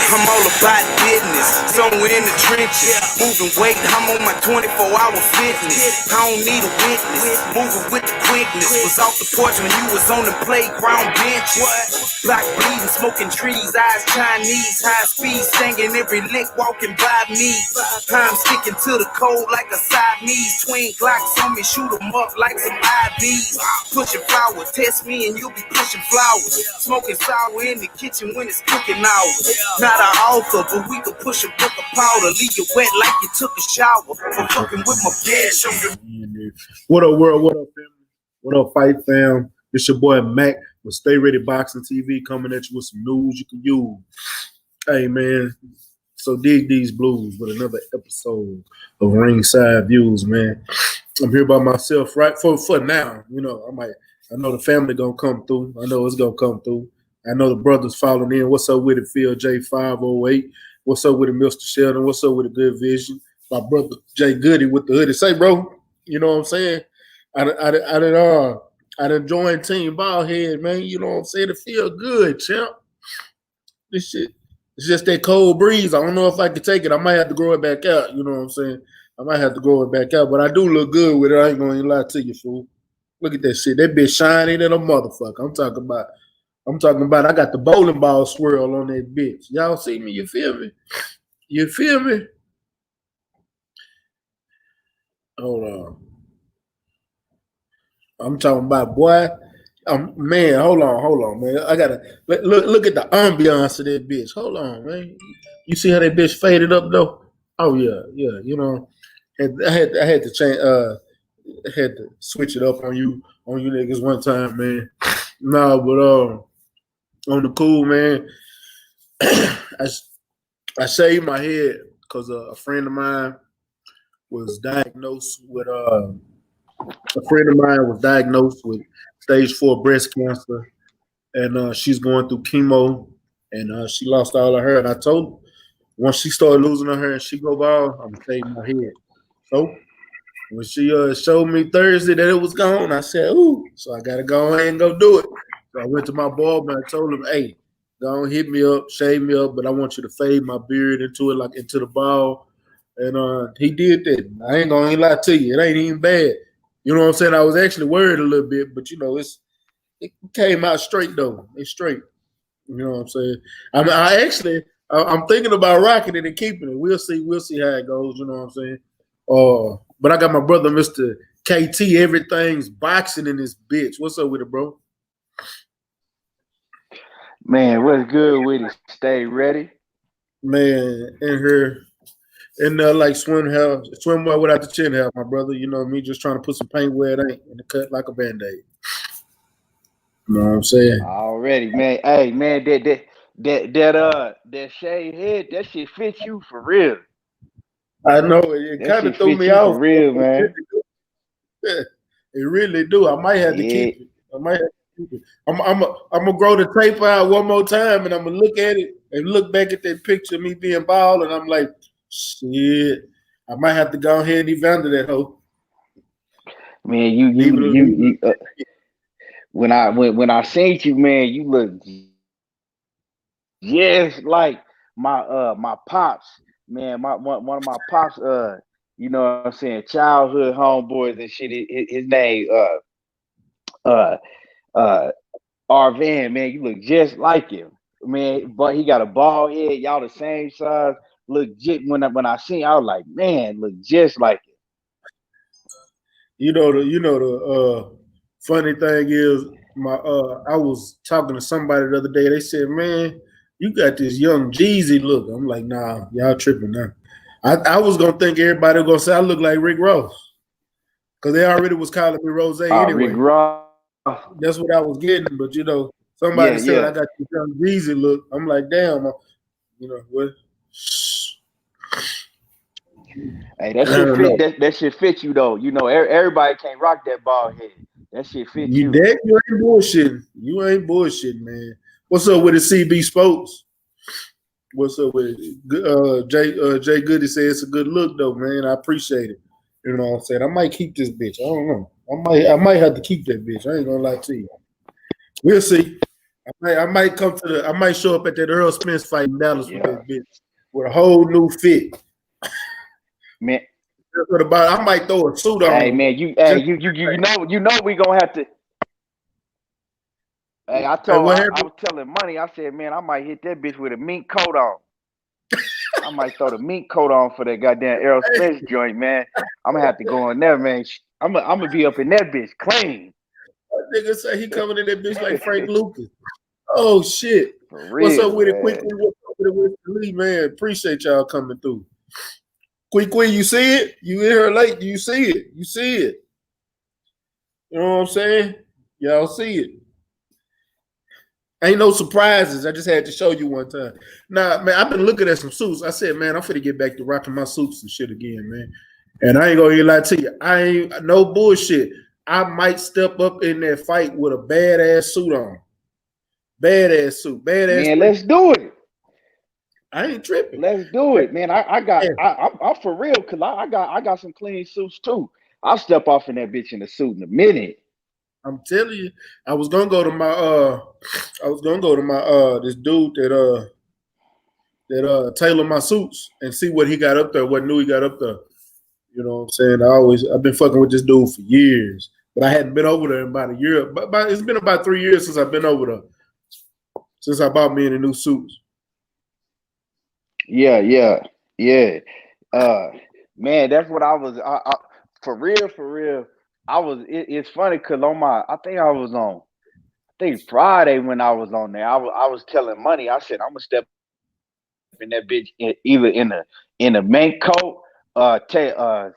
I'm all about business, somewhere in the trenches. Moving weight, I'm on my 24-hour fitness. I don't need a witness, moving with the quickness. Was off the porch when you was on the playground bench. Black bleeding, smoking trees, eyes Chinese, high speed, singing every lick walking by me. I'm sticking to the cold like a Siamese. Twin Glocks on me, shoot 'em up like some IVs. Pushing flowers, test me and you'll be pushing flowers. Smoking sour in the kitchen when it's cooking hours. Not an author, but we could push a book of powder. Leave you wet like you took a shower. For fucking with my bitch. What up, world? What up, family? What up, Fight Fam? It's your boy Mac with Stay Ready Boxing TV coming at you with some news you can use. Hey, man. So dig these blues with another episode of RingSide Views, man. I'm here by myself, right? For now, you know, I know the family gonna come through. I know it's gonna come through. I know the brothers falling in. What's up with it, Phil J508? What's up with it, Mr. Sheldon? What's up with the Good Vision? My brother Jay Goody with the hoodie. Say, bro, you know what I'm saying? I done joined Team Ballhead, man. You know what I'm saying? It feel good, champ. This shit. It's just that cold breeze. I don't know if I can take it. I might have to grow it back out. You know what I'm saying? I might have to grow it back out, but I do look good with it. I ain't gonna lie to you, fool. Look at that shit. That bitch shining than a motherfucker. I'm talking about I got the bowling ball swirl on that bitch. Y'all see me? You feel me? You feel me? Hold on. I'm talking about, boy. Man, hold on, man. I gotta look at the ambiance of that bitch. Hold on, man. You see how that bitch faded up though? Oh yeah. You know, I had to change. I had to switch it up on you niggas one time, man. No, but on the cool, man. I shaved my head because a friend of mine was diagnosed with stage 4 breast cancer, and she's going through chemo, and she lost all her hair. And I told her, once she started losing her hair and she go bald, I'm shaving my head. So when she showed me Thursday that it was gone, I said, ooh, so I gotta go ahead and go do it. So I went to my barber and I told him, hey, go on, hit me up, shave me up, but I want you to fade my beard into it, like into the bald. And he did that. I ain't gonna lie to you, it ain't even bad. You know what I'm saying? I was actually worried a little bit, but you know, it came out straight though. It's straight. You know what I'm saying? I'm thinking about rocking it and keeping it. We'll see how it goes. You know what I'm saying? But I got my brother, Mr. KT. Everything's boxing in this bitch. What's up with it, bro? Man, what's good with it? Stay ready. Man, in here. And like swim well without the chin hair, my brother. You know me, just trying to put some paint where it ain't and cut like a Band-Aid. You know what I'm saying? Already, man. Hey, man, that shaved head, that shit fits you for real. I know it kind of threw me off, for real, man. It really do. I might have to keep it. I'm gonna grow the tape out one more time, and I'm gonna look at it and look back at that picture of me being bald, and I'm like, shit, I might have to go ahead and evander that hoe. Man, you when I seen you, man, you look just like my pops, man. One of my pops, you know what I'm saying, childhood homeboys and shit. His name Arvan, man. You look just like him, man. But he got a bald head. Y'all the same size. Look, when I seen, I was like, man, look just like it. You know the funny thing is, I was talking to somebody the other day. They said, man, you got this young Jeezy look. I'm like, nah, y'all tripping now. I was gonna think everybody was gonna say I look like Rick Ross, because they already was calling me Rose anyway. Rick Ross. That's what I was getting, but you know, somebody said I got this young Jeezy look. I'm like, damn, you know what? Hey, that shit fit you though. You know, everybody can't rock that bald head. That shit fit you. You ain't bullshitting. You ain't bullshitting, man. What's up with the CB Spokes? What's up with it? Jay Goody said it's a good look though, man. I appreciate it. You know what I'm saying? I might keep this bitch. I don't know. I might have to keep that bitch. I ain't gonna lie to you. We'll see. I might come to the. I might show up at that Earl Spence fight in Dallas with Yeah, that bitch with a whole new fit. man. That's what about. I might throw a suit Hey, on. man. Just You know, we gonna have to. Hey, and what I happened? was telling Money. I said, man, I might hit that bitch with a mink coat on. I might throw the mink coat on for that goddamn Errol Spence joint, man. I'm gonna have to go in there, man. I'm gonna be up in that bitch clean. Nigga say he coming in that bitch like Frank Lucas. Oh shit! For What's up real, with it, man. Quickly? What's up with it, with Lee, man? Appreciate y'all coming through. Quickly, you see it? You in here late? You see it? You see it? You know what I'm saying? Y'all see it? Ain't no surprises. I just had to show you one time. Nah, man, I've been looking at some suits. I said, man, I'm finna get back to rocking my suits and shit again, man. And I ain't gonna even lie to you. I ain't no bullshit. I might step up in that fight with a badass suit on. Badass suit. Badass. Man, let's do it. I ain't tripping. Let's do it, man. Yeah, I'm for real because I got some clean suits too. I'll step off in that bitch in a suit in a minute. I'm telling you, I was gonna go to my this dude that tailor my suits and see what he got up there, what new he got up there. You know what I'm saying? I've been fucking with this dude for years, but I hadn't been over there in about a year. But it's been about 3 years since I've been over there. Since I bought me in the new suits. Yeah. Man, that's what I was. For real. I was. It's funny because on my, I think I was on. I think Friday when I was on there, I was telling Money. I said I'm gonna step in that bitch either in a mink coat,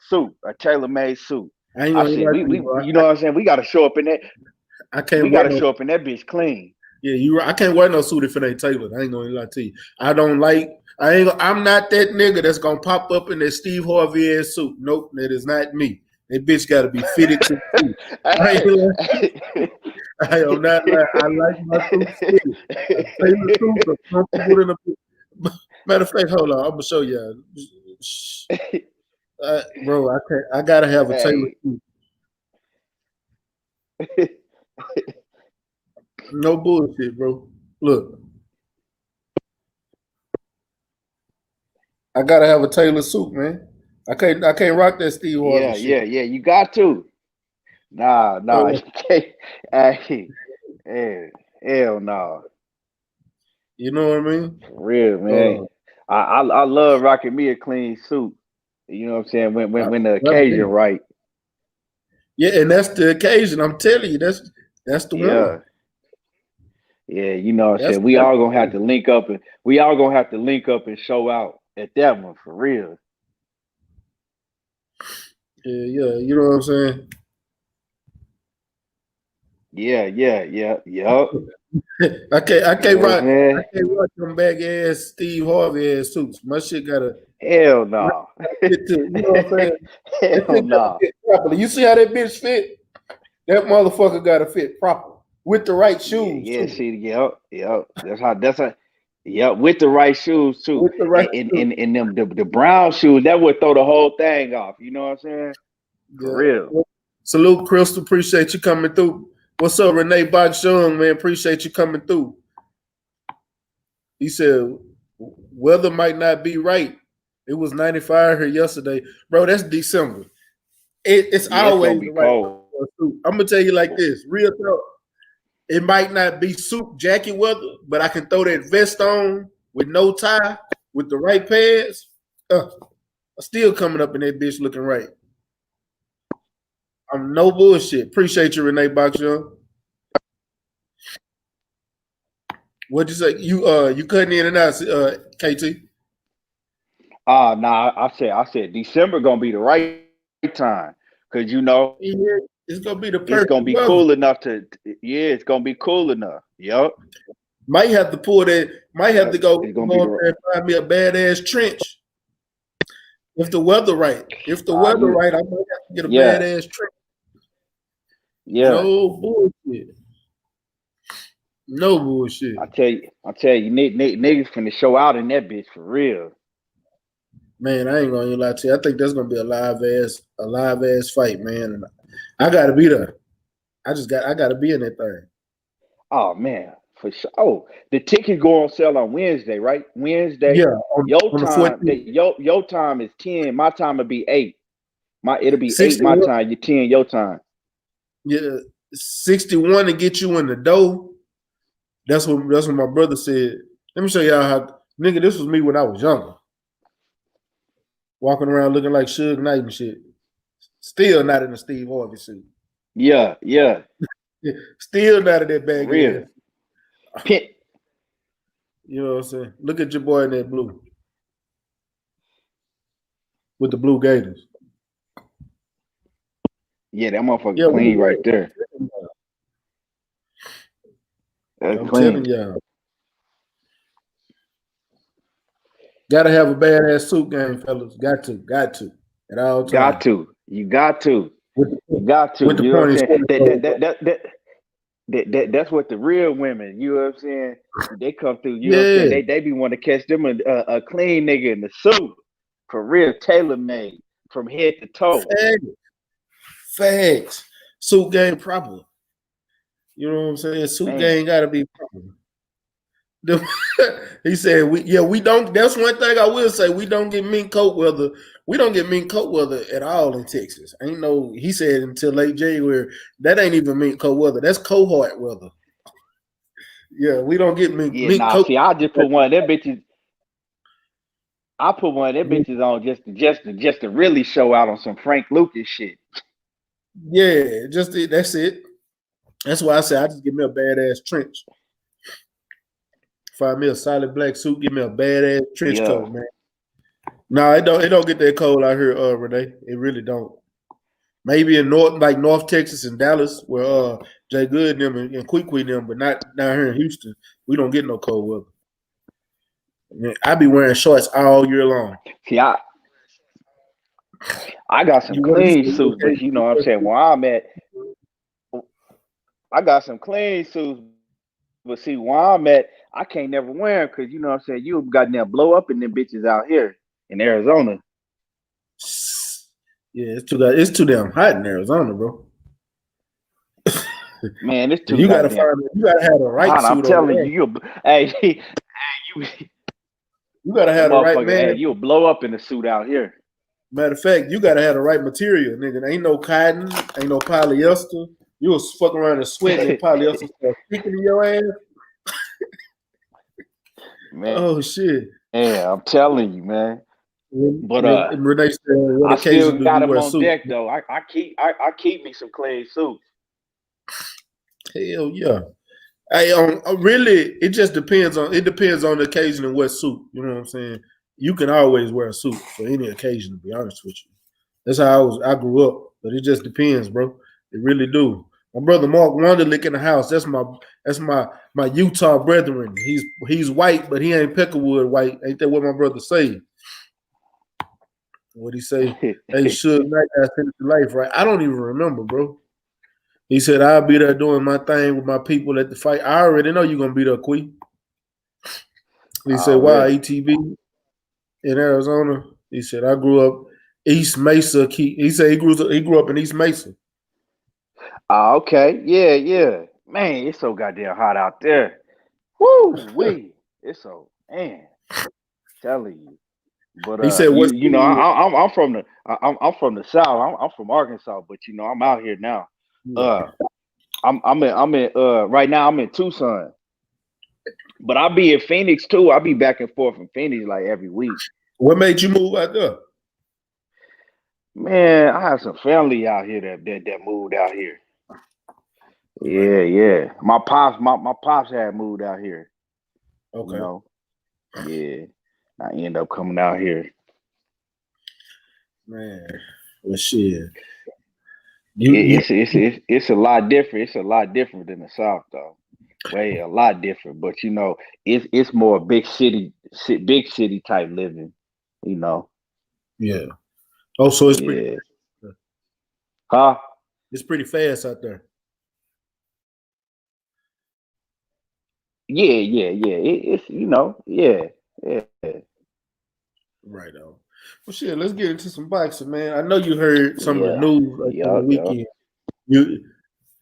suit, a tailor made suit. I ain't I gonna said lie to we you, bro. you know what I'm saying. We got to show up in that. I can't We wear got to no. show up in that bitch clean. Yeah, you. I can't wear no suit if it ain't tailored. I ain't gonna lie to you. I don't like. I ain't. I'm not that nigga that's gonna pop up in that Steve Harvey ass suit. Nope, that is not me. That bitch got to be fitted to the suit. I ain't lying. I am not lying. I like my suits fitted. A tailored suits are comfortable in a. Matter of fact, hold on. I'm gonna show y'all. Bro, I can't. I gotta have a tailored Hey. suit. No bullshit, bro. Look, I gotta have a tailored suit, man. I can't rock that Steve Harvey shit. Yeah. You got to. Nah. So, You can't. Hey, hell no. you know what I mean? For real, man. Uh, I love rocking me a clean suit. You know what I'm saying? When the occasion right. yeah, and that's the occasion. I'm telling you, that's the Yeah. one. Yeah, you know what I'm That's saying? We that's all gonna have to link up and show out at that one for real. yeah. You know what I'm saying? Yeah. Yup. I You can't know what I'm rock saying? them bag ass Steve Harvey ass suits. My shit gotta Hell no. fit to. You know what I'm saying? That Hell shit gotta no. fit properly. You see how that bitch fit? That motherfucker gotta fit proper with the right shoes Yeah, too. see, yep. That's how yep, with the right shoes too. With the right shoes. And them the brown shoes, that would throw the whole thing off. You know what I'm saying? For real. Yeah. Salute, Crystal. Appreciate you coming through. What's up, Renee Box Young, man? Appreciate you coming through. He said, weather might not be right. It was 95 here yesterday. Bro, that's December. It's Yeah, it's gonna always be the right cold. weather for a suit. I'm going to tell you like this. Real talk. It might not be suit jacket weather, but I can throw that vest on with no tie, with the right pads. I'm still coming up in that bitch looking right. I'm no bullshit. Appreciate you, Renee Box Young. What'd you say? You cutting in and out, KT? Nah, I said December gonna be the right time. Cause Yeah, it's gonna be the it's perfect gonna be weather. cool enough to it's gonna be cool enough. Yup. Might have to pull that. Might have to Yep. go It's gonna be up there and find me a badass trench. If the weather right, you I might have to get a yeah, badass trench. yeah. No bullshit. No bullshit. I tell you, niggas finna show out in that bitch for real. Man, I ain't gonna even lie to you. I think that's gonna be a live ass fight, man. And I gotta be there. I gotta be in that thing. Oh man, For sure. Oh, the tickets go on sale on Wednesday, right? Wednesday. Yeah, Your on the time, 14th. your time is 10. My time will be 8. It'll be 8 my 61, time, you 10 your time. yeah, 61 to get you in the door. That's what my brother said. Let me show y'all how, nigga, this was me when I was younger. Walking around looking like Suge Knight and shit. Still not in a Steve Harvey suit. Yeah. Still not in that For baggy real. ass. Pin- You know what I'm saying? Look at your boy in that blue. With the blue gators. Yeah, that motherfucker Yeah, clean right there. That's I'm clean. telling y'all. Gotta have a badass suit game, fellas. Got to. At all times. Got to. You got to. With You got to. with the You know what I'm pointy saying? That's what the real women, you know what I'm saying? They come through, you know what I'm Yeah. saying? They be want to catch them a clean nigga in the suit. For real, tailor made from head to toe. Facts. Suit game proper. You know what I'm saying? Suit game gotta be proper. He said, we don't. That's one thing I will say. We don't get mink coat weather. We don't get mink coat weather at all in Texas. Ain't no. He said until late January. That ain't even mink coat weather. That's cohort weather. Yeah, we don't get mink. Yeah, Mink coat. see, I just put one of them bitches. I put one of them bitches on just to really show out on some Frank Lucas shit. Yeah, that's it. That's why I say I just give me a badass trench. Find me a solid black suit. Give me a badass trench coat, man. No, it don't get that cold out here, Renee. It really don't. Maybe in North Texas and Dallas, where Jay Good them and Quick them, but not down here in Houston. We don't get no cold weather. Man, I be wearing shorts all year long. See, I got some clean suits, but you know what I'm saying? Where I'm at, I got some clean suits, but see, where I'm at, I can't never wear them because you know what I'm saying? You got them blow up in them bitches out here in Arizona. Yeah, it's too damn hot in Arizona, bro. Man, it's too you gotta goddamn. You gotta have the right hot, suit. I'm telling you, you gotta have the right man. Hey, you'll blow up in the suit out here. Matter of fact, you gotta have the right material, nigga. Ain't no cotton, ain't no polyester. You was fucking around and sweating and polyester stuff sticking in your ass. Man. Oh shit. Yeah, I'm telling you, man. But Renee said, what I still got them on suit? deck though. I keep me some clean suits. Hell yeah. Really, it just depends on the occasion and what suit. You know what I'm saying? You can always wear a suit for any occasion, to be honest with you. That's how I grew up. But it just depends, bro. It really do. My brother Mark Wonderlick in the house. That's my Utah brethren. He's white, but he ain't peckerwood white. Ain't that what my brother say? What he say? Hey, Suge Knight got sentenced to life, right? I don't even remember, bro. He said, I'll be there doing my thing with my people at the fight. I already know you're gonna be there, Quee. He said, wow, ETB in Arizona. He said, I grew up East Mesa. He said he grew up in East Mesa. Oh, okay. Yeah. Man, it's so goddamn hot out there. Woo wee. It's so telling you. But he said, you know, I'm from the South. I'm from Arkansas, but you know, I'm out here now. I'm in right now I'm in Tucson. But I'll be in Phoenix too. I'll be back and forth from Phoenix like every week. What made you move out there? Man, I have some family out here that moved out here. Yeah. My pops had moved out here. Okay. You know? Yeah. I end up coming out here. Man, well shit. It's a lot different. It's a lot different than the South though. Way a lot different. But you know, it's more big city type living, you know. Yeah. Oh, so it's pretty Huh? It's pretty fast out there. Yeah. It's you know, yeah. Right on. Well, shit, let's get into some boxing, man. I know you heard some of the news on the weekend.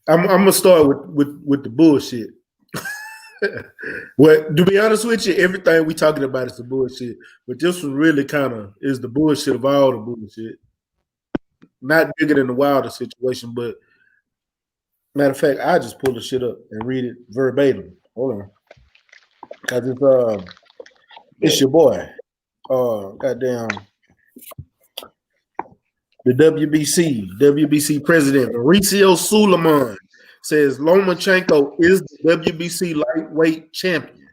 I'm gonna start with the bullshit. Well, to be honest with you, everything we talking about is the bullshit. But this one really kind of is the bullshit of all the bullshit. Not bigger than the Wilder situation, but matter of fact, I just pull the shit up and read it verbatim. Hold on, because it's your boy. Goddamn, the WBC president Mauricio Suleiman says Lomachenko is the WBC lightweight champion.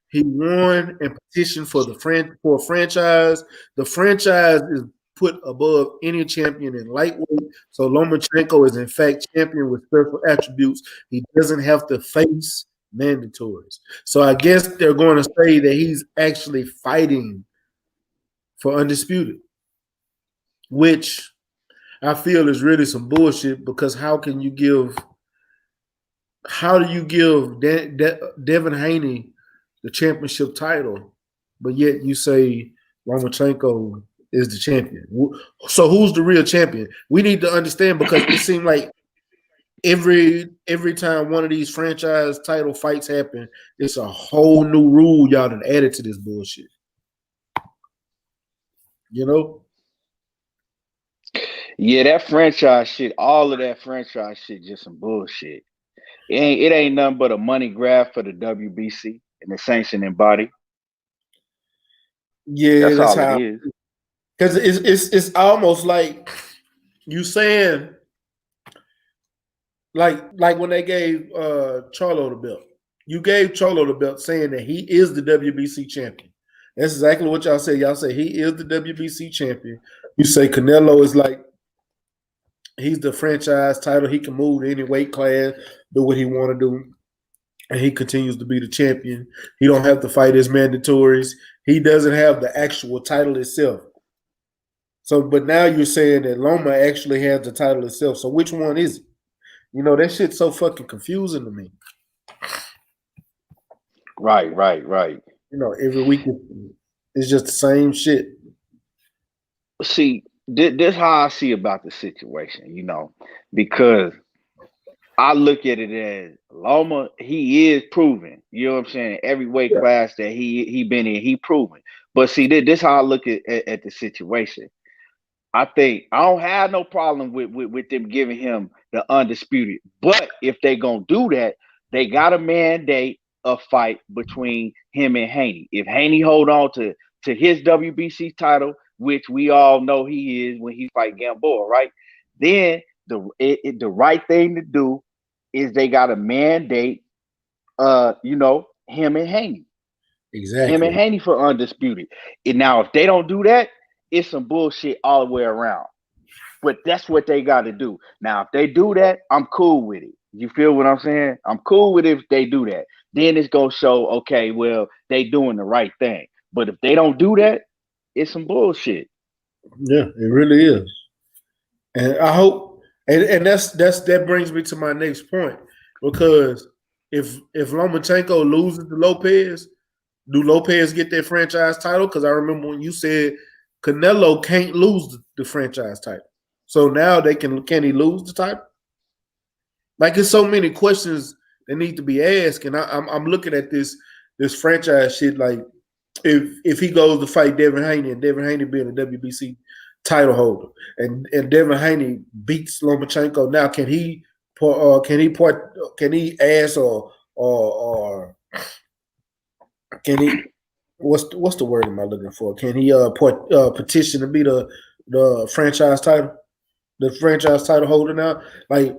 He won and petitioned for a franchise. The franchise is put above any champion in lightweight. So Lomachenko is in fact champion with special attributes. He doesn't have to face mandatories. So I guess they're going to say that he's actually fighting for undisputed, which I feel is really some bullshit because how do you give Devin Haney the championship title, but yet you say Lomachenko is the champion? So who's the real champion? We need to understand because it seems like every time one of these franchise title fights happen, it's a whole new rule y'all done added to this bullshit. You know? Yeah, that franchise shit, all of that franchise shit, just some bullshit. It ain't nothing but a money grab for the WBC and the sanctioning body. Yeah, that's all it is. Because it's almost like you saying, like when they gave Charlo the belt. You gave Charlo the belt saying that he is the WBC champion. That's exactly what y'all say. Y'all say he is the WBC champion. You say Canelo is like, he's the franchise title. He can move to any weight class, do what he want to do, and he continues to be the champion. He don't have to fight his mandatories. He doesn't have the actual title itself. So, but now you're saying that Loma actually has the title itself. So which one is it? You know, that shit's so fucking confusing to me. Right. You know, every week it's just the same shit. See, this how I see about the situation, you know, because I look at it as Loma, he is proven. You know what I'm saying? Every weight class that he been in, he proven. But see, this how I look at the situation. I think I don't have no problem with them giving him the undisputed. But if they gonna do that, they gotta mandate a fight between him and Haney. If Haney hold on to his WBC title, which we all know he is when he fight Gamboa, right? Then the right thing to do is they gotta mandate him and Haney. Exactly. Him and Haney for undisputed. And now if they don't do that, it's some bullshit all the way around. But that's what they got to do. Now, if they do that, I'm cool with it. You feel what I'm saying? I'm cool with it if they do that. Then it's going to show, okay, well, they doing the right thing. But if they don't do that, it's some bullshit. Yeah, it really is. And I hope, and that brings me to my next point. Because if Lomachenko loses to Lopez, do Lopez get that franchise title? Because I remember when you said Canelo can't lose the franchise title. So now can he lose the title? Like, there's so many questions that need to be asked. And I'm looking at this franchise shit like if he goes to fight Devin Haney and Devin Haney being a WBC title holder and Devin Haney beats Lomachenko, now can he ask or can he what's the word am I looking for? Can he petition to be the franchise title? The franchise title holder now? Like,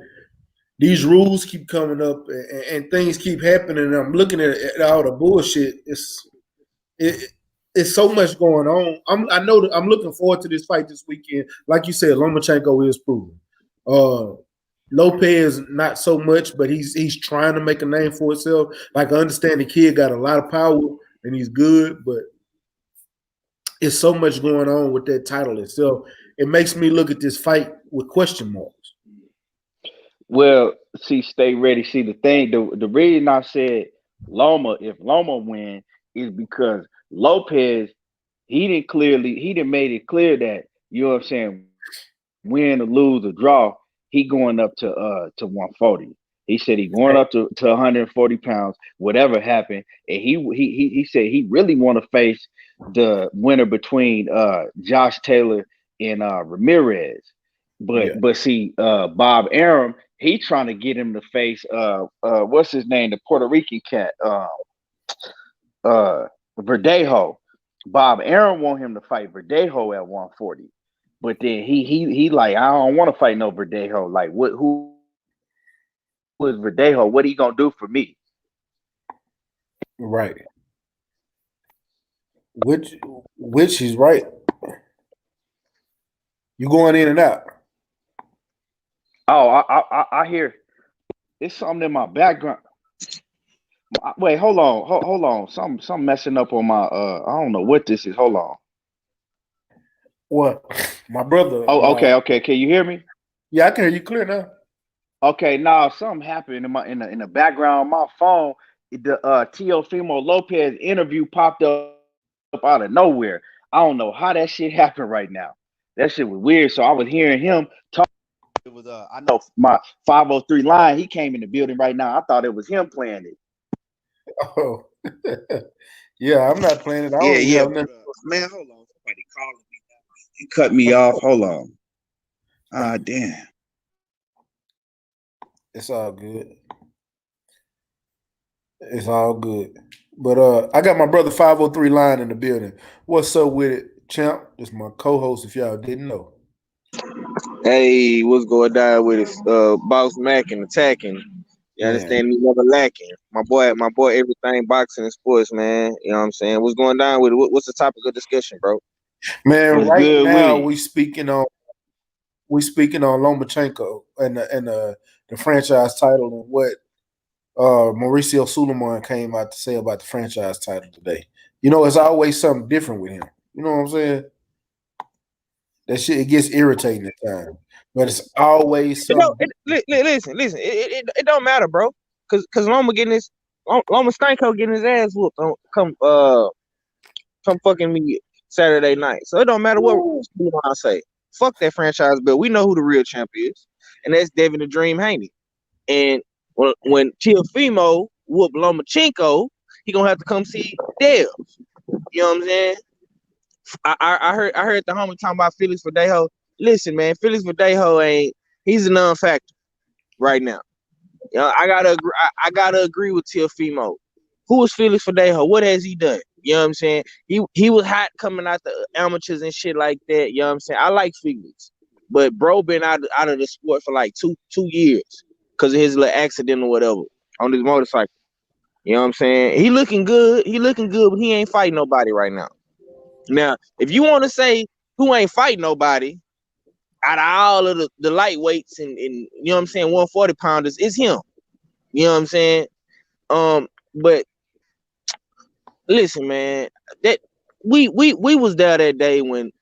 these rules keep coming up and things keep happening. And I'm looking at all the bullshit. It's so much going on. I'm looking forward to this fight this weekend. Like you said, Lomachenko is proven. Lopez not so much, but he's trying to make a name for himself. Like, I understand the kid got a lot of power and he's good, but it's so much going on with that title itself. It makes me look at this fight with question marks. Well, see, stay ready. See, the thing, the reason I said Loma, if Loma win, is because Lopez, he didn't made it clear that, you know what I'm saying, win or lose or draw, he going up to 140. He said he going up to 140 pounds, whatever happened. And he said he really want to face the winner between Josh Taylor and Ramirez. But see, Bob Arum, he trying to get him to face what's his name, the Puerto Rican cat, Verdejo. Bob Arum want him to fight Verdejo at 140. But then he like, I don't want to fight no Verdejo. Like, who is Verdejo? What he gonna do for me? Right. Which is right. You going in and out. Oh, I hear it's something in my background. Wait, hold on. Something messing up on my I don't know what this is. Hold on. What? My brother. Oh, okay. Can you hear me? Yeah, I can hear you clear now. Okay, now something happened in the background of my phone. The Teofimo Lopez interview popped up out of nowhere. I don't know how that shit happened right now. That shit was weird. So I was hearing him talk. It was I know my 503 line. He came in the building right now. I thought it was him playing it. Oh, yeah, I'm not playing it. Yeah. Man, hold on. Somebody calling me. He cut me off. Hold on. Damn. It's all good. It's all good. But I got my brother 503 line in the building. What's up with it, champ? This my co-host, if y'all didn't know. Hey, what's going down with it? Boss Mac and attacking. You understand me never lacking. My boy, everything boxing and sports, man. You know what I'm saying? What's going down with it? What's the topic of discussion, bro? Man, What's right good now with it? we speaking on Lomachenko and the franchise title and what Mauricio Suleiman came out to say about the franchise title today. You know, it's always something different with him. You know what I'm saying? That shit, it gets irritating at times, but it's always something. Listen. It don't matter, bro. Cause Loma Stanko getting his ass whooped come fucking me Saturday night. So it don't matter what I say. Fuck that franchise bill. We know who the real champ is, and that's Devin the Dream Haney. And when Teofimo whoop Lomachenko, he gonna have to come see Dev. You know what I'm saying? I heard the homie talking about Felix Verdejo. Listen, man, Felix Verdejo he's a non-factor right now. You know, I gotta agree with Teofimo. Who is Felix Verdejo? What has he done? You know what I'm saying? He was hot coming out the amateurs and shit like that. You know what I'm saying? I like Felix, but bro been out of the sport for like two years because of his little accident or whatever on his motorcycle. You know what I'm saying? He looking good, but he ain't fighting nobody right now. Now, if you want to say who ain't fighting nobody out of all of the lightweights and you know what I'm saying, 140 pounders, it's him. You know what I'm saying? But listen, man, that we was there that day when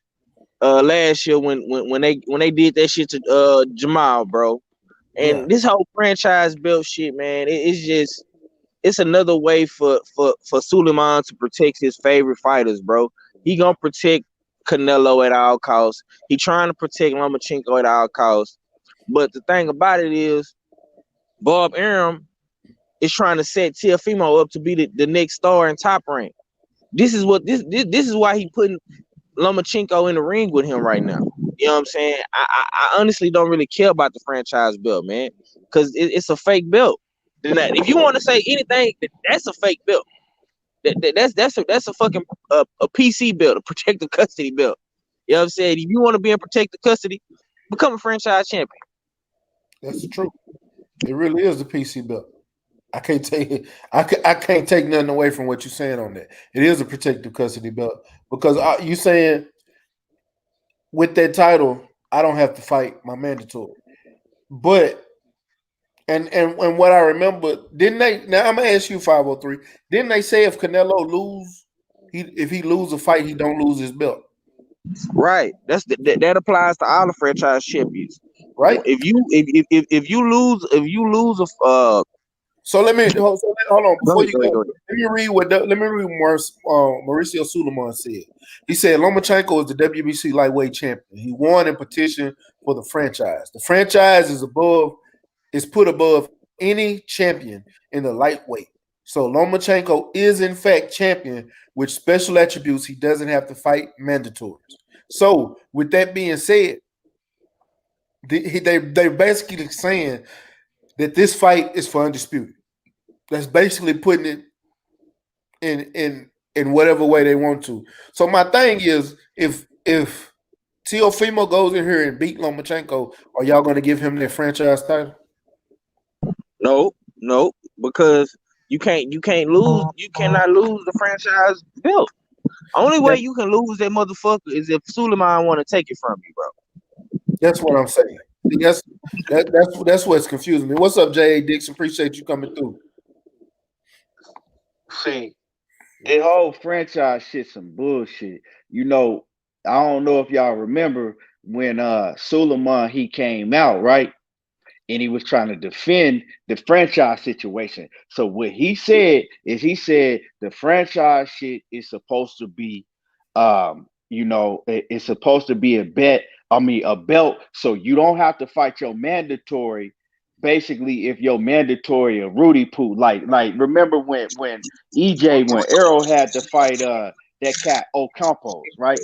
last year when they did that shit to Jamal, bro. And this whole franchise belt shit, man, it's another way for Suleiman to protect his favorite fighters, bro. He gonna protect Canelo at all costs. He trying to protect Lomachenko at all costs. But the thing about it is, Bob Arum is trying to set Teofimo up to be the next star in Top Rank. This is why he putting Lomachenko in the ring with him right now. You know what I'm saying? I honestly don't really care about the franchise belt, man, because it's a fake belt. If you want to say anything, that's a fake belt. That's a fucking a PC belt, a protective custody belt. You know what I'm saying? If you want to be in protective custody, become a franchise champion. That's the truth. It really is the PC belt. I can't take it. I can't take nothing away from what you're saying on that. It is a protective custody belt because you saying with that title, I don't have to fight my mandatory. But and what I remember, didn't they? Now I'm gonna ask you 503. Didn't they say if Canelo if he lose a fight, he don't lose his belt? Right. That applies to all the franchise champions. Right. If you lose a So let me hold on before you go. Go Let me read what Mauricio Suleiman said. He said Lomachenko is the WBC lightweight champion. He won and petitioned for the franchise. The franchise is put above any champion in the lightweight. So Lomachenko is in fact champion with special attributes. He doesn't have to fight mandatories. So with that being said, they're basically saying that this fight is for undisputed. That's basically putting it in whatever way they want to. So my thing is, if Teofimo goes in here and beat Lomachenko, are y'all going to give him their franchise title? No, because you cannot lose the franchise belt. Only way you can lose that motherfucker is if Suleiman want to take it from you, bro. That's what I'm saying. That's what's confusing me. What's up, J.A. Dixon? Appreciate you coming through. See, the whole franchise shit some bullshit. You know, I don't know if y'all remember when Suleiman he came out, right? And he was trying to defend the franchise situation. So what he said is he said the franchise shit is supposed to be it's supposed to be a belt, so you don't have to fight your mandatory. Basically, if your mandatory a Rudy Poo, like remember when when Arrow had to fight that cat Ocampos, right?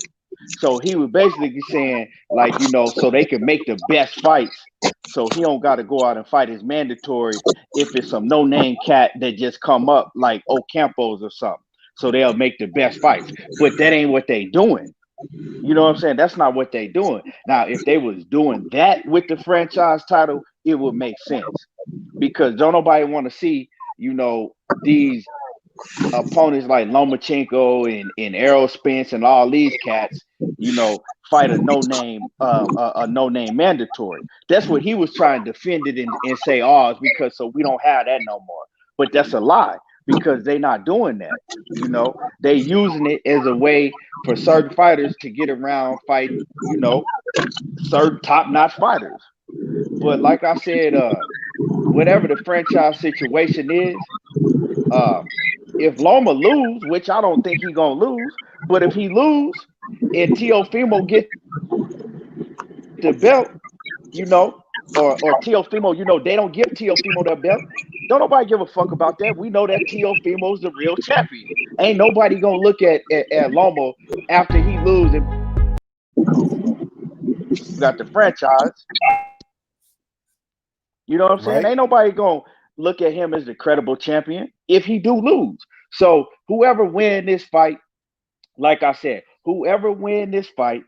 So he was basically saying, like, so they could make the best fights. So he don't got to go out and fight his mandatory if it's some no-name cat that just come up like Ocampos or something. So they'll make the best fights. But that ain't what they doing. You know what I'm saying? That's not what they doing. Now, if they was doing that with the franchise title, it would make sense. Because don't nobody want to see, these opponents like Lomachenko and Errol Spence and all these cats, fight a no name mandatory. That's what he was trying to defend it and say, oh, it's because so we don't have that no more. But that's a lie because they not doing that. They using it as a way for certain fighters to get around fighting, certain top notch fighters. But like I said, whatever the franchise situation is, if Loma lose, which I don't think he gonna lose, but if he lose and Teofimo get the belt, or Teofimo, they don't give Teofimo the belt. Don't nobody give a fuck about that. We know that Teofimo's the real champion. Ain't nobody gonna look at Loma after he lose and got the franchise. You know what I'm saying? Right. Ain't nobody gonna look at him as the credible champion if he do lose. So whoever win this fight, like I said, whoever win this fight,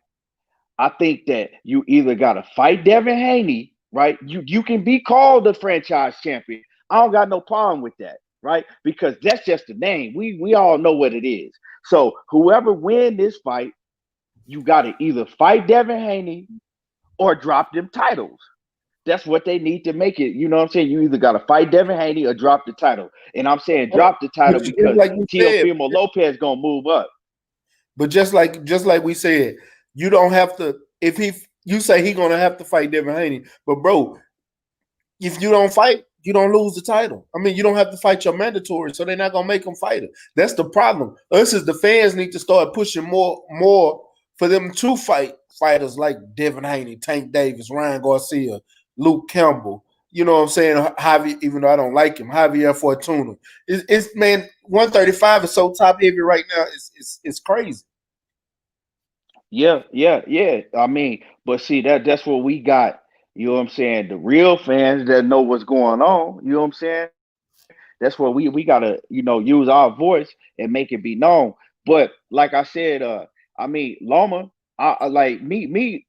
I think that you either gotta fight Devin Haney, right? You can be called the franchise champion. I don't got no problem with that, right? Because that's just the name. We all know what it is. So whoever win this fight, you gotta either fight Devin Haney or drop them titles. That's what they need to make it. You know what I'm saying? You either got to fight Devin Haney or drop the title. And I'm saying drop the title because like Teofimo Lopez going to move up. But just like we said, you don't have to, you say he going to have to fight Devin Haney. But bro, if you don't fight, you don't lose the title. I mean, you don't have to fight your mandatory, so they're not going to make him fight it. That's the problem. Us as the fans need to start pushing more for them to fight fighters like Devin Haney, Tank Davis, Ryan Garcia, Luke Campbell, you know what I'm saying? Javier, even though I don't like him, Javier Fortuna. It's man, 135 is so top heavy right now. It's crazy. Yeah. I mean, but see that's what we got. You know what I'm saying? The real fans that know what's going on. You know what I'm saying? That's where we gotta use our voice and make it be known. But like I said, I mean Loma. I like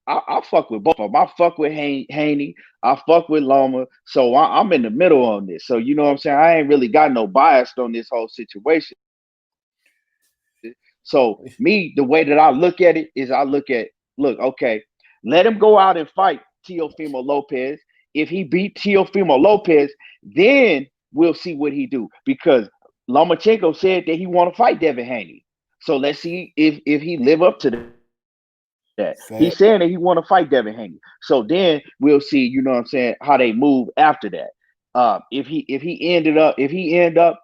I fuck with both of them. I fuck with Haney. I fuck with Loma. So I'm in the middle on this. So you know what I'm saying? I ain't really got no bias on this whole situation. So me, the way that I look at it is okay, let him go out and fight Teofimo Lopez. If he beat Teofimo Lopez, then we'll see what he do. Because Lomachenko said that he want to fight Devin Haney. So let's see if he live up to that. He's saying that he want to fight Devin Haney. So then we'll see, you know what I'm saying, how they move after that. If he end up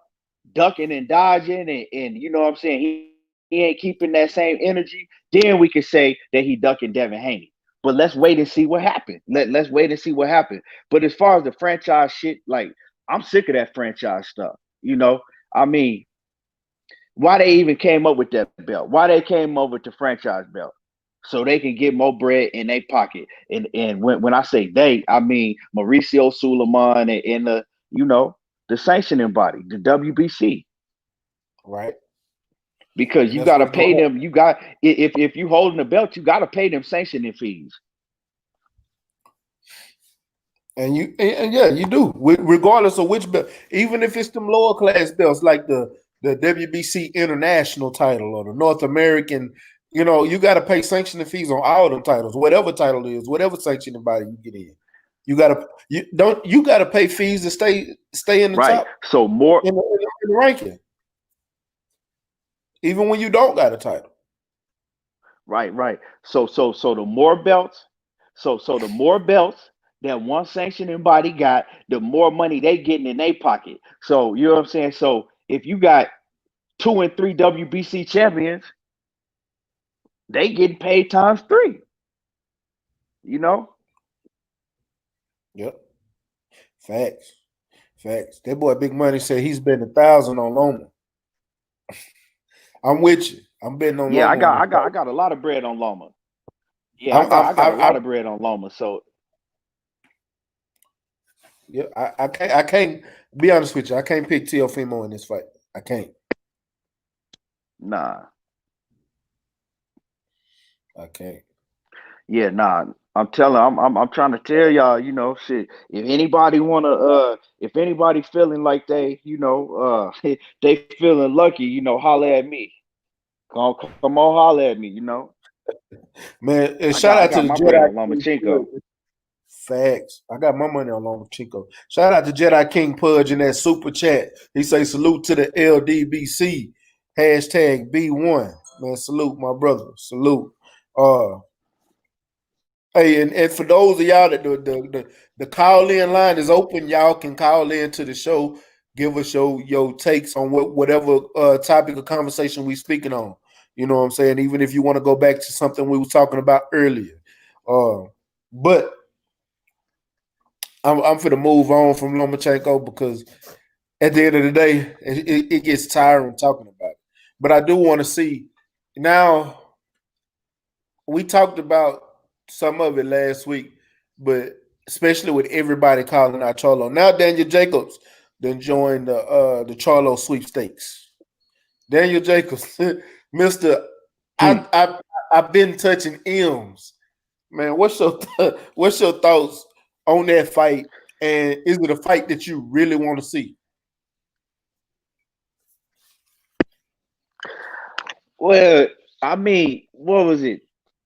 ducking and dodging and you know what I'm saying, he ain't keeping that same energy, then we can say that he ducking Devin Haney. But let's wait and see what happened. Let's wait and see what happened. But as far as the franchise shit, like I'm sick of that franchise stuff. I mean, why they even came up with that belt? Why they came up with the franchise belt? So they can get more bread in their pocket. And when I say they, I mean Mauricio Suleiman and the sanctioning body, the WBC. Right. Because And you that's gotta what's pay going on. them. If you holding the belt, you gotta pay them sanctioning fees. And yeah, you do. Regardless of which belt, even if it's them lower class belts like the WBC International title or the North American, you got to pay sanctioning fees on all them titles, whatever title it is, whatever sanctioning body you get in. You got to pay fees to stay in the Right. top So more. in the ranking, even when you don't got a title. Right. So the more belts, so the more belts that one sanctioning body got, the more money they getting in their pocket. So you know what I'm saying. So if you got 2 and 3 WBC champions, they getting paid times 3. You know. Yep. Facts. That boy Big Money said he's betting 1,000 on Loma. I'm with you. I'm betting on Yeah, Loma on this. I got a lot of bread on Loma. Yeah, I got a I lot of bread on Loma. So yeah, I can't be honest with you. I can't pick Teofimo in this fight. I can't. nah. I can't. Yeah, nah. I'm trying to tell y'all, shit. If anybody feeling like they, they feeling lucky, holler at me. Come on, holler at me. Man, and I shout got I out to got the my bread Jedi on King Lomachenko. Pudge. Facts. I got my money on Lomachenko. Shout out to Jedi King Pudge in that super chat. He say salute to the LDBC. Hashtag B1. Man, salute, my brother. Salute. Hey, and for those of y'all that the call in line is open, y'all can call in to the show, give us your takes on whatever topic of conversation we speaking on. You know what I'm saying? Even if you want to go back to something we were talking about earlier. But I'm for to move on from Lomachenko because at the end of the day, it gets tiring talking about it. But I do want to see now. We talked about some of it last week, but especially with everybody calling out Charlo. Now Daniel Jacobs then joined the Charlo sweepstakes. Daniel Jacobs, Mister, Hmm. I've been touching M's. Man, what's your thoughts on that fight? And is it a fight that you really want to see? Well, I mean, what was it?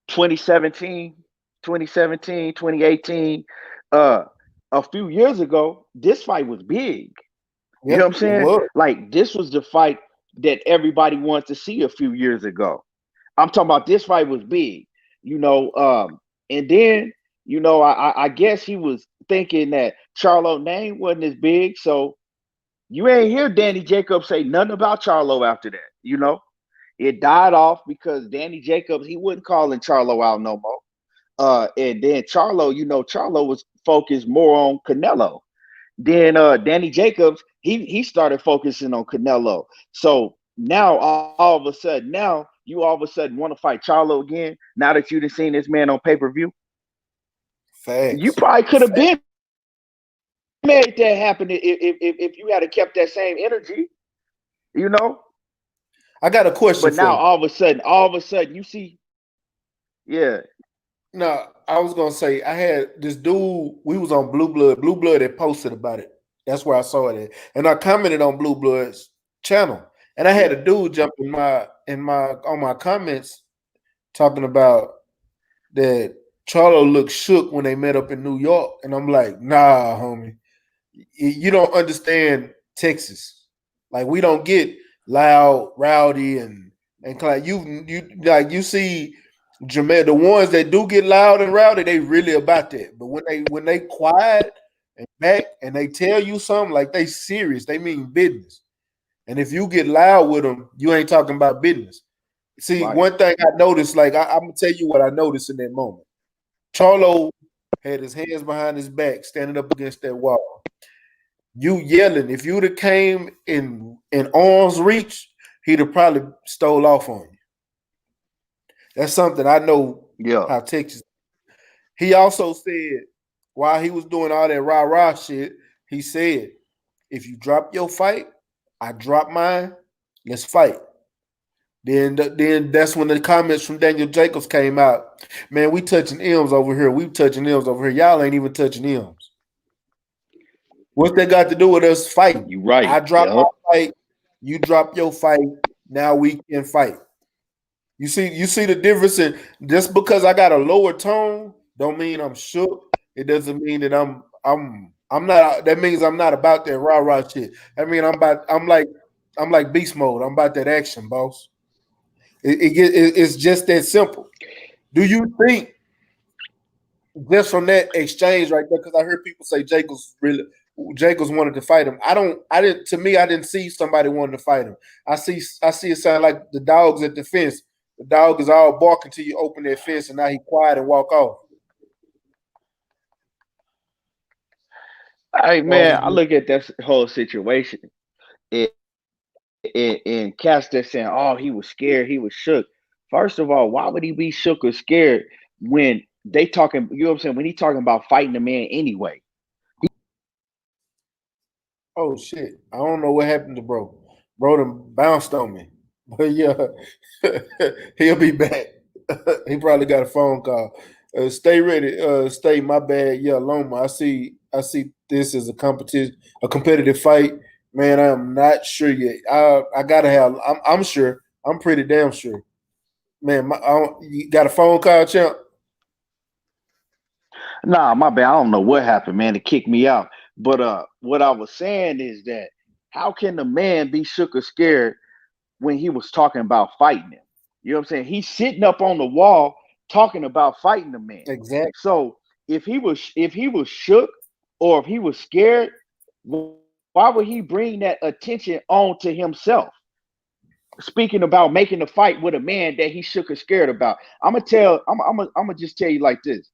2017, 2017, 2018. Uh, a few years ago, this fight was big. You know Yep, what I'm it saying? was. Like this was the fight that everybody wanted to see a few years ago. I'm talking about this fight was big, and then I guess he was thinking that Charlo name wasn't as big, so you ain't hear Danny Jacobs say nothing about Charlo after that. It died off because Danny Jacobs he wasn't calling Charlo out no more. And then Charlo, Charlo was focused more on Canelo. Then Danny Jacobs, he started focusing on Canelo. So now all of a sudden, now you all of a sudden want to fight Charlo again. Now that you've seen this man on pay-per-view, you Facts. probably could have been made that happen if you had kept that same energy, you know. I got a question But for now you. all of a sudden, you see, yeah, No, I was gonna say I had this dude. We was on Blue Blood. Blue Blood had posted about it. That's where I saw it at. And I commented on Blue Blood's channel. And I had yeah, a dude jump on my comments talking about that Charlo looked shook when they met up in New York. And I'm like, nah, homie. You don't understand Texas. Like we don't get loud, rowdy, and like you see Jermaine, the ones that do get loud and rowdy, they really about that. But when they quiet and back and they tell you something, like they serious, they mean business. And if you get loud with them, you ain't talking about business. See, right, one thing I noticed, like I'm gonna tell you what I noticed in that moment. Charlo had his hands behind his back, standing up against that wall. You yelling. If you'd have came in arm's reach, he'd have probably stole off on you. That's something I know Yeah. how Texas. He also said while he was doing all that rah-rah shit, he said, if you drop your fight, I drop mine, let's fight. Then that's when the comments from Daniel Jacobs came out. Man, we touching M's over here. We touching M's over here. Y'all ain't even touching M's. What's that got to do with us fighting? You right. I drop Yep. my fight, you drop your fight. Now we can fight. You see the difference in just because I got a lower tone, don't mean I'm shook. It doesn't mean that I'm not. That means I'm not about that rah rah shit. I mean I'm like beast mode. I'm about that action, boss. It's just that simple. Do you think just from that exchange right there? Because I heard people say Jacobs wanted to fight him. I didn't. To me, I didn't see somebody wanting to fight him. I see it sound like the dogs at the fence. The dog is all barking till you open that fence, and now he quiet and walk off. Hey man, I look at that whole situation and cats that saying, "Oh, he was scared, he was shook." First of all, why would he be shook or scared when they talking? You know what I'm saying? When he talking about fighting a man anyway. Oh shit! I don't know what happened to bro. Bro done bounced on me, but yeah, he'll be back. He probably got a phone call. Stay ready. Stay. My bad. Yeah, Loma. I see this as a competition, a competitive fight. Man, I'm not sure yet. I gotta have. I'm sure. I'm pretty damn sure. Man, you got a phone call, champ? Nah, my bad. I don't know what happened, man, to kick me out. But what I was saying is that how can the man be shook or scared when he was talking about fighting him? You know what I'm saying? He's sitting up on the wall talking about fighting the man. Exactly. So if he was shook or if he was scared, why would he bring that attention on to himself? Speaking about making a fight with a man that he shook or scared about. I'm gonna just tell you like this.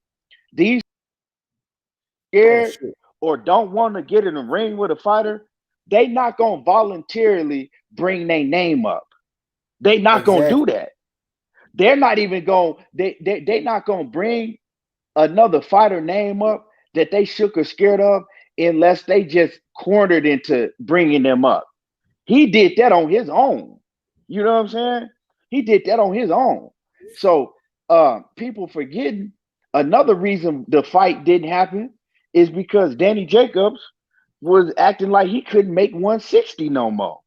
These Oh scared shit. or don't want to get in the ring with a fighter, they not gonna voluntarily bring their name up. They not gonna do Exactly. that. They're not even going. They not gonna bring another fighter name up that they shook or scared of unless they just cornered into bringing them up. He did that on his own. You know what I'm saying? He did that on his own. So people forgetting another reason the fight didn't happen is because Danny Jacobs was acting like he couldn't make 160 no more.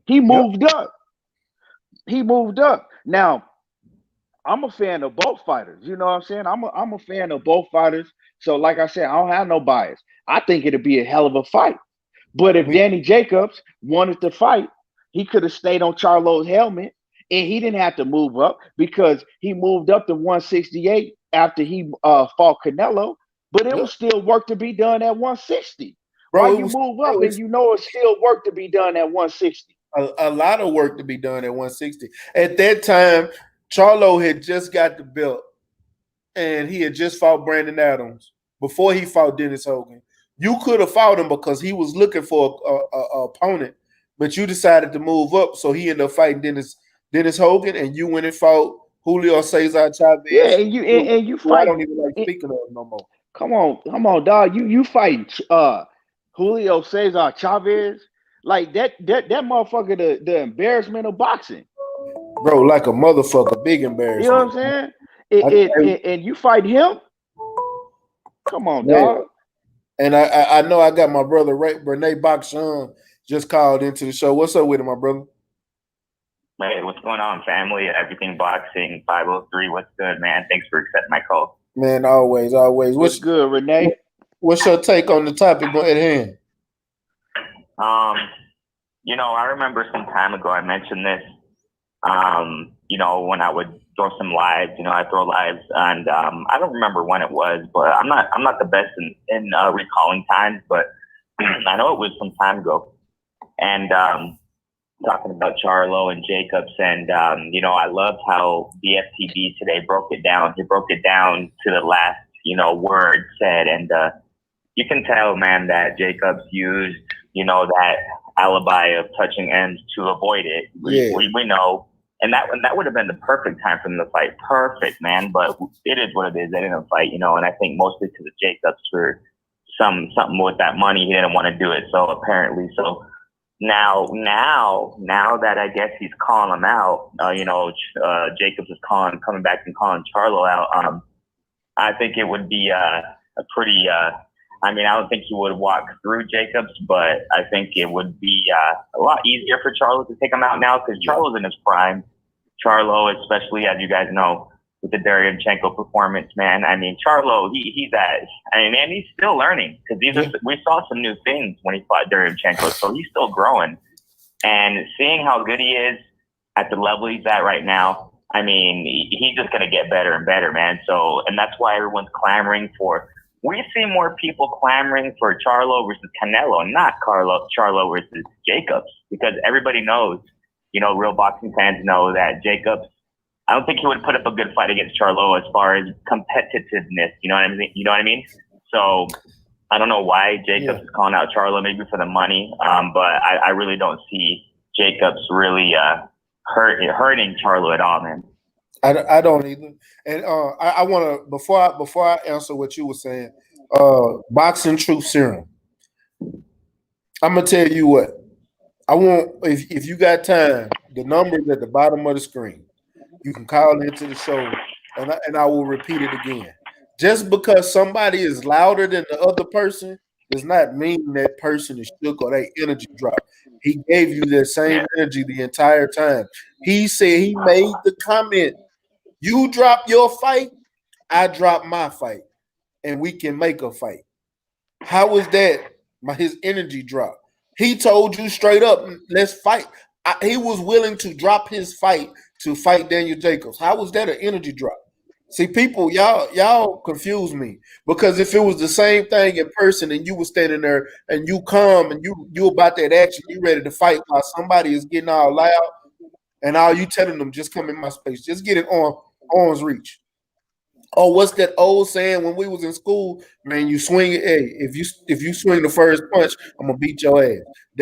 He Yep. moved up. He moved up. Now, I'm a fan of both fighters. You know what I'm saying? I'm a fan of both fighters. So, like I said, I don't have no bias. I think it'd be a hell of a fight. But if Me. Danny Jacobs wanted to fight, he could have stayed on Charlo's helmet and he didn't have to move up because he moved up to 168 after he fought Canelo. But it Yep. was still work to be done at 160. Why Bro, it you was. move Bro, up and it's you know it's still work to be done at 160? a lot of work to be done at 160. At that time, Charlo had just got the belt, and he had just fought Brandon Adams before he fought Dennis Hogan. You could have fought him because he was looking for a opponent, but you decided to move up, so he ended up fighting Dennis Hogan, and you went and fought Julio Cesar Yeah, Chavez, and you who I fight. don't even like speaking of no more. Come on, dog. You fighting Julio Cesar Chavez like that motherfucker the embarrassment of boxing. Bro, like a motherfucker, big You know what embarrassment. I'm saying? And you fight him. Come on, Yeah, dog. and I know I got my brother Renee Bakshan just called into the show. What's up with him, my brother? Hey, what's going on, family? Everything Boxing 503. What's good, man? Thanks for accepting my call. Man, always. What's good, Renee? What's your take on the topic at hand? I remember some time ago I mentioned this. When I would throw some lives, I throw lives, and I don't remember when it was, but I'm not the best in recalling times, but I know it was some time ago. And talking about Charlo and Jacobs, and I loved how the FTB today broke it down. He broke it down to the last, word said, and you can tell, man, that Jacobs used that alibi of touching ends to avoid it. We know. And that would have been the perfect time for them to fight. Perfect, man. But it is what it is. They didn't fight, and I think mostly because of Jacobs for something with that money. He didn't want to do it. So apparently, now that I guess he's calling him out, Jacobs is coming back and calling Charlo out. I think it would be a pretty. I don't think he would walk through Jacobs, but I think it would be a lot easier for Charlo to take him out now because Charlo's in his prime. Charlo, especially as you guys know, with the Derevyanchenko performance, man. Charlo, he's still learning because we saw some new things when he fought Derevyanchenko, so he's still growing. And seeing how good he is at the level he's at right now, he's just gonna get better and better, man. So, and that's why everyone's clamoring for. We see more people clamoring for Charlo versus Canelo, not Charlo versus Jacobs, because everybody knows, real boxing fans know that Jacobs, I don't think he would put up a good fight against Charlo as far as competitiveness. You know what I mean? So I don't know why Jacobs is calling out Charlo, maybe for the money, but I really don't see Jacobs really hurting Charlo at all, man. I don't either. And I want to before I answer what you were saying, boxing truth serum. I'm gonna tell you what. I want if you got time, the number is at the bottom of the screen. You can call into the show, and I will repeat it again. Just because somebody is louder than the other person does not mean that person is shook or their energy drop. He gave you that same energy the entire time. He said he made the comment. You drop your fight, I drop my fight, and we can make a fight. How was that? His energy drop. He told you straight up, let's fight. He was willing to drop his fight to fight Daniel Jacobs. How was that an energy drop? See, people, y'all confuse me because if it was the same thing in person and you were standing there and you come and you about that action, you ready to fight while somebody is getting all loud, and all you telling them just come in my space, just get it on arm's reach. Oh, what's that old saying when we was in school? Man, you swing it. Hey, if you swing the first punch, I'm gonna beat your ass.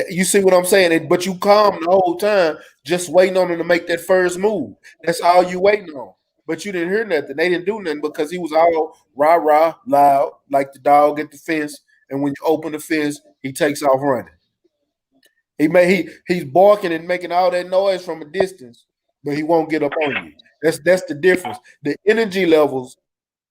You see what I'm saying? But you calm the whole time, just waiting on him to make that first move. That's all you waiting on. But you didn't hear nothing. They didn't do nothing because he was all rah rah loud, like the dog at the fence. And when you open the fence, he takes off running. He's barking and making all that noise from a distance, but he won't get up on you. That's the difference. The energy levels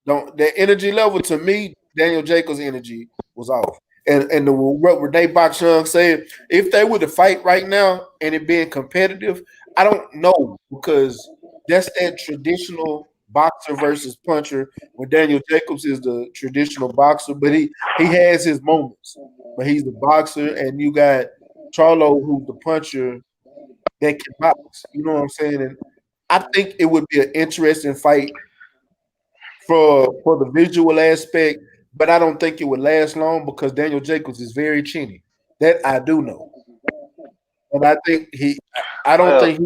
don't. The energy level to me, Daniel Jacobs' energy was off. And what Renee Bachung said, if they were to fight right now and it being competitive, I don't know because that's that traditional boxer versus puncher. When Daniel Jacobs is the traditional boxer, but he has his moments. But he's the boxer, and you got Charlo, who's the puncher that can box. You know what I'm saying? And I think it would be an interesting fight for the visual aspect, but I don't think it would last long because Daniel Jacobs is very chinny. That I do know. And I think I don't think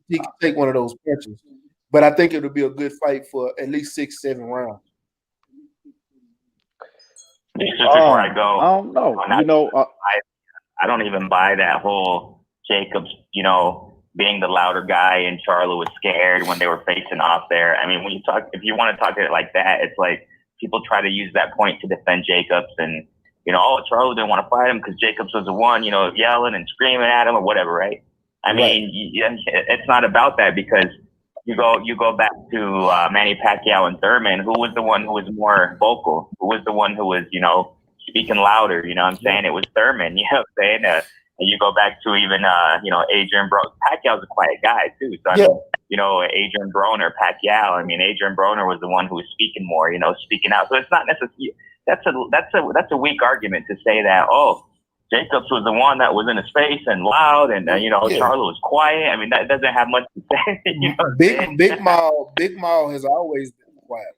he can take one of those punches. But I think it would be a good fight for at least 6-7 rounds. Just before I go, I don't know. I don't even buy that whole Jacobs, being the louder guy and Charlo was scared when they were facing off there. I mean, if you want to talk it like that, it's like people try to use that point to defend Jacobs and, Charlo didn't want to fight him because Jacobs was the one, yelling and screaming at him or whatever, right? I mean, it's not about that because you go back to Manny Pacquiao and Thurman, who was the one who was more vocal, who was the one who was, speaking louder, you know what I'm saying? It was Thurman, you know what I'm saying? And you go back to even, Adrian Broner. Pacquiao's a quiet guy too. So, Adrian Broner, Pacquiao, Adrian Broner was the one who was speaking more, speaking out. So it's not necessarily, that's a weak argument to say that, Jacobs was the one that was in his face and loud and, Charlo was quiet. I mean, that doesn't have much to say. Big Maul has always been quiet.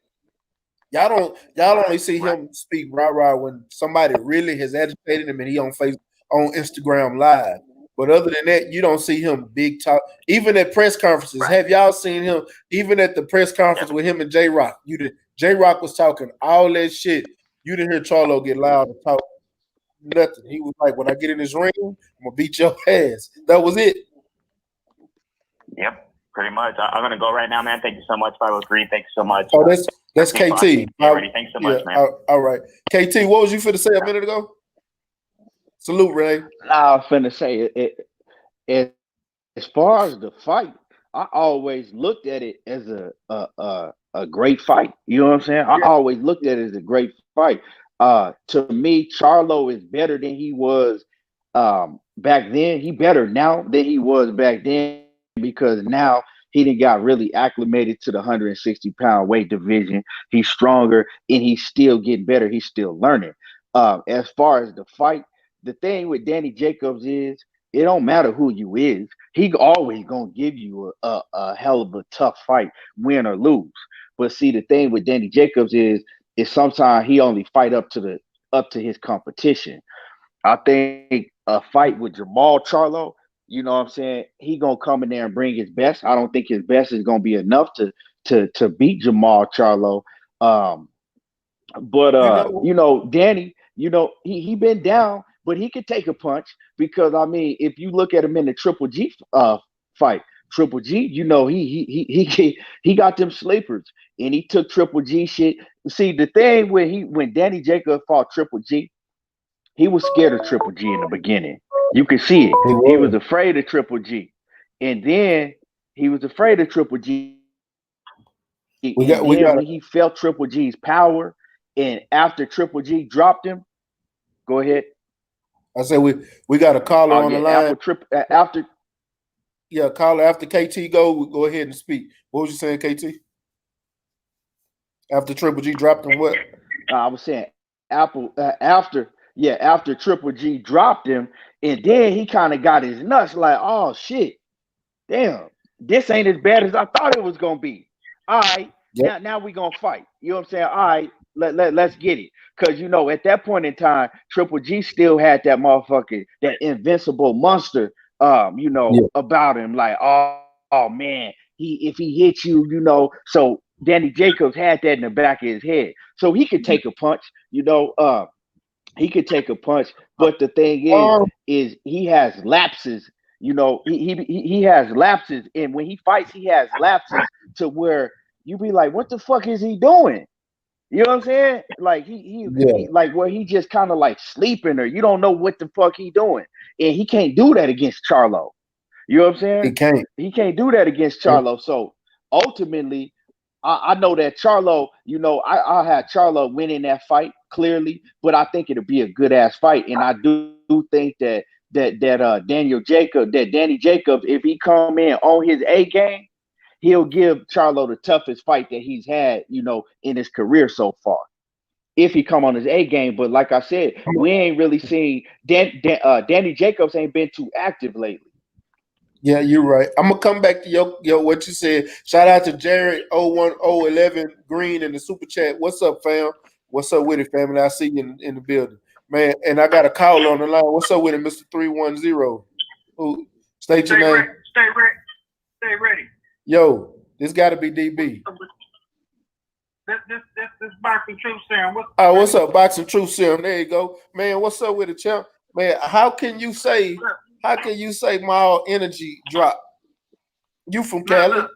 Y'all only see him speak rah-rah when somebody really has agitated him and he on Instagram Live. But other than that, you don't see him big talk. Even at press conferences, have y'all seen him? Even at the press conference with him and J-Rock, J-Rock was talking all that shit. You didn't hear Charlo get loud and talk. nothing. He was like, when I get in this ring, I'm gonna beat your ass. That was it. Yep, pretty much. I'm gonna go right now, man. Thank you so much, 503. Thank you so much. Oh, that's KT. Ready. Thanks so much, man. All right, KT. What was you finna say a minute ago? Salute, Ray. I was finna say it. As far as the fight, I always looked at it as a great fight. You know what I'm saying? I always looked at it as a great fight. To me, Charlo is better than he was back then. He better now than he was back then because now he done got really acclimated to the 160-pound weight division. He's stronger and he's still getting better. He's still learning. As far as the fight, the thing with Danny Jacobs is it don't matter who you is. He always gonna give you a hell of a tough fight, win or lose. But see, the thing with Danny Jacobs is sometimes he only fight up to his competition. I think a fight with Jamal Charlo, you know what I'm saying, he gonna come in there and bring his best. I don't think his best is gonna be enough to beat Jamal Charlo. But Danny, he been down, but he could take a punch because I mean, if you look at him in the Triple G fight, Triple G, he got them sleepers and he took Triple G shit. See, the thing when Danny Jacobs fought Triple G, he was scared of Triple G in the beginning. You can see it. He was afraid of Triple G, and then he was afraid of Triple G. When he felt Triple G's power, and after Triple G dropped him, go ahead. I said we got a caller on the line. Caller after KT go ahead and speak. What was you saying, KT? After Triple G dropped him, what? I was saying after Triple G dropped him, and then he kind of got his nuts like, oh shit, damn, this ain't as bad as I thought it was gonna be. All right, now we gonna fight. You know what I'm saying? All right, let's get it. Cause at that point in time, Triple G still had that motherfucker, that invincible monster, about him. Like, oh man, if he hits you, so Danny Jacobs had that in the back of his head. So he could take a punch, he could take a punch, but the thing is he has lapses. He has lapses, and when he fights, he has lapses to where you be like, what the fuck is he doing? You know what I'm saying? Like he like where he just kind of like sleeping, or you don't know what the fuck he doing, and he can't do that against Charlo. You know what I'm saying? He can't do that against Charlo. So ultimately, I know that Charlo, I had Charlo winning that fight clearly, but I think it'll be a good ass fight, and I do think that Danny Jacobs, if he come in on his A game, he'll give Charlo the toughest fight that he's had, in his career so far. If he come on his A game, but like I said, we ain't really seen Danny Jacobs ain't been too active lately. Yeah, you're right. I'm gonna come back to your what you said. Shout out to Jared 01011 Green in the super chat. What's up, fam? What's up with it, family? I see you in the building, man. And I got a call on the line. What's up with it, Mr. 310? Who? State your name. Stay ready. Yo, this got to be DB. This Boxing Truth Serum. What's up, Boxing Truth Serum? There you go, man. What's up with it, champ? Man, how can you say my energy drop? You from Cali?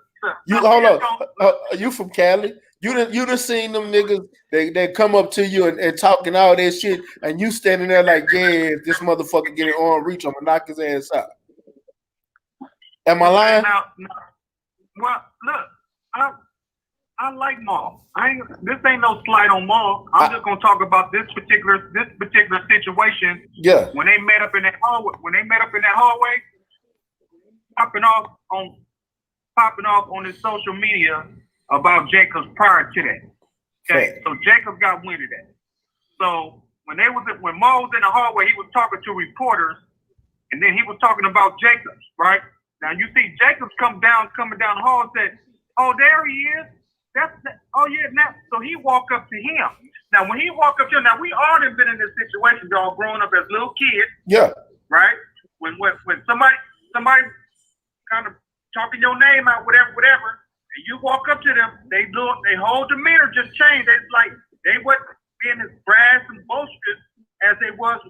Hold up. You from Cali? You done seen them niggas they come up to you and talking all that shit, and you standing there like, yeah, if this motherfucker get an arm reach, I'm gonna knock his ass out. Am I lying? No. Well, look, I like Maul. This ain't no slight on Maul. I'm just gonna talk about this particular situation. Yeah. When they met up in that hallway, popping off on his social media about Jacobs prior to that. Okay, so Jacobs got wind of that. So when Maul was in the hallway, he was talking to reporters, and then he was talking about Jacobs, right? Now you see Jacobs coming down the hall and said, "Oh, there he is. So he walked up to him. Now when he walked up to him, now we all have been in this situation, y'all growing up as little kids. Yeah. Right? When somebody kind of talking your name out, whatever, and you walk up to them, they whole demeanor just changed. It's like they wasn't being as brass and boisterous as they was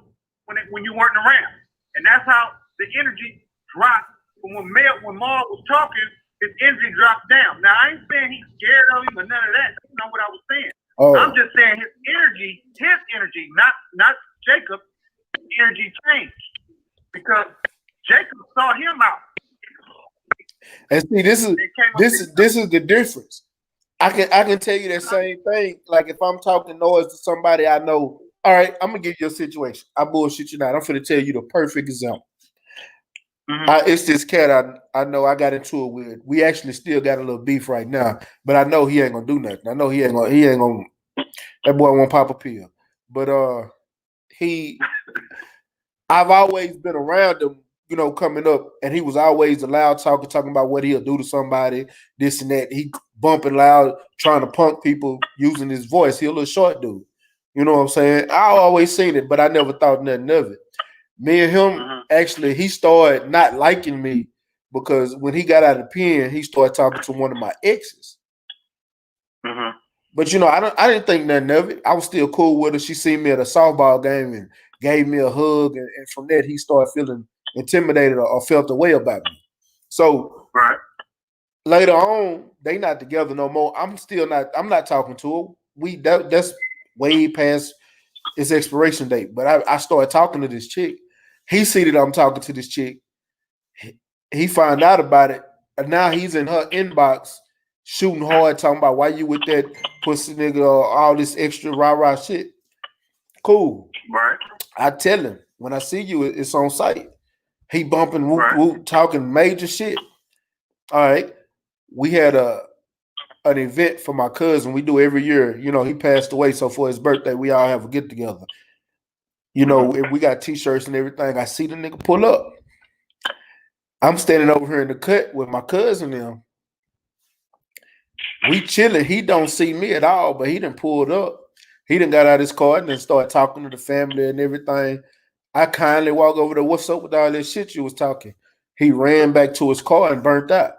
when you weren't around, and that's how the energy dropped. When Maul was talking, his energy dropped down. Now I ain't saying he's scared of him or none of that. That's not what I was saying. Oh. I'm just saying his energy, not Jacob, energy changed because Jacob saw him out. And see, this is the difference. I can tell you that same thing. Like if I'm talking noise to somebody I know, all right, I'm gonna give you a situation. I bullshit you not. I'm gonna tell you the perfect example. It's this cat I know I got into it with. We actually still got a little beef right now, but I know he ain't gonna do nothing. I know he ain't gonna that boy won't pop a pill. But I've always been around him, you know, coming up, and he was always the loud talking about what he'll do to somebody, this and that. He bumping loud, trying to punk people using his voice. He a little short dude. You know what I'm saying? I always seen it, but I never thought nothing of it. Me and him, actually, he started not liking me because when he got out of the pen, he started talking to one of my exes. But you know, I didn't think nothing of it. I was still cool with her. She seen me at a softball game and gave me a hug, and from that he started feeling intimidated or felt a way about me. So later on, they not together no more. I'm not talking to her. That's way past its expiration date. But I started talking to this chick. He see that I'm talking to this chick. He found out about it, and now he's in her inbox shooting hard, talking about why you with that pussy nigga or all this extra rah-rah shit. Cool. Right. I tell him, when I see you, it's on site. He bumping, whoop, whoop, talking major shit. All right. We had an event for my cousin. We do every year. You know, he passed away, so for his birthday, we all have a get-together. You know, if we got T-shirts and everything, I see the nigga pull up. I'm standing over here in the cut with my cousin now. We chilling. He don't see me at all, but he done pulled up. He done got out his car and then started talking to the family and everything. I kindly walk over there. What's up with all this shit you was talking? He ran back to his car and burnt out.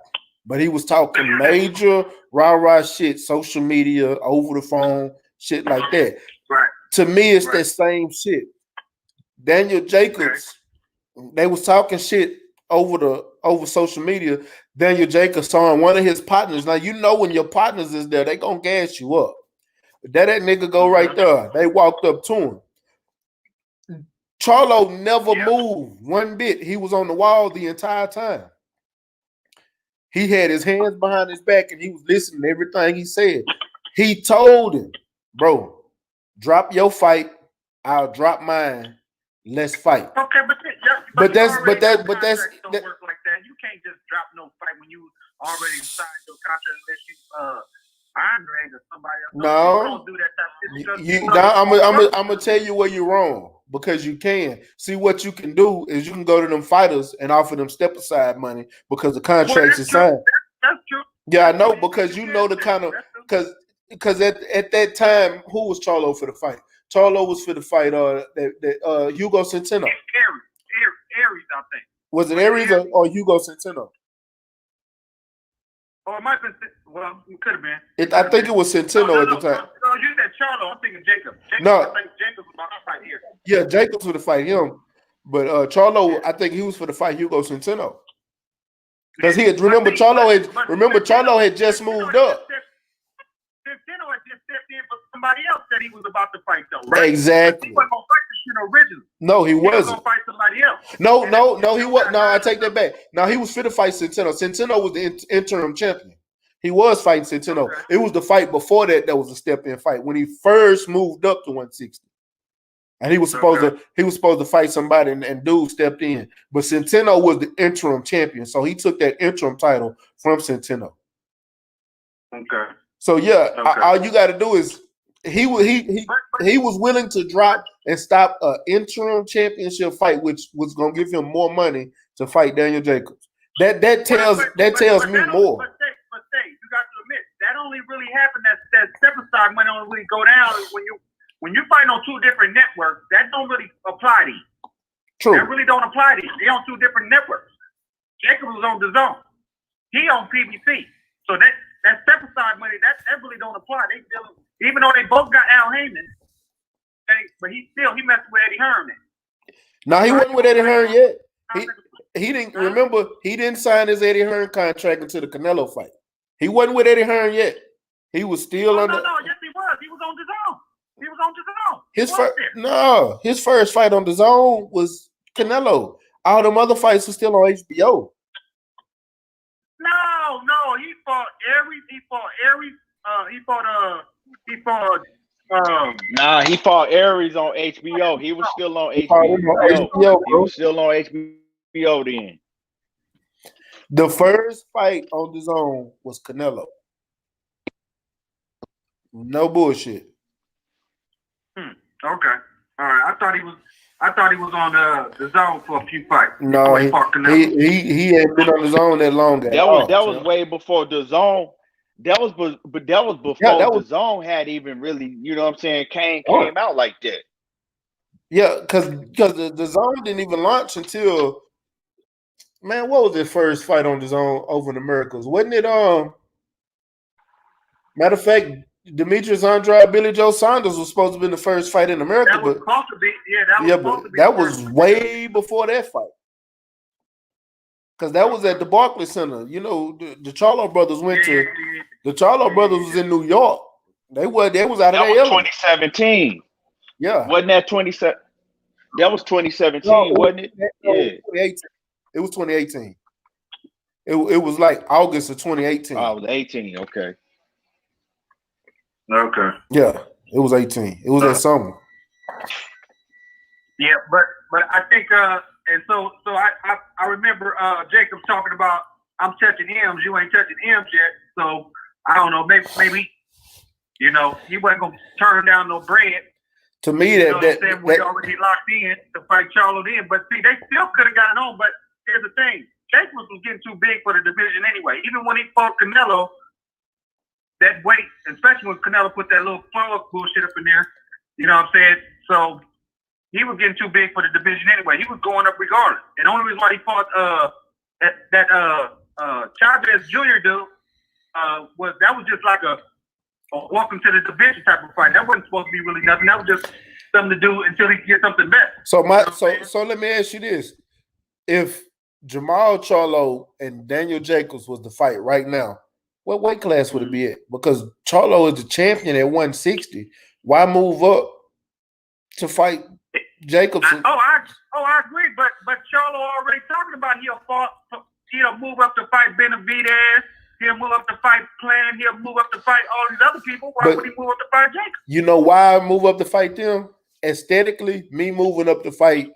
But he was talking major rah-rah shit, social media, over the phone, shit like that. Right. To me, it's that same shit. Daniel Jacobs, they was talking shit over social media. Daniel Jacobs saw one of his partners. Now you know when your partners is there, they gonna gas you up. That nigga go right there. They walked up to him. Charlo never moved one bit. He was on the wall the entire time. He had his hands behind his back and he was listening to everything he said. He told him, bro, drop your fight. I'll drop mine. Let's fight. Okay, but that's don't work like that. You can't just drop no fight when you already signed your contract unless you Andre or somebody else. No, don't do that type of shit. I'm gonna tell you where you're wrong because you can. See, what you can do is you can go to them fighters and offer them step aside money because the contracts is signed. That's true. Yeah, I know, because you know the kind of because at that time, who was Charlo for the fight? Charlo was for the fight. Hugo Centeno. Aries, I think. Was it Aries or Hugo Centeno? Oh, it might have been. Well, it could have been. I think it was Centeno at the time. No, you said Charlo. I'm thinking Jacob. No, I think Jacob was about to fight here. Yeah, Jacobs for the fight him, but Charlo, I think he was for the fight Hugo Centeno. Because he had Charlo had just moved up. Centeno had just stepped in for somebody else that he was about to fight, though, right? Exactly. He wasn't gonna fight the shit originally. No, he wasn't. He was gonna fight somebody else. No, he was. No, I take that back. No, he was fit to fight Centeno. Centeno was the interim champion. He was fighting Centeno. Okay. It was the fight before that was a step-in fight when he first moved up to 160. And he was supposed to fight somebody, and dude stepped in. But Centeno was the interim champion, so he took that interim title from Centeno. Okay. So all you got to do is he was willing to drop and stop an interim championship fight, which was going to give him more money to fight Daniel Jacobs. That tells me more. But you got to admit that only really happened. That step aside money only really go down when you fight on two different networks. That don't really apply to you. True. That really don't apply to you. They on two different networks. Jacob was on the zone. He on PBC. So that step aside money that really don't apply. They still, even though they both got Al Heyman, but he messed with Eddie Hearn. No, he wasn't with Eddie Hearn yet. He didn't remember. He didn't sign his Eddie Hearn contract until the Canelo fight. He wasn't with Eddie Hearn yet. He was still under. No, yes, he was. He was on DAZN. He was on DAZN. His first fight on DAZN was Canelo. All them other fights were still on HBO. No, he fought Aries. He fought Aries on HBO. He was still on He HBO. He was still on HBO then. The first fight on DAZN was Canelo. No bullshit. Okay. All right. I thought he was on the zone for a few fights. No, he hadn't been on DAZN that long. That was way before DAZN. That was before DAZN had even really, you know what I'm saying, came out like that. Yeah, because the DAZN didn't even launch until, man, what was his first fight on DAZN over in Americas? Wasn't it matter of fact, Demetrius Andrade, Billy Joe Saunders was supposed to be the first fight in America, that was supposed to be. Yeah, that was way before that fight. Because that was at the Barclays Center. You know, the Charlo brothers went to. The Charlo brothers was in New York. They was out of their 2017. Yeah, wasn't that 27? That was 2017, wasn't it? Yeah, it was 2018. It was like August of 2018. Oh, it was 18. Okay. Okay. Yeah, it was 18. It was that summer. Yeah, but I think and so I remember Jacob talking about I'm touching M's, you ain't touching M's yet. So I don't know, maybe you know, he wasn't gonna turn down no bread. To me, we already locked in to fight Charlo then. But see, they still could have got it on. But here's the thing: Jacob was getting too big for the division anyway. Even when he fought Canelo, that weight, especially when Canelo put that little fuck bullshit up in there, you know what I'm saying? So he was getting too big for the division anyway. He was going up regardless. And the only reason why he fought that Chavez Jr. dude was just like a welcome to the division type of fight. That wasn't supposed to be really nothing. That was just something to do until he gets something better. So so let me ask you this: if Jamal Charlo and Daniel Jacobs was the fight right now, what weight class would it be at? Because Charlo is the champion at 160. Why move up to fight Jacobs? I agree. But Charlo already talking about he'll move up to fight Benavidez. He'll move up to fight Plan. He'll move up to fight all these other people. Why would he move up to fight Jacobs? You know why I move up to fight them? Aesthetically, me moving up to fight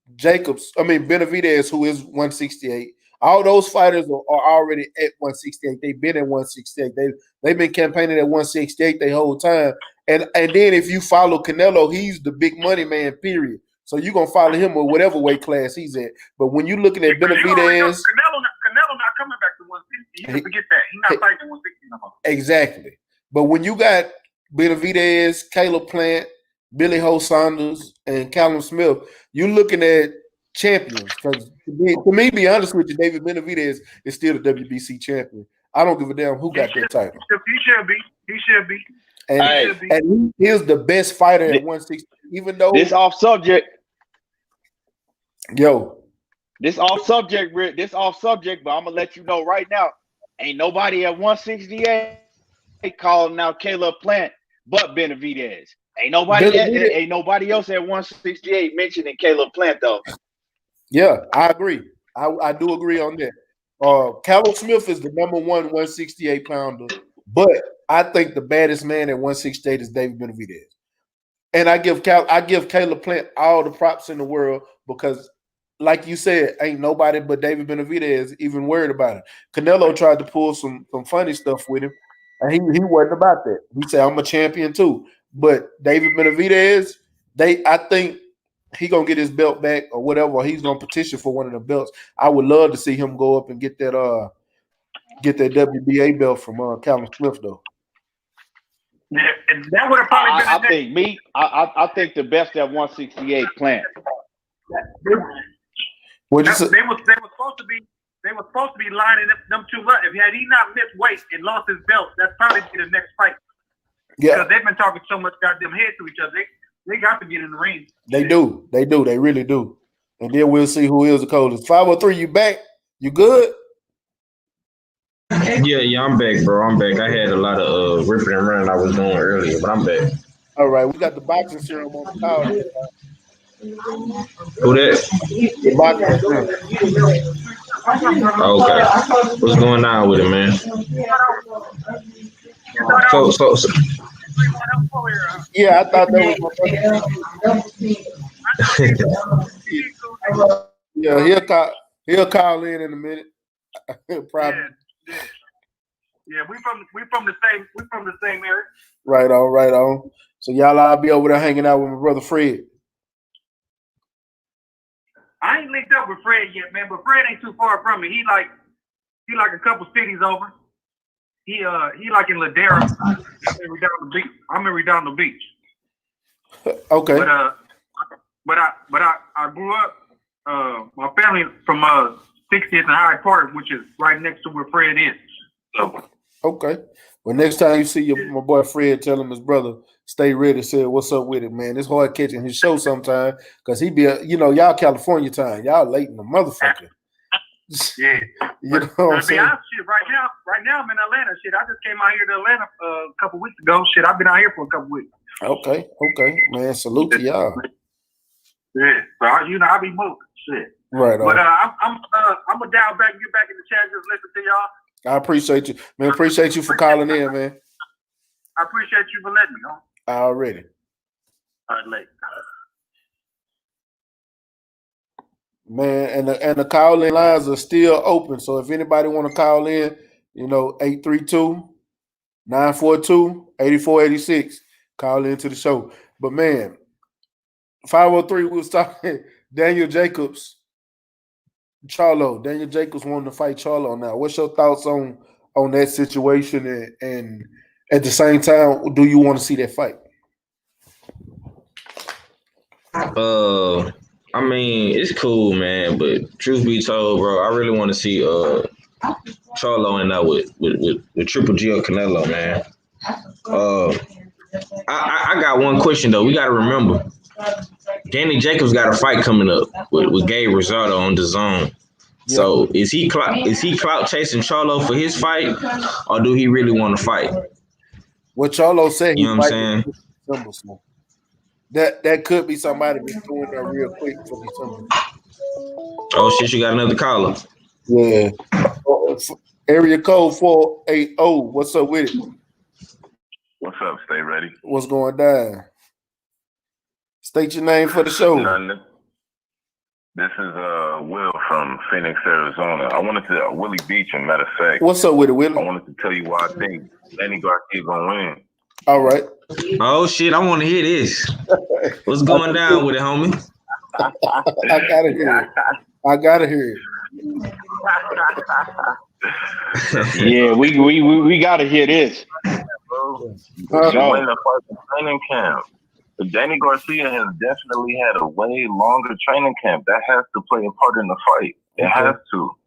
Benavidez, who is 168. All those fighters are already at 168. They've been at 168. They've been campaigning at 168 the whole time. And then if you follow Canelo, he's the big money man, period. So you're gonna follow him with whatever weight class he's at. But when you're looking at Benavidez, Canelo not coming back to 160. You can forget that. He's not fighting at 160 no more. Exactly. But when you got Benavidez, Caleb Plant, Billy Ho Saunders, and Callum Smith, you're looking at champions. Because to me, be honest with you, David Benavidez is still the WBC champion. I don't give a damn who got that title. He should be. And he is the best fighter at 160. Even though this off subject. This off subject, but I'm gonna let you know right now, ain't nobody at 168 calling out Caleb Plant but Benavidez. Ain't nobody else at 168 mentioning Caleb Plant though. Yeah, I agree. I do agree on that. Callum Smith is the number 168 pounder, but I think the baddest man at 168 is David Benavidez. And I give Caleb Plant all the props in the world because, like you said, ain't nobody but David Benavidez even worried about it. Canelo tried to pull some funny stuff with him, and he wasn't about that. He said, I'm a champion too. But David Benavidez, I think he gonna get his belt back or whatever, or he's gonna petition for one of the belts. I would love to see him go up and get that WBA belt from Callum Smith though. Yeah, and that would have probably been. I think the best at 168 Plant. They were supposed to be lining them two up. If he not missed weight and lost his belt, that's probably be the next fight. Yeah, because they've been talking so much goddamn head to each other. They got to get in the ring. They do. They really do. and then we'll see who is the coldest. 503, you back? You good? Yeah, I'm back, bro. I'm back. I had a lot of ripping and running I was doing earlier, but I'm back. All right, we got the boxing serum on the call. Who that? The boxing serum. Okay. What's going on with it, man? So Yeah, I thought that was my yeah, he'll call in a minute. Probably. Yeah, we from the same area. Right on. So y'all I'll be over there hanging out with my brother Fred. I ain't linked up with Fred yet, man, but Fred ain't too far from me. He like a couple cities over. He like in Ladera. I'm in Redondo Beach. Okay. But I grew up. My family from 60th and Hyde Park, which is right next to where Fred is. So. Okay. Well, next time you see my boy Fred, tell him his brother stay ready. Say what's up with it, man. It's hard catching his show sometime because he be, y'all California time, y'all late in the motherfucker. Yeah. You know what I'm saying? Shit, right now I'm in Atlanta. Shit, I just came out here to Atlanta a couple weeks ago. Shit, I've been out here for a couple weeks. Okay, man. Salute to y'all. Yeah, so I be moving. Shit. Right. But I'm gonna dial back and get back in the chat. Just listen to y'all. I appreciate you, man. Appreciate you for calling in, man. I appreciate you for letting me know. Already. All right, late. Man, and the call-in lines are still open. So if anybody want to call in, 832-942-8486. Call into the show. But man, 503, we was talking Daniel Jacobs. Charlo. Daniel Jacobs wanted to fight Charlo now. What's your thoughts on that situation? And at the same time, do you want to see that fight? I mean, it's cool, man. But truth be told, bro, I really want to see Charlo in there with Triple G or Canelo, man. I got one question though. We got to remember, Danny Jacobs got a fight coming up with Gabe Rosado on the zone. So is he clout chasing Charlo for his fight, or do he really want to fight? What Charlo said, you know what I'm saying? That could be somebody that's doing that real quick for December. Oh shit, you got another caller. Yeah. Area code 480. What's up with it? What's up? Stay ready. What's going down? State your name for the show. This is Will from Phoenix, Arizona. I wanted to Willie Beach, and matter of fact. What's up with it, Willie? I wanted to tell you why I think Danny Garcia gonna win. All right. Oh shit, I want to hear this. What's going down with it, homie? I gotta hear it. Yeah, we gotta hear this. Win the first training camp. But Danny Garcia has definitely had a way longer training camp. That has to play a part in the fight. It has to.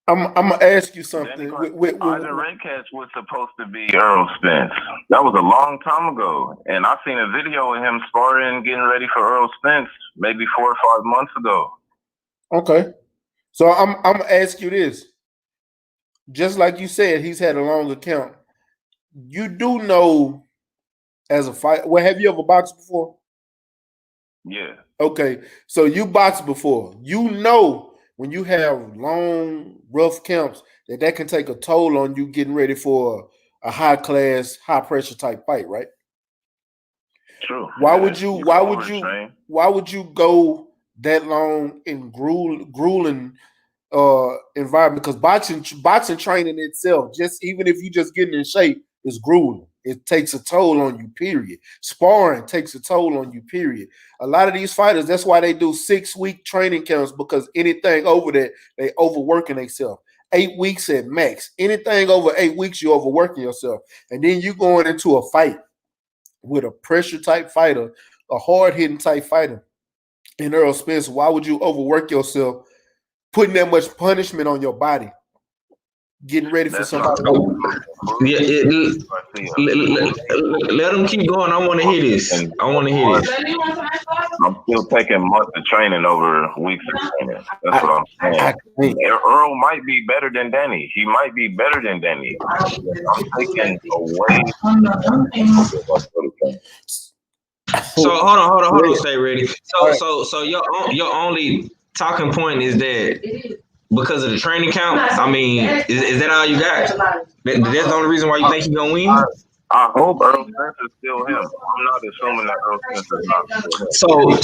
I'm gonna ask you something. Isaac Redcatch was supposed to be Earl Spence. That was a long time ago, and I seen a video of him sparring, getting ready for Earl Spence, maybe 4 or 5 months ago. Okay, so I'm gonna ask you this. Just like you said, he's had a longer camp. You do know, as a fight. Well, have you ever boxed before? Yeah. Okay, so you boxed before. You know. When you have long, rough camps, that can take a toll on you getting ready for a high class, high pressure type fight, right? True. Why would you go that long in grueling environment? Because boxing training itself, just even if you just getting in shape, is grueling. It takes a toll on you, period. Sparring takes a toll on you, period. A lot of these fighters, that's why they do 6-week training camps, because anything over that, they overworking themselves. 8 weeks at max. Anything over 8 weeks, you're overworking yourself. And then you going into a fight with a pressure type fighter, a hard-hitting type fighter in Earl Spence. Why would you overwork yourself, putting that much punishment on your body getting ready for somebody. Yeah, let them keep going. I want to hear this. I'm still taking months of training over weeks of training. That's what I'm saying. Earl might be better than Danny. He might be better than Danny. I'm taking away. So hold on, stay ready. So your only talking point is that because of the training count. I mean, is that all you got? That's the only reason why you think he's gonna win? I hope Earl Spence is still him. I'm not assuming that Earl Spence is not still him.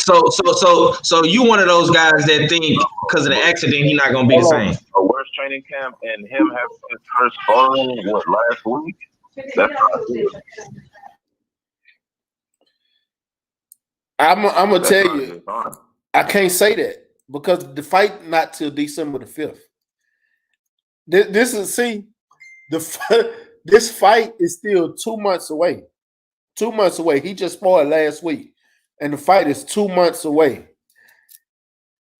So you one of those guys that think because of the accident he's not gonna be the same. A worst training camp and him having his first sparring last week. That's not good. I'm gonna tell you, I can't say that because the fight not till December the 5th. This fight is still 2 months away. 2 months away. He just sparred last week, and the fight is 2 months away.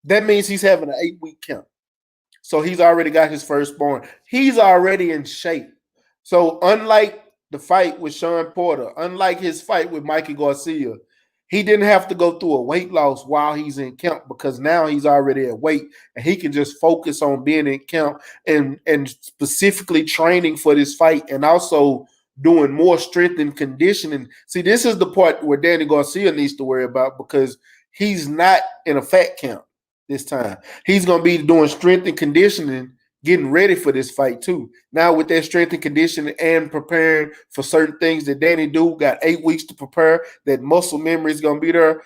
That means he's having an 8-week camp. So he's already got his first sparring. He's already in shape. So unlike the fight with Sean Porter, unlike his fight with Mikey Garcia, he didn't have to go through a weight loss while he's in camp because now he's already at weight and he can just focus on being in camp and specifically training for this fight and also doing more strength and conditioning. See, this is the part where Danny Garcia needs to worry about because he's not in a fat camp this time. He's going to be doing strength and conditioning, getting ready for this fight too. Now with that strength and conditioning and preparing for certain things that Danny got 8 weeks to prepare, that muscle memory is going to be there.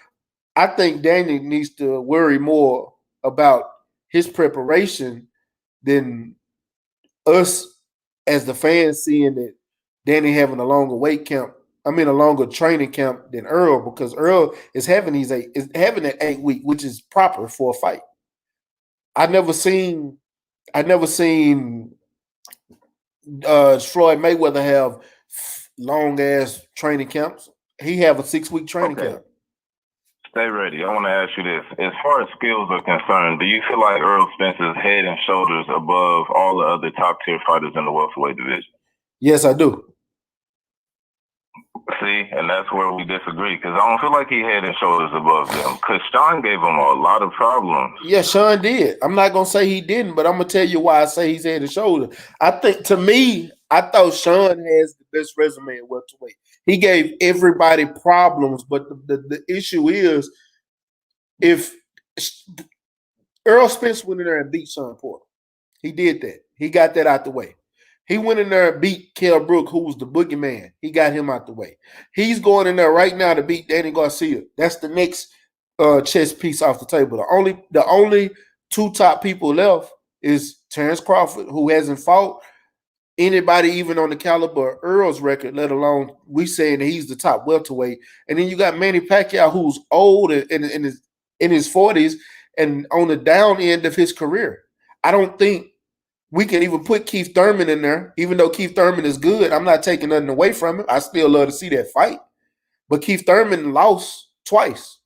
I think Danny needs to worry more about his preparation than us as the fans seeing that Danny having a longer a longer training camp than Earl because Earl is having that 8 week, which is proper for a fight. I've never seen Floyd Mayweather have long ass training camps. He have a 6-week training camp. Stay ready. I want to ask you this. As far as skills are concerned, do you feel like Earl Spence is head and shoulders above all the other top tier fighters in the welterweight division? Yes, I do. See, and that's where we disagree because I don't feel like he head and shoulders above them because Sean gave him a lot of problems. Yeah, Sean did. I'm not going to say he didn't, but I'm going to tell you why I say he's head and shoulders. I think, to me, I thought Sean has the best resume at welterweight. He gave everybody problems, but the issue is if Earl Spence went in there and beat Sean Porter, he did that. He got that out the way. He went in there and beat Kell Brook, who was the boogeyman. He got him out the way. He's going in there right now to beat Danny Garcia. That's the next chess piece off the table. The only two top people left is Terrence Crawford, who hasn't fought anybody even on the caliber of Earl's record, let alone we saying that he's the top welterweight. And then you got Manny Pacquiao, who's old and in his 40s and on the down end of his career. I don't think we can even put Keith Thurman in there, even though Keith Thurman is good. I'm not taking nothing away from him. I still love to see that fight. But Keith Thurman lost twice.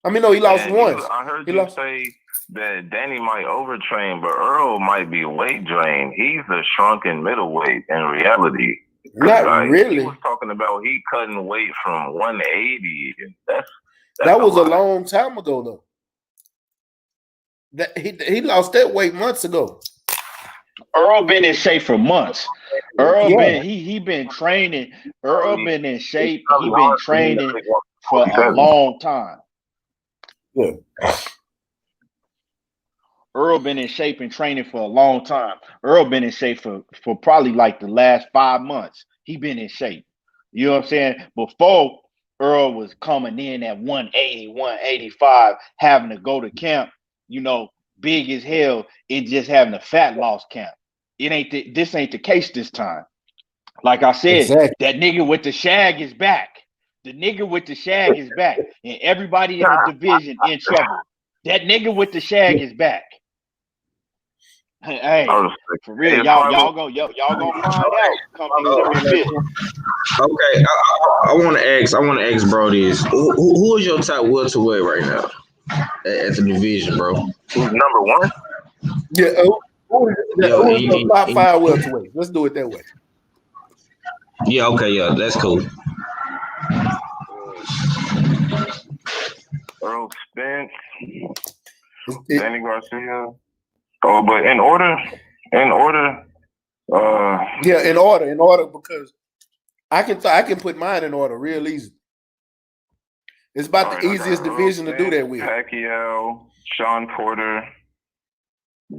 I mean, no, he lost once. I heard you say that Danny might overtrain, but Earl might be weight drained. He's a shrunken middleweight in reality. Not really. He was talking about he cutting weight from 180. That's that was a long time ago, though. That he lost that weight months ago. Earl been in shape for months. He been training. Earl been in shape. He been training for a long time. Yeah. Earl been in shape and training for a long time. Earl been in shape for probably like the last 5 months. He been in shape. You know what I'm saying? Before Earl was coming in at 180, 185, having to go to camp, big as hell, it just having a fat loss camp. This ain't the case this time. Like I said, exactly. That nigga with the shag is back. The nigga with the shag is back. And everybody in the division in trouble. That nigga with the shag is back. Hey, for real, y'all gonna find out. Come okay, I want to ask, bro, this. Who is your top welterweight right now at the division, bro? Who's number one? Yeah. Who is the top 5 welterweight? Let's do it that way. Yeah, okay, yeah, that's cool. Earl Spence, Danny Garcia. Oh, but in order. Yeah, in order, because I can put mine in order real easy. It's about the easiest division to do that with. Pacquiao, Sean Porter,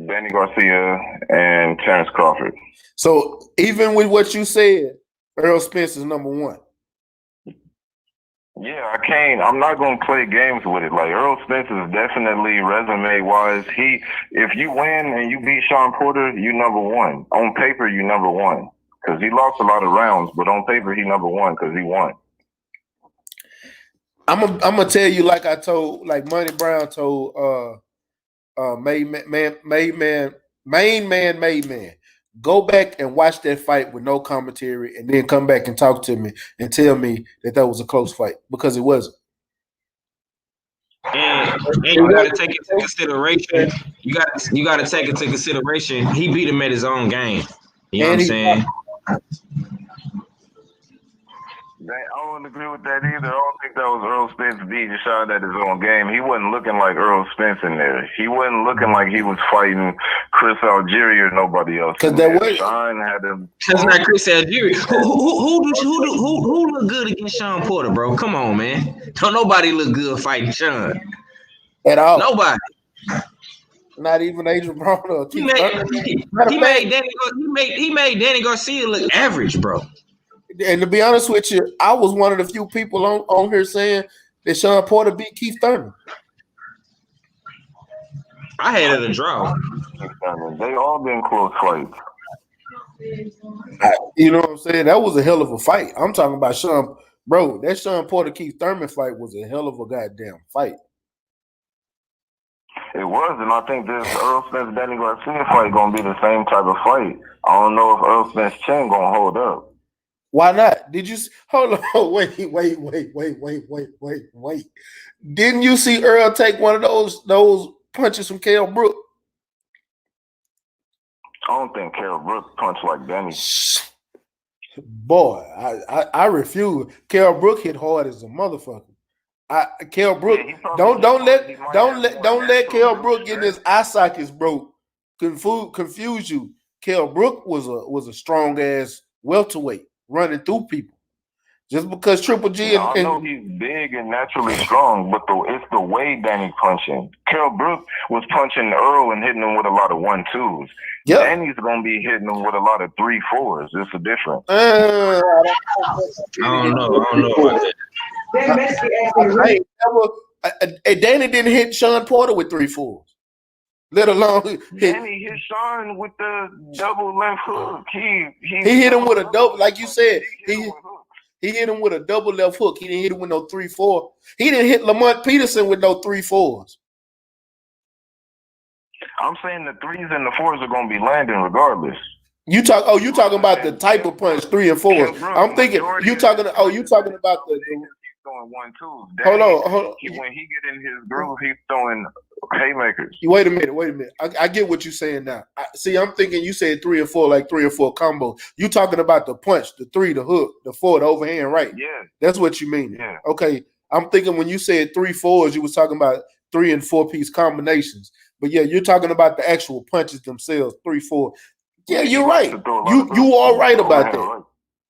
Danny Garcia, and Terrence Crawford. So even with what you said, Earl Spence is number 1. Yeah, I'm not gonna play games with it. Like Earl Spence is definitely resume wise. If you win and you beat Sean Porter, you number 1. On paper, you number 1 because he lost a lot of rounds, but on paper, he number 1 because he won. I'm gonna tell you like Money Brown told Main Man. Go back and watch that fight with no commentary, and then come back and talk to me and tell me that was a close fight, because it wasn't. And you got to take into consideration. You got to take into consideration. He beat him at his own game. You know what I'm saying? I don't agree with that either. I don't think that was Earl Spence beating Sean at his own game. He wasn't looking like Earl Spence in there. He wasn't looking like he was fighting Chris Algieri or nobody else. Because that way, Sean had him. That's not Chris Algieri. Who look good against Sean Porter, bro? Come on, man. Don't nobody look good fighting Sean at all. Nobody. Not even Adrian Broner. He made Danny Garcia look average, bro. And to be honest with you, I was one of the few people on here saying that Sean Porter beat Keith Thurman. I had it a draw. They all been close fights. You know what I'm saying? That was a hell of a fight. I'm talking about Sean, bro. That Sean Porter Keith Thurman fight was a hell of a goddamn fight. It was, and I think this Earl Spence Danny Garcia fight gonna be the same type of fight. I don't know if Earl Spence chin gonna hold up. Why not? Did you hold on? Wait. Didn't you see Earl take one of those punches from Kell Brook? I don't think Kell Brook punched like Danny. Boy, I refuse. Kell Brook hit hard as a motherfucker. Kell Brook, don't let Kell Brook get his eye sockets broke. Confuse you. Kell Brook was a strong ass welterweight running through people. Just because Triple G I know he's big and naturally strong, but it's the way Danny punching. Kell Brook was punching Earl and hitting him with a lot of 1-2s. Yep. Danny's gonna be hitting him with a lot of 3-4s. It's a difference. I don't know. Danny didn't hit Sean Porter with 3-4s. Let alone Danny hit Sean with the double left hook. He hit him with a double, like you said. He hit him with a double left hook. He didn't hit him with no 3-4. He didn't hit Lamont Peterson with no 3-4s. I'm saying the 3s and the 4s are gonna be landing regardless. You talking about the type of punch, 3 and 4s. I'm thinking you talking about the throwing 1-2s. Hold on. When he get in his groove, he's throwing haymakers. Wait a minute. I get what you're saying now. I'm thinking you said 3 and 4, like 3 or 4 combo. You talking about the punch, the 3, the hook, the 4, the overhand, right? Yeah. That's what you mean. Yeah. Okay. I'm thinking when you said 3-4s, you was talking about 3 and 4 piece combinations. But yeah, you're talking about the actual punches themselves, 3-4. Yeah, you're right. You are right about that.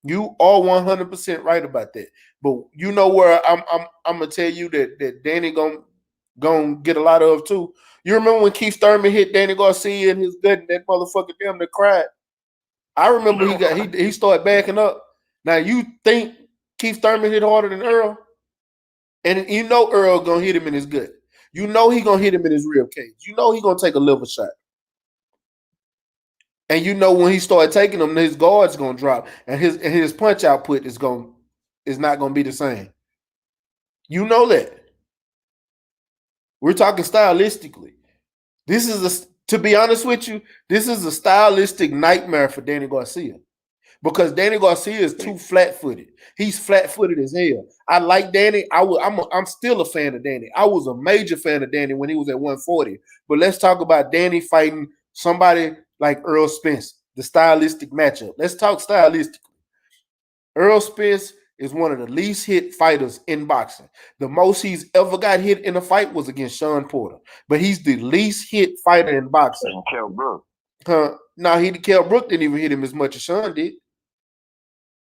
You are 100% right about that. But you know where I'm gonna tell you that Danny gonna get a lot of too. You remember when Keith Thurman hit Danny Garcia in his gut and that motherfucker damn near cried? I remember he started backing up. Now you think Keith Thurman hit harder than Earl? And you know Earl gonna hit him in his gut. You know he gonna hit him in his rib cage. You know he gonna take a liver shot. And you know when he started taking them, his guard's gonna drop, and his punch output is not gonna be the same. You know that. We're talking stylistically. To be honest with you, this is a stylistic nightmare for Danny Garcia. Because Danny Garcia is too flat-footed. He's flat-footed as hell. I like Danny. I'm still a fan of Danny. I was a major fan of Danny when he was at 140. But let's talk about Danny fighting somebody like Earl Spence, the stylistic matchup. Let's talk stylistically. Earl Spence is one of the least hit fighters in boxing. The most he's ever got hit in a fight was against Sean Porter, but he's the least hit fighter in boxing. And Kell Brook. Now Kell Brook didn't even hit him as much as Sean did.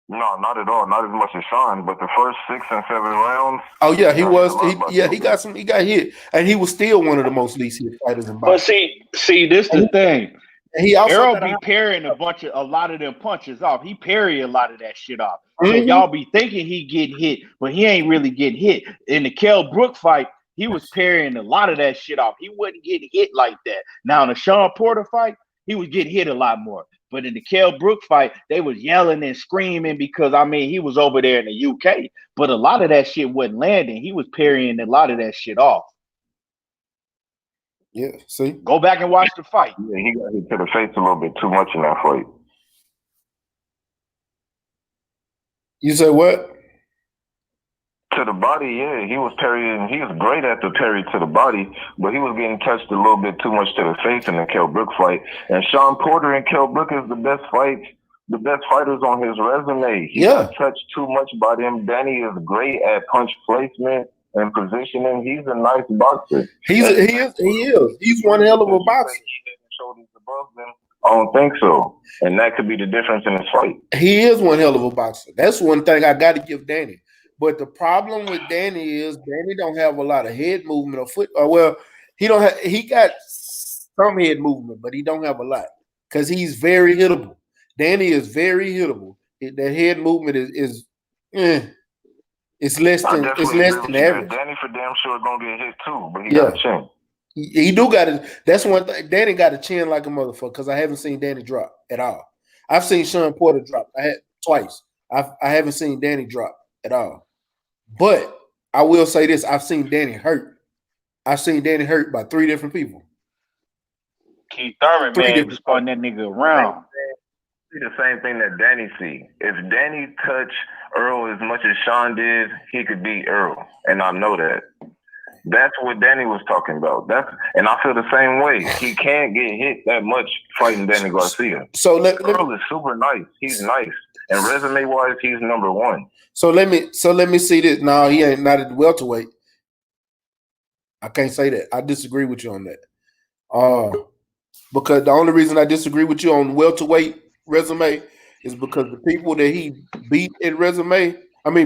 No, not at all. Not as much as Sean, but the first 6 and 7 rounds. Oh yeah, he was. He got hit, and he was still one of the most least hit fighters in boxing. But see, this the thing. And he also Errol be parrying a lot of them punches off. He parry a lot of that shit off. So Mm-hmm. y'all be thinking he getting hit, but he ain't really getting hit. In the Kell Brook fight, he was parrying a lot of that shit off. He wasn't getting hit like that. Now in the Sean Porter fight, he was getting hit a lot more. But in the Kell Brook fight, they was yelling and screaming because, I mean, he was over there in the UK. But a lot of that shit wasn't landing. He was parrying a lot of that shit off. Yeah, see? Go back and watch the fight. Yeah, he got hit to the face a little bit too much in that fight. You say what? To the body, yeah. He was parrying. He was great at the parry to the body, but he was getting touched a little bit too much to the face in the Kell Brook fight. And Sean Porter and Kell Brook is the best fighters on his resume. He got touched too much by them. Danny is great at punch placement and positioning. He's a nice boxer. He is. He's one hell of a boxer. Shoulders above them. I don't think so. And that could be the difference in his fight. He is one hell of a boxer. That's one thing I got to give Danny. But the problem with Danny is Danny don't have a lot of head movement or foot. Well, he don't have. He got some head movement, but he don't have a lot because he's very hittable. Danny is very hittable. That head movement is it's less than average. Danny for damn sure gonna get hit too, but he got a chin. He do got it. That's one thing. Danny got a chin like a motherfucker because I haven't seen Danny drop at all. I've seen Sean Porter drop. I had twice. I haven't seen Danny drop at all. But I will say this: I've seen Danny hurt. I've seen Danny hurt by 3 different people. Keith Thurman, man, was spun that nigga around. See the same thing that Danny see. If Danny touched Earl as much as Sean did, he could beat Earl, and I know that. That's what Danny was talking about. And I feel the same way. He can't get hit that much fighting Danny Garcia. So Earl is super nice. He's nice, and resume wise, he's number 1. So let me see this. No, he ain't not at the welterweight. I can't say that. I disagree with you on that. Because the only reason I disagree with you on welterweight resume is because the people that he beat at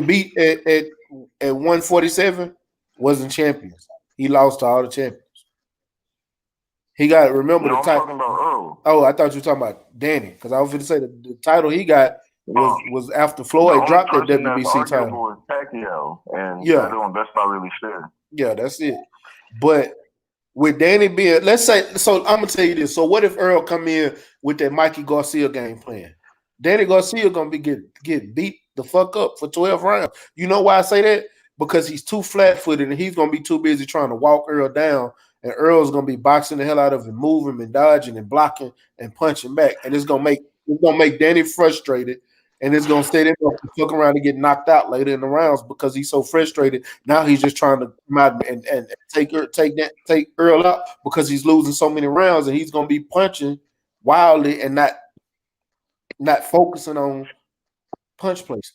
beat at 147 wasn't champions. He lost to all the champions. He got remember the title. I'm talking about Earl. Oh, I thought you were talking about Danny because I was going to say the title he got was after Floyd dropped that WBC title. Was Pacquiao, and that's not really fair. Yeah, that's it. But with Danny being, let's say, so I'm gonna tell you this. So what if Earl come in with that Mikey Garcia game plan? Danny Garcia gonna be get beat the fuck up for 12 rounds. You know why I say that? Because he's too flat-footed and he's gonna be too busy trying to walk Earl down, and Earl's gonna be boxing the hell out of him, moving and dodging and blocking and punching back, and it's gonna make Danny frustrated. And it's gonna stay there fuck around and get knocked out later in the rounds because he's so frustrated. Now he's just trying to come out and take Earl out because he's losing so many rounds, and he's gonna be punching wildly and not focusing on punch placement.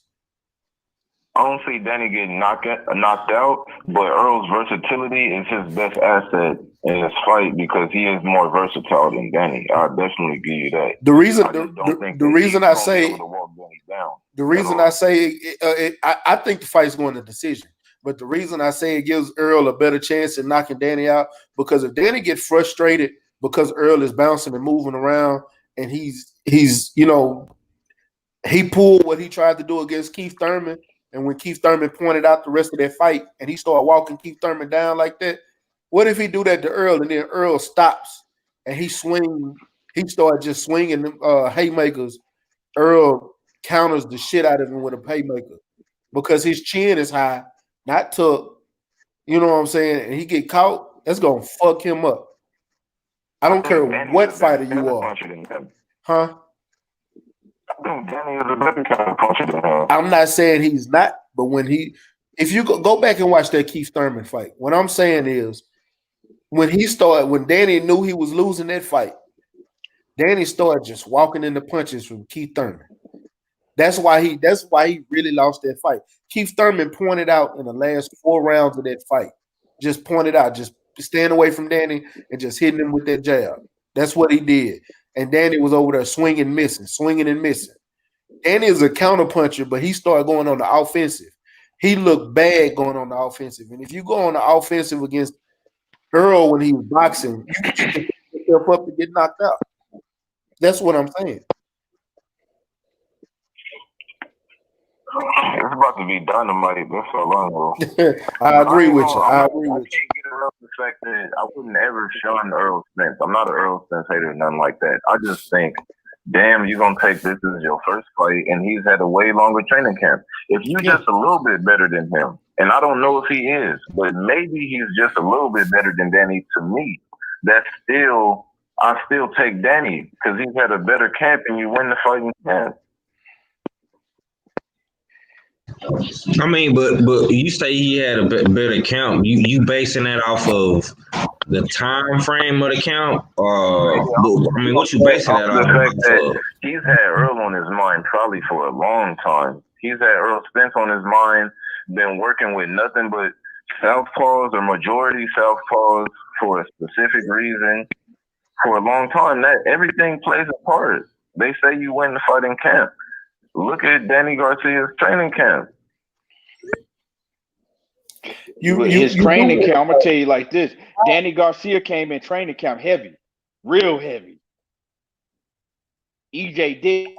I don't see Danny getting knocked out, but Earl's versatility is his best asset in this fight because he is more versatile than Danny. I'll definitely give you that. The reason I say I think the fight's going to decision, but the reason I say it gives Earl a better chance at knocking Danny out because if Danny gets frustrated because Earl is bouncing and moving around and he's he pulled what he tried to do against Keith Thurman. And when Keith Thurman pointed out the rest of that fight and he started walking Keith Thurman down like that, what if he do that to Earl and then Earl stops and he started just swinging them haymakers. Earl counters the shit out of him with a haymaker because his chin is high, not tucked. You know what I'm saying? And he get caught, that's going to fuck him up. I don't care what fighter you are. Huh? Danny is a better kind of puncher than him. I'm not saying he's not, but if you go back and watch that Keith Thurman fight, what I'm saying is when Danny knew he was losing that fight, Danny started just walking into punches from Keith Thurman. That's why he really lost that fight. Keith Thurman pointed out in the last 4 rounds of that fight, just pointed out, just staying away from Danny and just hitting him with that jab. That's what he did. And Danny was over there swinging and missing. Danny is a counter puncher, but he started going on the offensive. He looked bad going on the offensive. And if you go on the offensive against Earl when he was boxing, you can set yourself up to get knocked out. That's what I'm saying. It's about to be dynamite. That's all I know. I agree with you. I can't get around the fact that I wouldn't ever shun Earl Spence. I'm not an Earl Spence hater, nothing like that. I just think, damn, you're going to take this as your first fight, and he's had a way longer training camp. If you're just a little bit better than him, and I don't know if he is, but maybe he's just a little bit better than Danny, to me, I still take Danny because he's had a better camp and you win the fighting camp. I mean, but you say he had a better count. You basing that off of the time frame of the count? I mean, what you basing that off? The fact that he's had Earl on his mind probably for a long time. He's had Earl Spence on his mind, been working with nothing but southpaws or majority southpaws for a specific reason for a long time. That everything plays a part. They say you win the fighting camp. Look at Danny Garcia's training camp. His training camp, I'm going to tell you like this. Danny Garcia came in training camp heavy, real heavy. EJ didn't.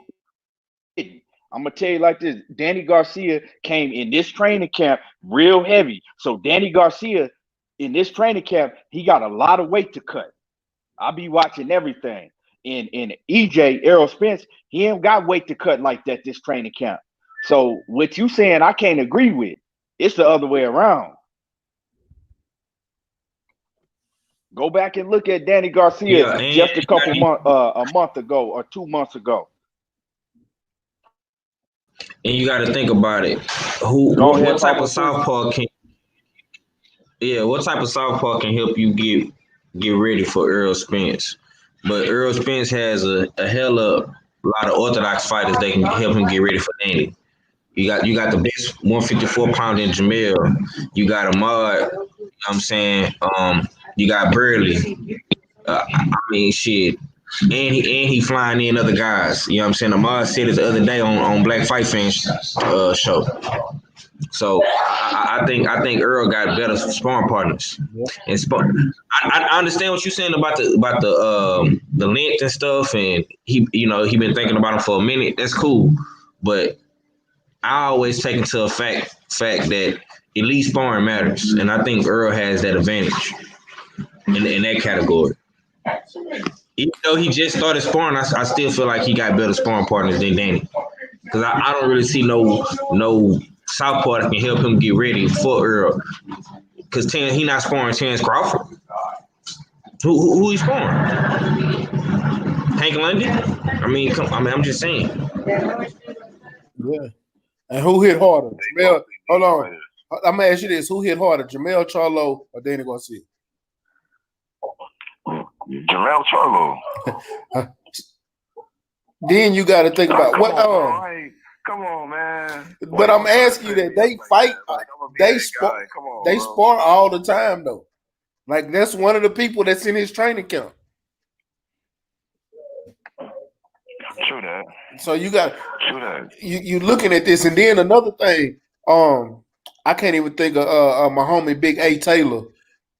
I'm going to tell you like this. Danny Garcia came in this training camp real heavy. So Danny Garcia in this training camp, he got a lot of weight to cut. I'll be watching everything. In EJ, Errol Spence, he ain't got weight to cut like that this training camp. So what you saying, I can't agree with. It's the other way around. Go back and look at Danny Garcia just a month ago or 2 months ago. And you got to think about it. What type of southpaw can help you get ready for Errol Spence? But Errol Spence has a hell of a lot of orthodox fighters that can help him get ready for Danny. You got the best 154 pounder in Jamel. You got Ahmad. You know what I'm saying? You got Burley. I mean, shit. And he flying in other guys. You know what I'm saying? Ahmad said it the other day on Black Fight Fans show. So I think Earl got better sparring partners. And I understand what you're saying about the length and stuff, and he been thinking about him for a minute. That's cool, but I always take into a fact that elite sparring matters, and I think Earl has that advantage in that category. Even though he just started sparring, I still feel like he got better sparring partners than Danny, because I don't really see no southpaw that can help him get ready for Earl. Because he not sparring Terrence Crawford. Who he sparring? Hank Lundy? I'm just saying. Yeah. And who hit harder? Jamel, hold on. I'm gonna ask you this: who hit harder, Jamel Charlo or Danny Garcia? Jamel Charlo. Then you got to think about what. Come on, man. But I'm asking you that they fight. They spar all the time, though. Like that's one of the people that's in his training camp. True that. So you got you looking at this, and then another thing. I can't even think of my homie Big A Taylor.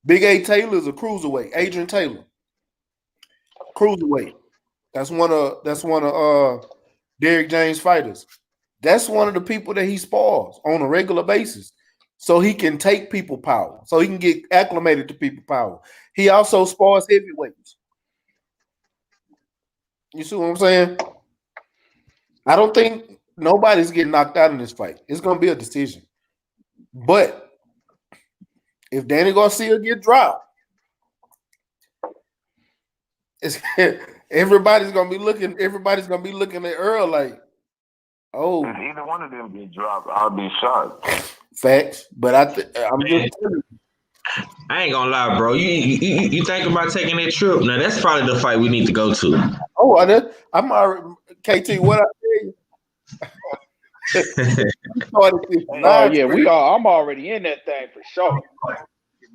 Big A Taylor is a cruiserweight. Adrian Taylor, cruiserweight. That's one of Derrick James' fighters. That's one of the people that he spars on a regular basis. So he can take people power. So he can get acclimated to people power. He also spars heavyweights. You see what I'm saying? I don't think nobody's getting knocked out in this fight. It's going to be a decision. But if Danny Garcia get dropped, everybody's going to be looking at Earl like, oh, if either one of them get dropped, I'll be shocked. Facts, but I'm just telling you. I ain't gonna lie, bro. You think about taking that trip? Now that's probably the fight we need to go to. Oh, I'm already KT. What I tell you? We started this Oh live yeah, stream. I'm already in that thing for sure.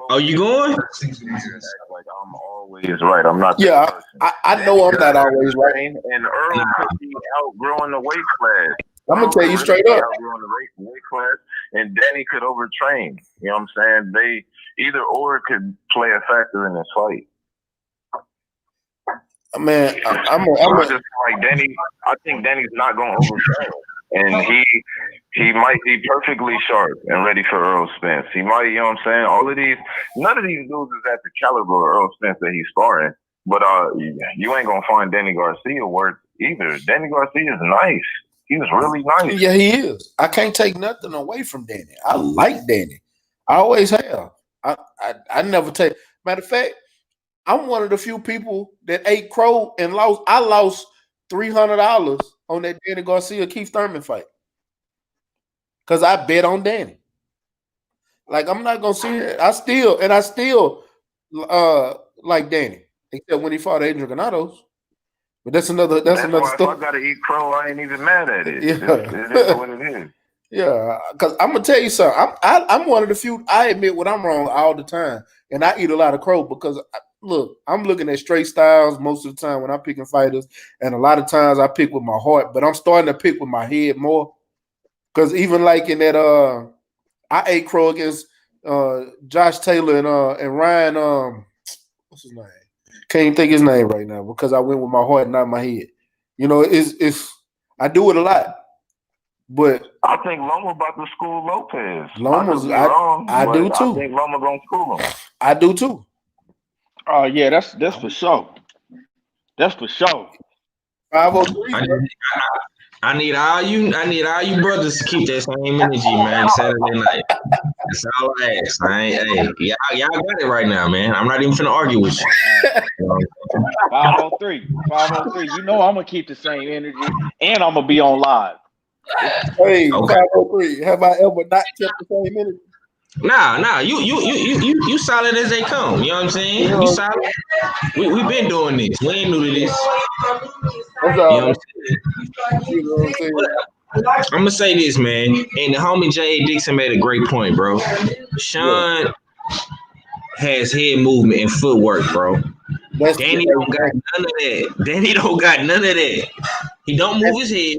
Oh, you going? Like I'm always right. I'm not. Yeah, that person. I know I'm not always right. And Earl could be outgrowing the weight class. I'm gonna tell you straight up. Outgrowing the weight class, and Danny could overtrain. You know what I'm saying? They either or could play a factor in this fight. Man, I'm just like Danny. I think Danny's not going to overtrain, and he might be perfectly sharp and ready for Earl Spence. He might, you know what I'm saying? None of these dudes is at the caliber of Earl Spence that he's sparring. But you ain't gonna find Danny Garcia worth either. Danny Garcia is nice. He's really nice. Yeah, he is. I can't take nothing away from Danny. I like Danny. I always have. I never take. Matter of fact, I'm one of the few people that ate crow and lost. I lost $300 on that Danny Garcia Keith Thurman fight because I bet on Danny. Like I'm not gonna sit here. I still like Danny, except when he fought Adrian Granados. But that's another why story. If I gotta eat crow, I ain't even mad at it. Yeah. It is what it is. Yeah, because I'm gonna tell you something. I'm one of the few. I admit when I'm wrong all the time, and I eat a lot of crow because look, I'm looking at straight styles most of the time when I'm picking fighters, and a lot of times I pick with my heart, but I'm starting to pick with my head more. Because even like in that, I ate crow against Josh Taylor and Ryan. What's his name? Can't even think his name right now because I went with my heart, not my head. You know, it's I do it a lot. But I think Loma about to school Lopez. I do too. I think Loma gonna school him. I do too. Oh yeah, that's for sure. That's for sure. 503. I need all you brothers to keep that same energy, man. Saturday night. That's all I ask. Y'all got it right now, man. I'm not even finna argue with you. 503. You know I'm gonna keep the same energy, and I'm gonna be on live. Hey, Okay. 503. Have I ever not kept the same energy? Nah. You solid as they come. You know what I'm saying? You solid. We been doing this. We ain't new to this. That's all. You know what I'm saying? I'm gonna say this, man. And the homie J.A. Dixon made a great point, bro. Sean has head movement and footwork, bro. Danny don't got none of that. He don't move his head.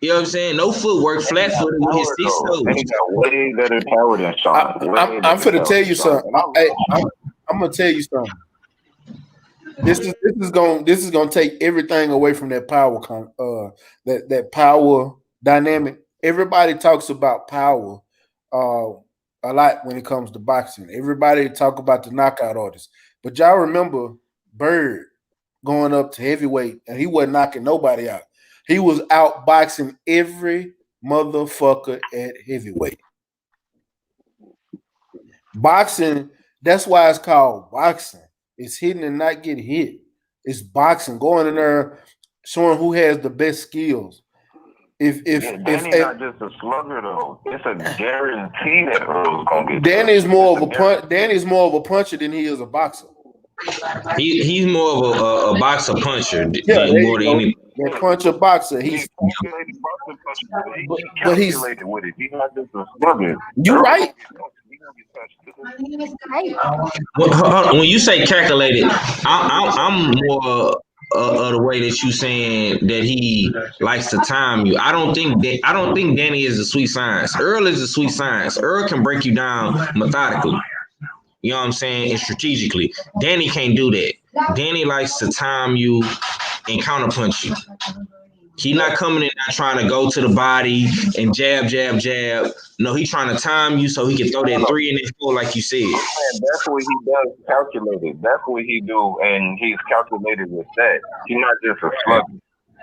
You know what I'm saying? No footwork, flat footed with his 6 toes. He got way better power than Sean. I'm finna tell you something. I'm gonna tell you something. This is gonna take everything away from that power that power dynamic. Everybody talks about power a lot when it comes to boxing. Everybody talk about the knockout artists, but y'all remember Bird going up to heavyweight and he wasn't knocking nobody out. He was outboxing every motherfucker at heavyweight. Boxing, that's why it's called boxing. It's hitting and not getting hit. It's boxing, going in there, showing who has the best skills. Danny's not just a slugger though. It's a guarantee that Earl's gonna get. Danny's more of a puncher than he is a boxer. He's more of a boxer puncher. Yeah, more than any. That puncher boxer. He's calculated with it. He's not just a slugger. You're right. When you say calculated, I'm more of the way that you saying that he likes to time you. I don't think Danny is a sweet science. Earl is a sweet science. Earl can break you down methodically. You know what I'm saying? And strategically. Danny can't do that. Danny likes to time you and counterpunch you. He's not coming in there trying to go to the body and jab. No, he's trying to time you so he can throw that 3 and that 4 like you said. That's what he does, calculated. That's what he do, and he's calculated with that. He's not just a slugger.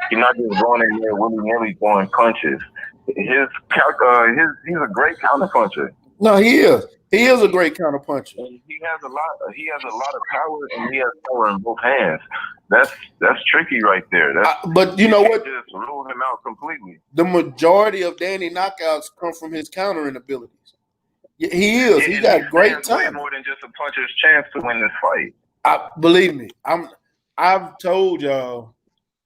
He's not just going in there willy-nilly throwing punches. He's a great counterpuncher. No, he is. He is a great counterpuncher. He has a lot of power, and he has power in both hands. That's tricky right there. But you know what? Just rule him out completely. The majority of Danny knockouts come from his countering abilities. He is. He got great time. Way more than just a puncher's chance to win this fight. Believe me, I've told y'all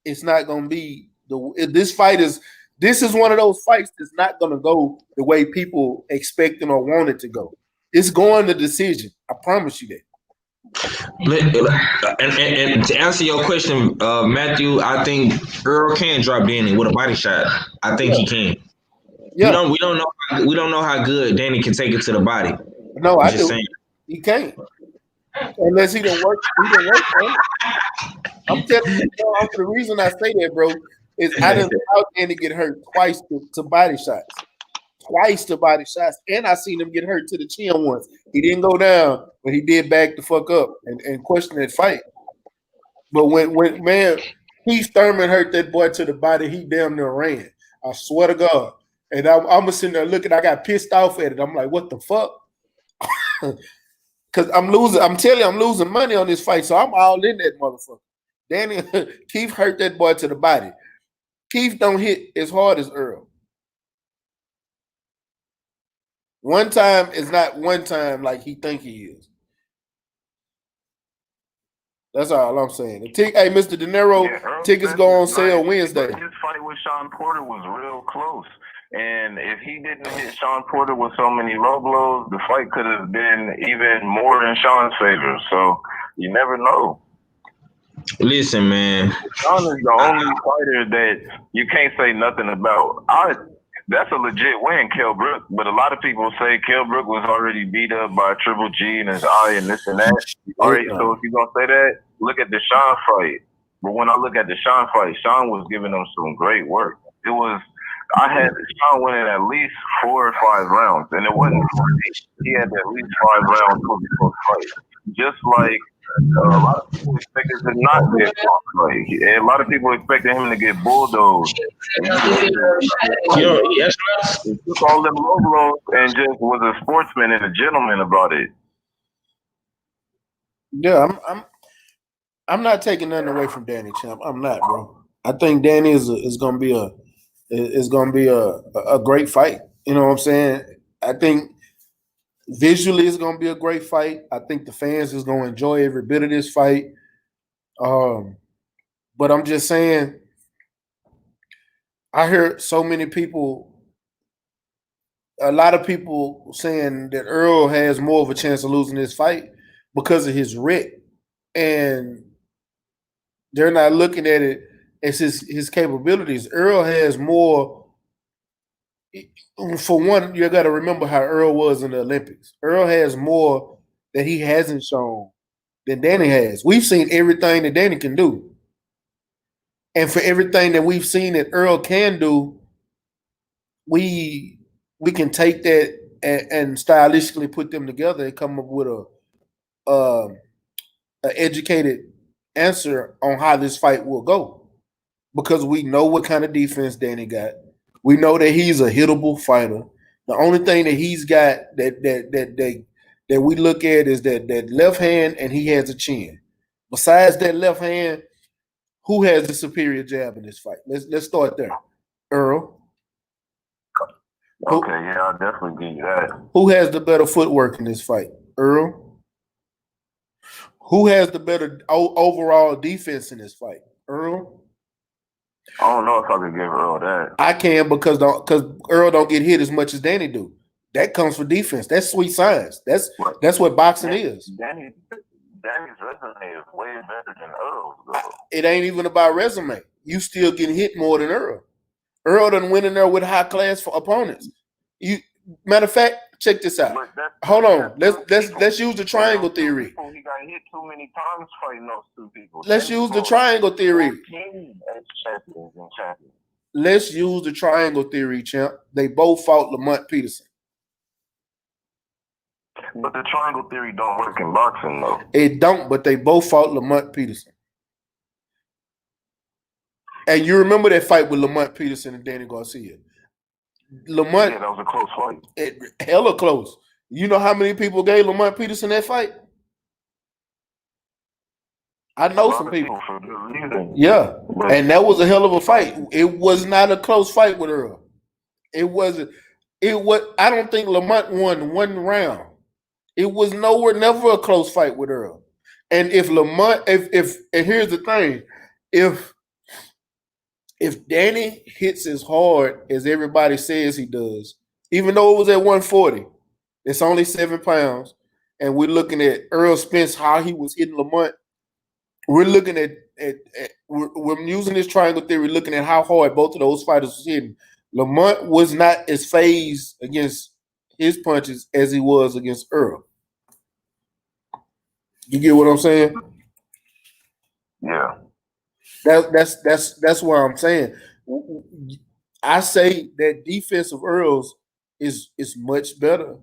it's not gonna be this is one of those fights that's not gonna go the way people expecting or want it to go. It's going to decision. I promise you that. And to answer your question, Matthew, I think Earl can drop Danny with a body shot. I think he can. Yeah. We don't know how good Danny can take it to the body. No, I'm I just do. saying. He can't. Unless he don't work. He don't work on it. I'm telling you, the reason I say that, bro, is I didn't saw Danny get hurt twice to body shots. Twice to body shots. And I seen him get hurt to the chin once. He didn't go down, but he did back the fuck up and question that fight. But when man, Keith Thurman hurt that boy to the body, he damn near ran. I swear to God. And I'm sitting there looking, I got pissed off at it. I'm like, what the fuck? Because I'm losing. I'm telling you, I'm losing money on this fight, so I'm all in that motherfucker. Danny Keith hurt that boy to the body. Keith don't hit as hard as Earl. One time is not one time like he think he is. That's all I'm saying. Hey, Mr. De Niro, tickets go on sale Wednesday. His fight with Sean Porter was real close. And if he didn't hit Sean Porter with so many low blows, the fight could have been even more in Sean's favor. So you never know. Listen, man. Sean is the only fighter that you can't say nothing about. That's a legit win, Kell Brook. But a lot of people say Kell Brook was already beat up by Triple G and his eye and this and that. All right, so if you're going to say that, look at the Sean fight. But when I look at the Sean fight, Sean was giving them some great work. I had Sean winning at least 4 or 5 rounds, and it wasn't 4. He had at least 5 rounds before the fight. Just like a lot of people expected to not get fight. A lot of people expected him to get bulldozed. He took all them low blows and just was a sportsman and a gentleman about it. Yeah, I'm not taking nothing away from Danny Champ. I'm not, bro. I think Danny is gonna be a great fight. You know what I'm saying? I think visually it's gonna be a great fight. I think the fans is gonna enjoy every bit of this fight. But I'm just saying, I heard so many people, a lot of people saying that Earl has more of a chance of losing this fight because of his writ. And they're not looking at it as his capabilities. Earl has more. For one, you got to remember how Earl was in the Olympics. Earl has more that he hasn't shown than Danny has. We've seen everything that Danny can do. And for everything that we've seen that Earl can do, we can take that and stylistically put them together and come up with an educated answer on how this fight will go. Because we know what kind of defense Danny got. We know that he's a hittable fighter. The only thing that he's got that we look at is that left hand, and he has a chin. Besides that left hand, who has the superior jab in this fight? Let's start there. Earl. Okay, yeah, I'll definitely give you that. Who has the better footwork in this fight? Earl. Who has the better overall defense in this fight? Earl. I don't know if I could give Earl that. I can because Earl don't get hit as much as Danny do. That comes for defense. That's sweet science. That's what boxing is. Danny's resume is way better than Earl's, though. It ain't even about resume. You still getting hit more than Earl. Earl done went in there with high class opponents. Matter of fact, check this out. Hold on. Let's use the triangle theory. He got hit too many times fighting those two people. Let's use the triangle theory. Let's use the triangle theory, champ. They both fought Lamont Peterson. But the triangle theory don't work in boxing, though. It don't, but they both fought Lamont Peterson. And you remember that fight with Lamont Peterson and Danny Garcia? Lamont, yeah, that was a close fight. Hella close. You know how many people gave Lamont Peterson that fight? I know some people. For good reason. Yeah, and that was a hell of a fight. It was not a close fight with Earl. It wasn't. I don't think Lamont won one round. It was never a close fight with Earl. And if Lamont, if and here's the thing, if Danny hits as hard as everybody says he does, even though it was at 140, it's only 7 pounds, and we're looking at Earl Spence how he was hitting Lamont. We're looking at we're using this triangle theory, looking at how hard both of those fighters was hitting. Lamont was not as phased against his punches as he was against Earl. You get what I'm saying? Yeah. That's what I'm saying. I say that defense of Earl's is much better.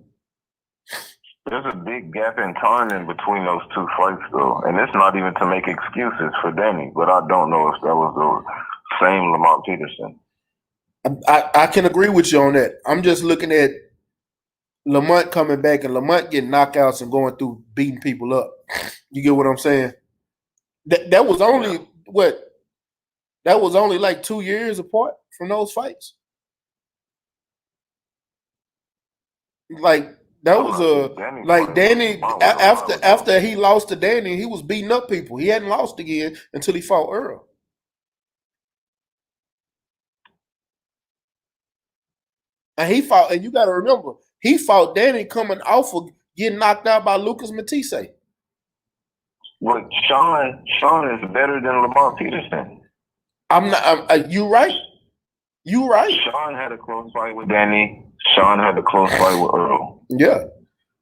There's a big gap in time in between those two fights, though, and it's not even to make excuses for Danny, but I don't know if that was the same Lamont Peterson. I can agree with you on that. I'm just looking at Lamont coming back and Lamont getting knockouts and going through beating people up. You get what I'm saying? That was only what? That was only like 2 years apart from those fights. Like that was Danny after he lost to Danny, he was beating up people. He hadn't lost again until he fought Earl. And he fought, and you got to remember, he fought Danny coming off of getting knocked out by Lucas Matisse. But Sean is better than Lamont Peterson. You right. You right. Sean had a close fight with Danny. Sean had a close fight with Earl. Yeah.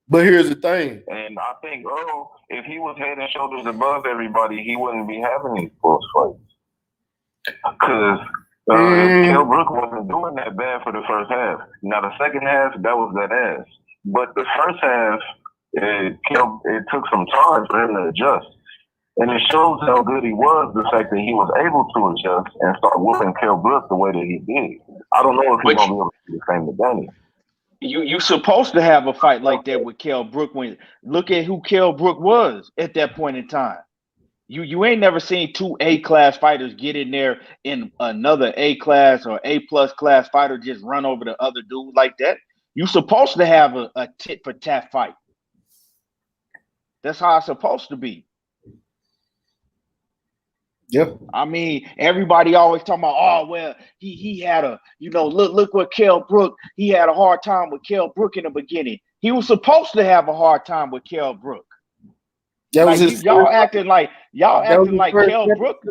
But here's the thing. And I think Earl, if he was head and shoulders above everybody, he wouldn't be having these close fights. Because Kell Brook wasn't doing that bad for the first half. Now, the second half, that was that ass. But the first half, it took some time for him to adjust. And it shows how good he was, the fact that he was able to adjust and start whooping Kell Brook the way that he did. I don't know if he's going to be able to do the same to Danny. You supposed to have a fight like that with Kell Brook. When look at who Kell Brook was at that point in time. You ain't never seen two A-class fighters get in there and another A-class or A-plus class fighter just run over the other dude like that. You supposed to have a tit-for-tat fight. That's how it's supposed to be. Yep. I mean, everybody always talking about, oh, well, he had a, look what Kell Brook, he had a hard time with Kell Brook in the beginning. He was supposed to have a hard time with Kell Brook. That was his y'all acting like Kell Brook.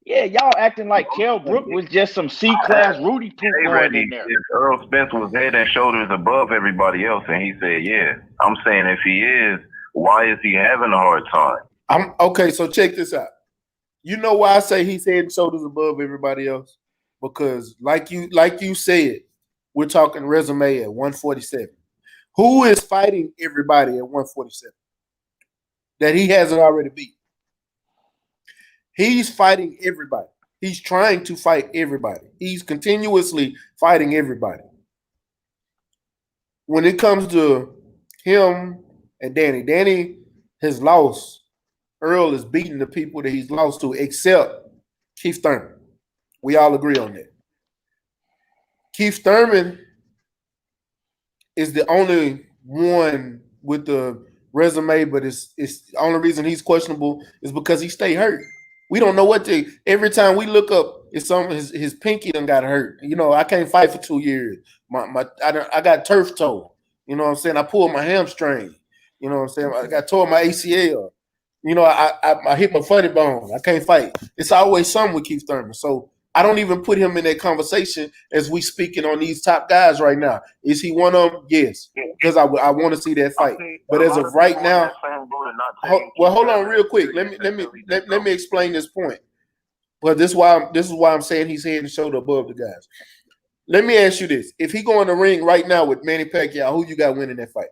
Yeah, y'all acting like Kell Brook was just some C-class Rudy poop going in there. If Earl Spence was head and shoulders above everybody else, and he said, yeah. I'm saying if he is, why is he having a hard time? Okay, so check this out. You know why I say he's head and shoulders above everybody else? Because like you said, we're talking resume at 147. Who is fighting everybody at 147 that he hasn't already beat? He's fighting everybody. He's trying to fight everybody. He's continuously fighting everybody. When it comes to him and Danny has lost. Earl is beating the people that he's lost to, except Keith Thurman. We all agree on that. Keith Thurman is the only one with the resume, but it's the only reason he's questionable is because he stayed hurt. We don't know what to. Every time we look up, it's something his pinky done got hurt. I can't fight for 2 years. I got turf toe. You know what I'm saying? I pulled my hamstring. You know what I'm saying? I got tore my ACL. I hit my funny bone. I can't fight. It's always something with Keith Thurman. So I don't even put him in that conversation as we speaking on these top guys right now. Is he one of them? Yes, because I want to see that fight. But as of right now, hold on real quick. Let me explain this point. But this is why I'm saying he's head and shoulder above the guys. Let me ask you this: if he go in the ring right now with Manny Pacquiao, who you got winning that fight?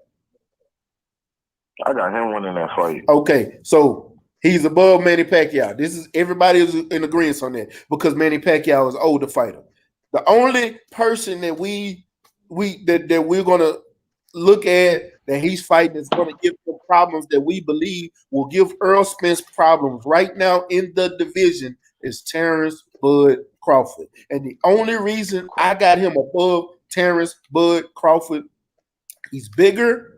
I got him winning that fight. Okay, so he's above Manny Pacquiao. Everybody is in agreement on that because Manny Pacquiao is an older fighter. The only person that we're gonna look at that he's fighting is gonna give him problems that we believe will give Earl Spence problems right now in the division is Terrence Bud Crawford. And the only reason I got him above Terrence Bud Crawford, he's bigger.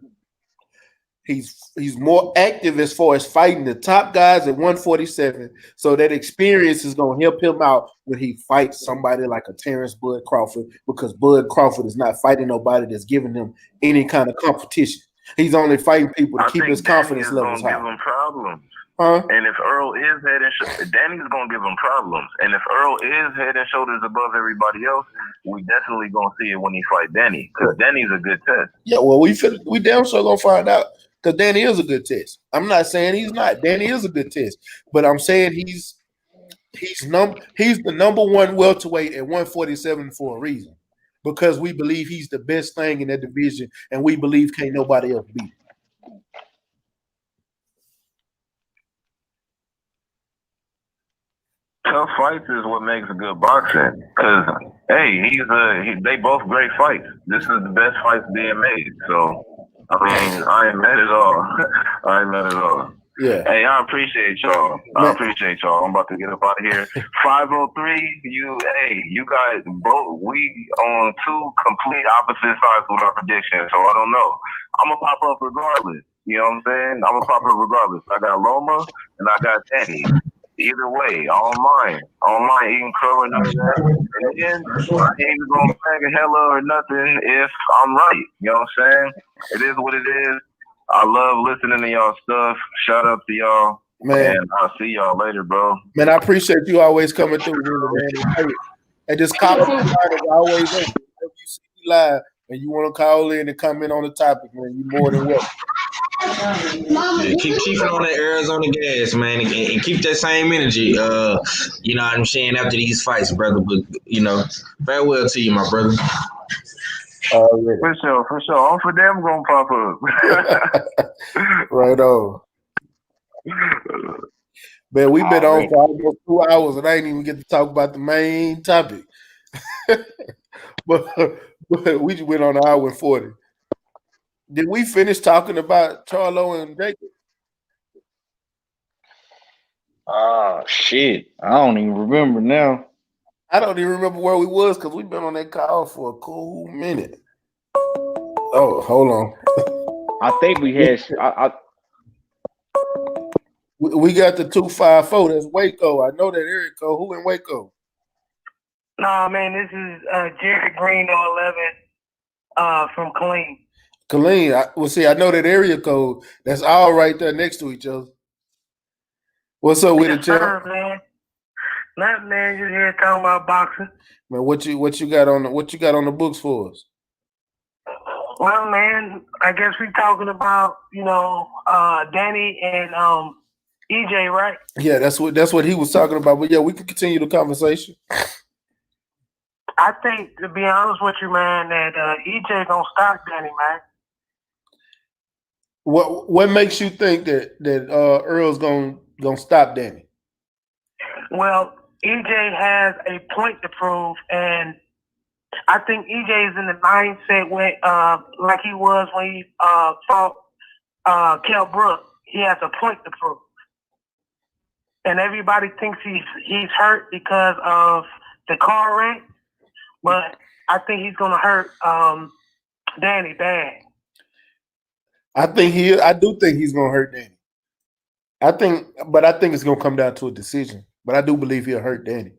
He's more active as far as fighting the top guys at 147. So that experience is going to help him out when he fights somebody like a Terrence Bud Crawford, because Bud Crawford is not fighting nobody that's giving him any kind of competition. He's only fighting people to keep his confidence levels high. Give him problems. Huh? And if Earl is head and shoulders, Danny's gonna give him problems. And if Earl is head and shoulders above everybody else, we definitely gonna see it when he fight Danny, because Danny's a good test. Yeah, well, we damn sure gonna find out, because Danny is a good test. I'm not saying he's not. Danny is a good test, but I'm saying he's the number one welterweight at 147 for a reason, because we believe he's the best thing in that division, and we believe can't nobody else beat him. Tough fights is what makes a good boxing. Cause hey, they both great fights. This is the best fights being made. So I mean, I ain't mad at all. Yeah. Hey, I appreciate y'all. I'm about to get up out of here. 503. You guys both. We on two complete opposite sides with our predictions. So I don't know. I'm gonna pop up regardless. You know what I'm saying? I'm gonna pop up regardless. I got Loma and I got Danny. Either way, I don't mind eating crow and none of that. And again, I ain't even gonna bang a hella or nothing if I'm right. You know what I'm saying? It is what it is. I love listening to y'all stuff. Shout out to y'all. Man. And I'll see y'all later, bro. Man, I appreciate you always coming through, man. And just call line is always open. If you see me live and you want to call in and comment on the topic, man, you're more than welcome. Yeah, keep on the Arizona gas, man, and keep that same energy. You know what I'm saying, after these fights, brother. But farewell to you, my brother. For sure. I'm for them gonna pop up. Right on. Man, we've been on for almost 2 hours and I ain't even get to talk about the main topic. but we just went on an hour and 40. Did we finish talking about Charlo and Jacob? Shit. I don't even remember now. I don't even remember where we was, because we've been on that call for a cool minute. Oh, hold on. I think we had we got the 254. That's Waco. I know that area code. Who in Waco? Nah, man, this is Jerry Green 011 from Killeen. Killeen. I know that area code. That's all right there next to each other. What's up with it, champ? Man. Nothing, man. Just here talking about boxing. Man, what you got on the books for us? Well, man, I guess we talking about Danny and EJ, right? Yeah, that's what he was talking about. But yeah, we can continue the conversation. I think, to be honest with you, man, that EJ gonna stop Danny, man. What makes you think that Earl's gonna stop Danny? Well, EJ has a point to prove, and I think EJ is in the mindset like he was when he fought Kell Brook. He has a point to prove, and everybody thinks he's hurt because of the car wreck, but I think he's gonna hurt Danny bad. I do think he's gonna hurt Danny. I think it's gonna come down to a decision. But I do believe he'll hurt Danny.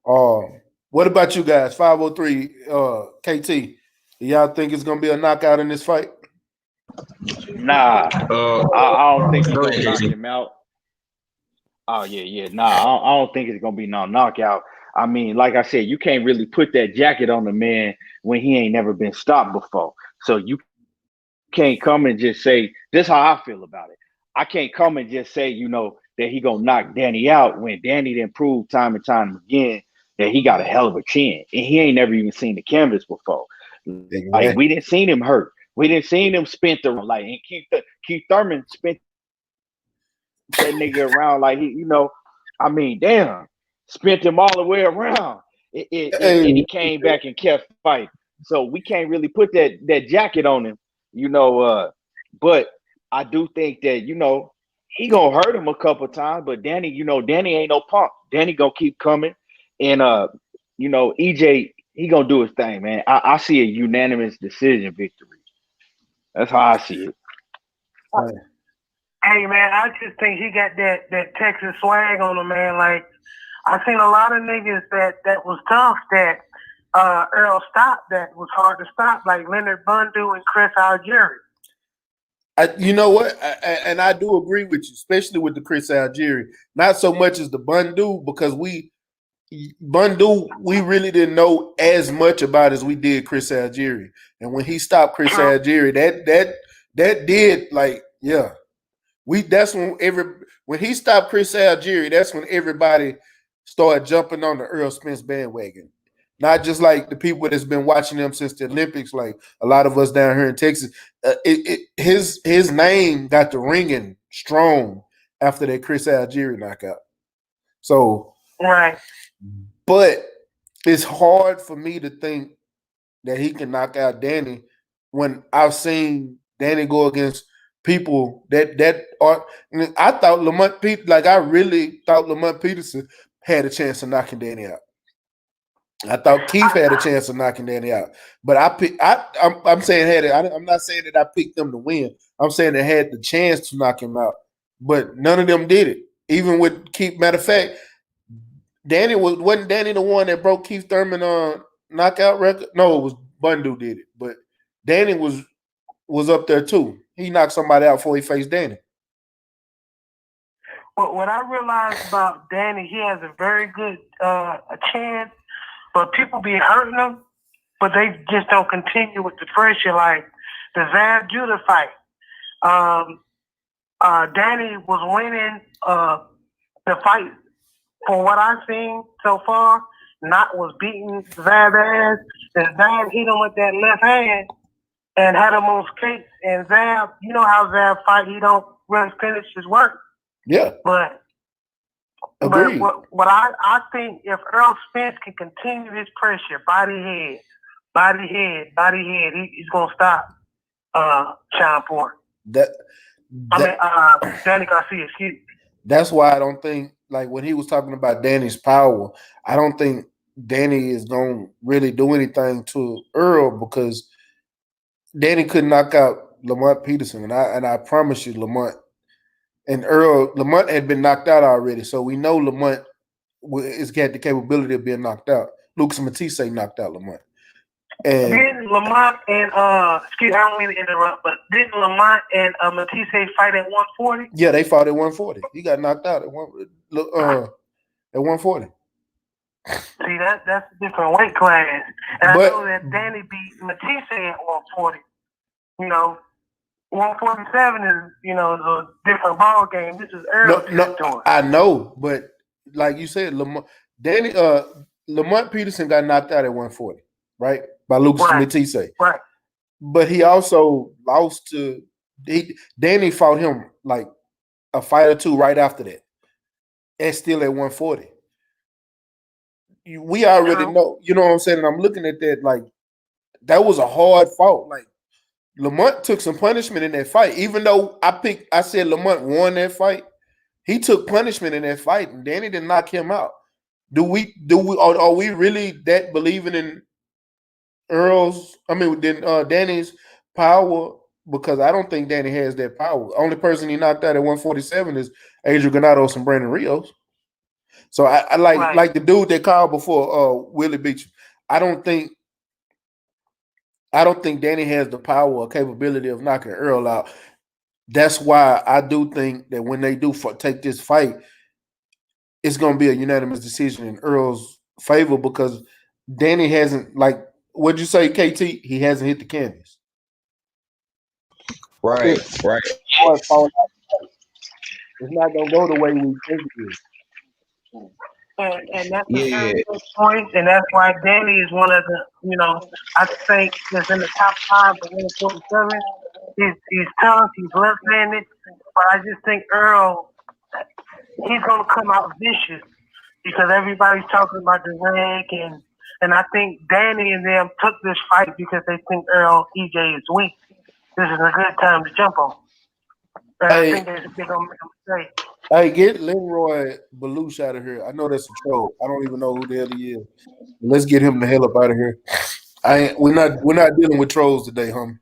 What about you guys? 503 KT. Do y'all think it's gonna be a knockout in this fight? Nah. I don't think he's gonna knock him out. Oh yeah. Nah, I don't think it's gonna be no knockout. I mean, like I said, you can't really put that jacket on the man when he ain't never been stopped before. So you can't come and just say, this is how I feel about it. I can't come and just say, that he gonna knock Danny out when Danny didn't prove time and time again that he got a hell of a chin, and he ain't never even seen the canvas before. Like, we didn't seen him hurt. We didn't seen him spin the like. And Keith Thurman spent that nigga around like damn, spent him all the way around. And he came back and kept fighting. So we can't really put that jacket on him, But I do think that he gonna hurt him a couple times, but Danny, Danny ain't no punk. Danny gonna keep coming, and EJ, he gonna do his thing, man. I see a unanimous decision victory. That's how I see it. Hey man, I just think he got that Texas swag on him, man. Like I seen a lot of niggas that was tough that Earl stopped that was hard to stop, like Leonard Bundu and Chris Algieri. You know what? And I do agree with you, especially with the Chris Algieri. Not so much as the Bundu, because Bundu, we really didn't know as much about as we did Chris Algieri. And when he stopped Chris Algieri, that did, like, yeah. That's when he stopped Chris Algieri, that's when everybody started jumping on the Earl Spence bandwagon. Not just like the people that's been watching them since the Olympics, like a lot of us down here in Texas. His name got the ringing strong after that Chris Algieri knockout. So, right. But it's hard for me to think that he can knock out Danny when I've seen Danny go against people that are. I thought I really thought Lamont Peterson had a chance of knocking Danny out. I thought Keith had a chance of knocking Danny out, but I'm saying I'm not saying that I picked them to win. I'm saying they had the chance to knock him out, but none of them did it. Even with Keith. Matter of fact, wasn't Danny the one that broke Keith Thurman knockout record? No, it was Bundu did it, but Danny was up there too. He knocked somebody out before he faced Danny. Well, what I realized about Danny, he has a very good a chance. But people be hurting him, but they just don't continue with the pressure. Like the Zab Judah fight, Danny was winning the fight. For what I've seen so far, not was beating Zab ass. And Zab hit him with that left hand and had him on skates. And Zab, you know how Zab fight, he don't really finish his work. Yeah. But what I think, if Earl Spence can continue this pressure, body head, he's gonna stop Sean Porter. Danny Garcia, excuse me. That's why I don't think, like when he was talking about Danny's power, I don't think Danny is gonna really do anything to Earl, because Danny could knock out Lamont Peterson, and I promise you, Lamont had been knocked out already, so we know Lamont has got the capability of being knocked out. Lucas Matisse knocked out Lamont. And didn't Lamont and excuse me, I don't mean to interrupt, but didn't Lamont and Matisse fight at 140? Yeah, they fought at 140. He got knocked out at 140. See, that's a different weight class. And I know that Danny beat Matisse at 140. You know, 147 is, a different ball game. This is early. No, I know, but like you said, Lamont Peterson got knocked out at 140, right? By Lucas Matisse. Right. But he also lost to Danny fought him like a fight or two right after that. And still at 140. We already know, you know what I'm saying? And I'm looking at that like that was a hard fight. Like Lamont took some punishment in that fight. Even though I said Lamont won that fight, he took punishment in that fight, and Danny didn't knock him out. Are we really that believing in Danny's power? Because I don't think Danny has that power. Only person he knocked out at 147 is Adrian Granados and Brandon Rios. So I like the dude they called before Willie Beach. I don't think Danny has the power or capability of knocking Earl out. That's why I do think that when they do take this fight, it's going to be a unanimous decision in Earl's favor, because Danny hasn't, like, what'd you say, KT? He hasn't hit the canvas. Right. It's not going to go the way we think it is. And that's a very good point, and that's why Danny is one of the, I think that's in the top 5 for 147. He's tough, he's left-handed, but I just think Earl, he's going to come out vicious because everybody's talking about the leg, and I think Danny and them took this fight because they think Earl EJ is weak. This is a good time to jump on. And I think they're going to make a mistake. Hey, get Leroy Belush out of here. I know that's a troll. I don't even know who the hell he is. Let's get him the hell up out of here. We're not dealing with trolls today, homie.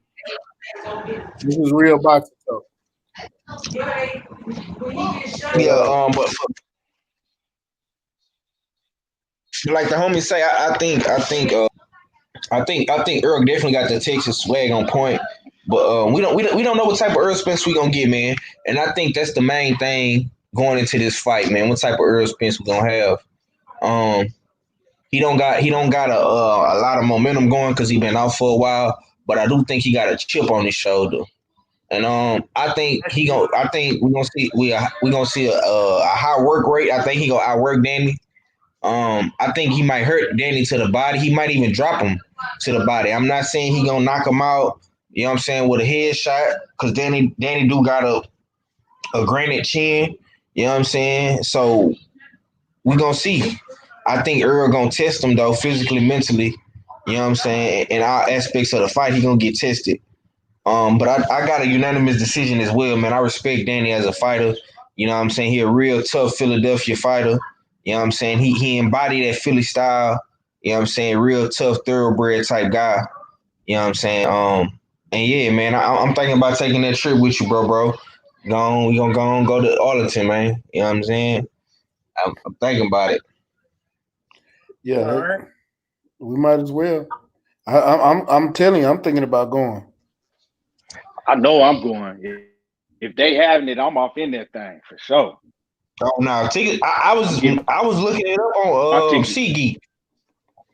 This is real boxing talk. Yeah, but like the homies say, I think Earl definitely got the Texas swag on point. But we don't know what type of Earl Spence we gonna get, man. And I think that's the main thing going into this fight, man. What type of Earl Spence we gonna have? He don't got a lot of momentum going because he been out for a while. But I do think he got a chip on his shoulder. And I think we're gonna see a high work rate. I think he gonna outwork Danny. I think he might hurt Danny to the body. He might even drop him to the body. I'm not saying he gonna knock him out. You know what I'm saying, with a headshot, because Danny do got a granite chin. You know what I'm saying. So we gonna see. I think Earl gonna test him though, physically, mentally. You know what I'm saying. In all aspects of the fight, he gonna get tested. But I got a unanimous decision as well, man. I respect Danny as a fighter. You know what I'm saying? He a real tough Philadelphia fighter. You know what I'm saying? He embodied that Philly style. You know what I'm saying? Real tough, thoroughbred type guy. You know what I'm saying? And yeah, man, I'm thinking about taking that trip with you, bro. We gonna go to Arlington, man. You know what I'm saying? I'm thinking about it. Yeah, we might as well. I'm telling you, I'm thinking about going. I know I'm going. If they having it, I'm off in that thing for sure. Oh no, ticket! I was looking it up on SeatGeek.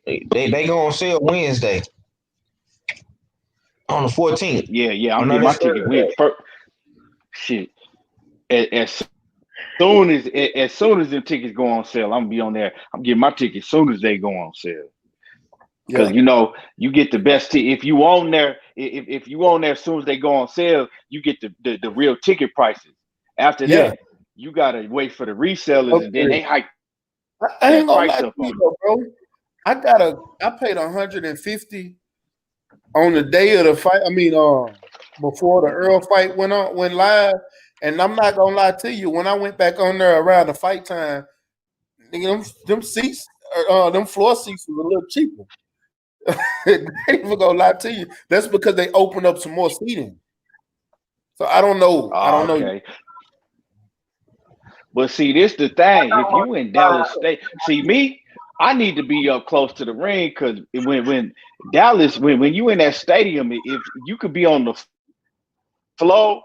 They go on sale Wednesday on the 14th. Yeah. I'm getting my ticket with first. Shit. As soon as the tickets go on sale, I'm gonna be on there. I'm getting my tickets as soon as they go on sale. Because you get the best if you own there. If you own there as soon as they go on sale, you get the real ticket prices. After that, you gotta wait for the resellers, and then they hike. I ain't gonna lie to you, bro. I paid $150 on the day of the fight. I mean, before the Earl fight went live, and I'm not gonna lie to you. When I went back on there around the fight time, them seats, them floor seats was a little cheaper. I ain't even gonna lie to you. That's because they opened up some more seating. So I don't know. Okay. But see, this the thing. If you in Dallas State, see me, I need to be up close to the ring because when Dallas, when you in that stadium, if you could be on the floor,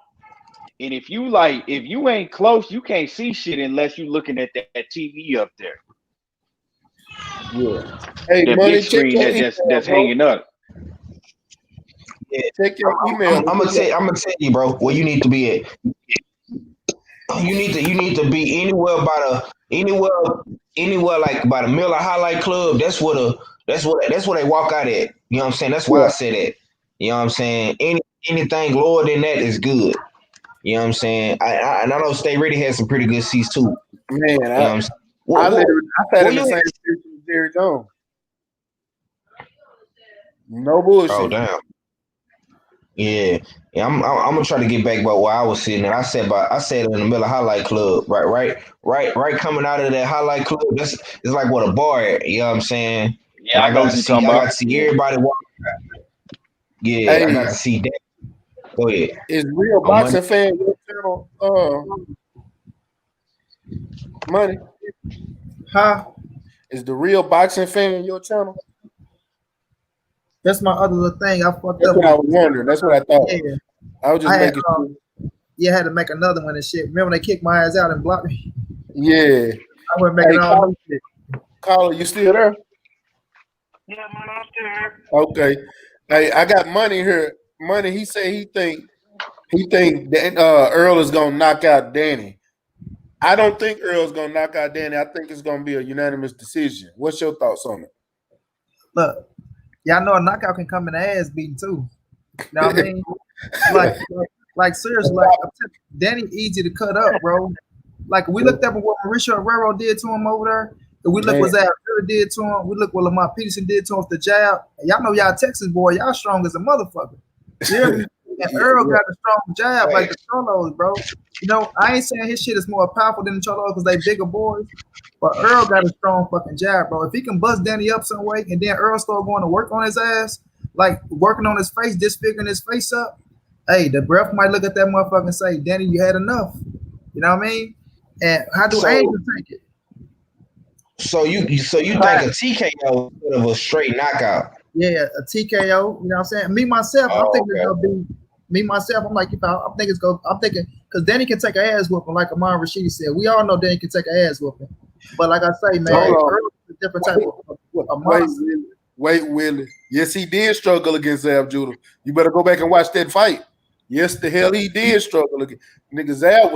and if you ain't close, you can't see shit unless you looking at that TV up there. Yeah. Hey, that money, big screen that's hanging up. Yeah, check your email. I'm gonna tell you, bro, where you need to be at. You need to be anywhere like by the Miller Highlight Club. That's where they walk out at. You know what I'm saying? That's why I said that. You know what I'm saying? Anything lower than that is good. You know what I'm saying? I know State Ready has some pretty good seats too. Man, you know what I'm saying? I sat in the same position as Jerry Jones. No bullshit. Oh damn. Yeah, I'm gonna try to get back by where I was sitting. And I sat in the Miller Highlight Club, right coming out of that Highlight Club. It's like what a bar at, you know what I'm saying? Yeah, and I got to see everybody walk. Yeah, I got to see that. Go ahead. Is Real Boxing Fan your channel? Money. Huh? Is the Real Boxing Fan your channel? That's my other little thing. I fucked That's up. what I was wondering. That's what I thought. Yeah. I was just making sure. Yeah, I had to make another one and shit. Remember when they kicked my ass out and blocked me? Yeah. I went making all new shit. Caller, you still there? Yeah, man, I'm still here. Okay. Hey, I got Money here. Money, he say he think that Earl is gonna knock out Danny. I don't think Earl's gonna knock out Danny. I think it's gonna be a unanimous decision. What's your thoughts on it? Look, y'all know a knockout can come in the ass beating too. You know what I mean? like seriously, like Danny easy to cut up, bro. Like we looked up at what Mauricio Herrero did to him over there. And we look what Zach did to him. We look what Lamar Peterson did to him with the jab. And y'all know y'all Texas boy, y'all strong as a motherfucker. You hear me? And Earl got a strong jab like the Charlos, bro. You know, I ain't saying his shit is more powerful than the Charlos because they bigger boys. But Earl got a strong fucking jab, bro. If he can bust Danny up some way and then Earl start going to work on his ass, like working on his face, disfiguring his face up, hey, the ref might look at that motherfucker and say, Danny, you had enough. You know what I mean? And how do Angel take it? So you think a TKO instead of a straight knockout? Yeah, a TKO. You know what I'm saying? Me myself, I'm thinking it's gonna be me myself. I'm like, I'm thinking because Danny can take an ass whooping, like Amon Rashid said. We all know Danny can take an ass whooping, but like I say, man, Earl is a different type of monster. Wait, Willie. Yes, he did struggle against Zab Judah. You better go back and watch that fight. Yes, the hell he did struggle against. Nigga, Zab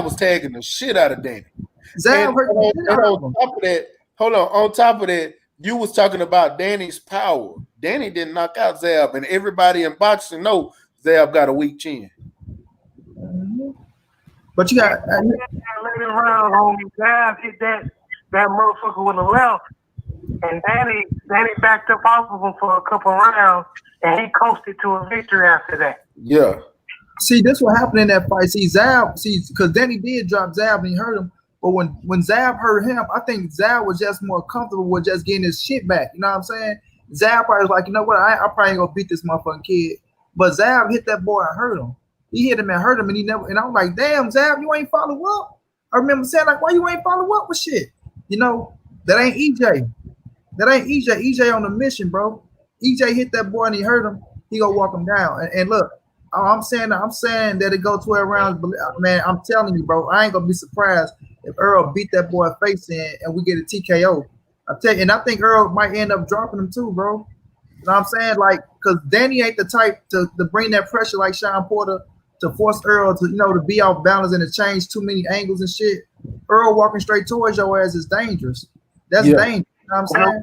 was tagging the shit out of Danny. Zab hurt the shit out of him. On top of that, you was talking about Danny's power. Danny didn't knock out Zab, and everybody in boxing know Zab got a weak chin. But you got later round, homie. Zab hit that motherfucker with a left, and Danny backed up off of him for a couple rounds, and he coasted to a victory after that. Yeah. See, this what happened in that fight. Because Danny did drop Zab and he hurt him. But when Zab hurt him, I think Zab was just more comfortable with just getting his shit back. You know what I'm saying? Zab probably was like, you know what? I probably ain't gonna beat this motherfucking kid. But Zab hit that boy and hurt him. He hit him and hurt him, and I was like, damn, Zab, you ain't follow up. I remember saying, like, why you ain't follow up with shit? You know, that ain't EJ. That ain't EJ. EJ on a mission, bro. EJ hit that boy and he hurt him. He gonna walk him down. And look, I'm saying that it go 12 rounds, but man, I'm telling you, bro, I ain't gonna be surprised if Earl beat that boy face in and we get a TKO. I think Earl might end up dropping him too, bro. You know what I'm saying? Like, because Danny ain't the type to bring that pressure like Sean Porter to force Earl to, to be off balance and to change too many angles and shit. Earl walking straight towards your ass is dangerous. That's dangerous. You know what I'm saying?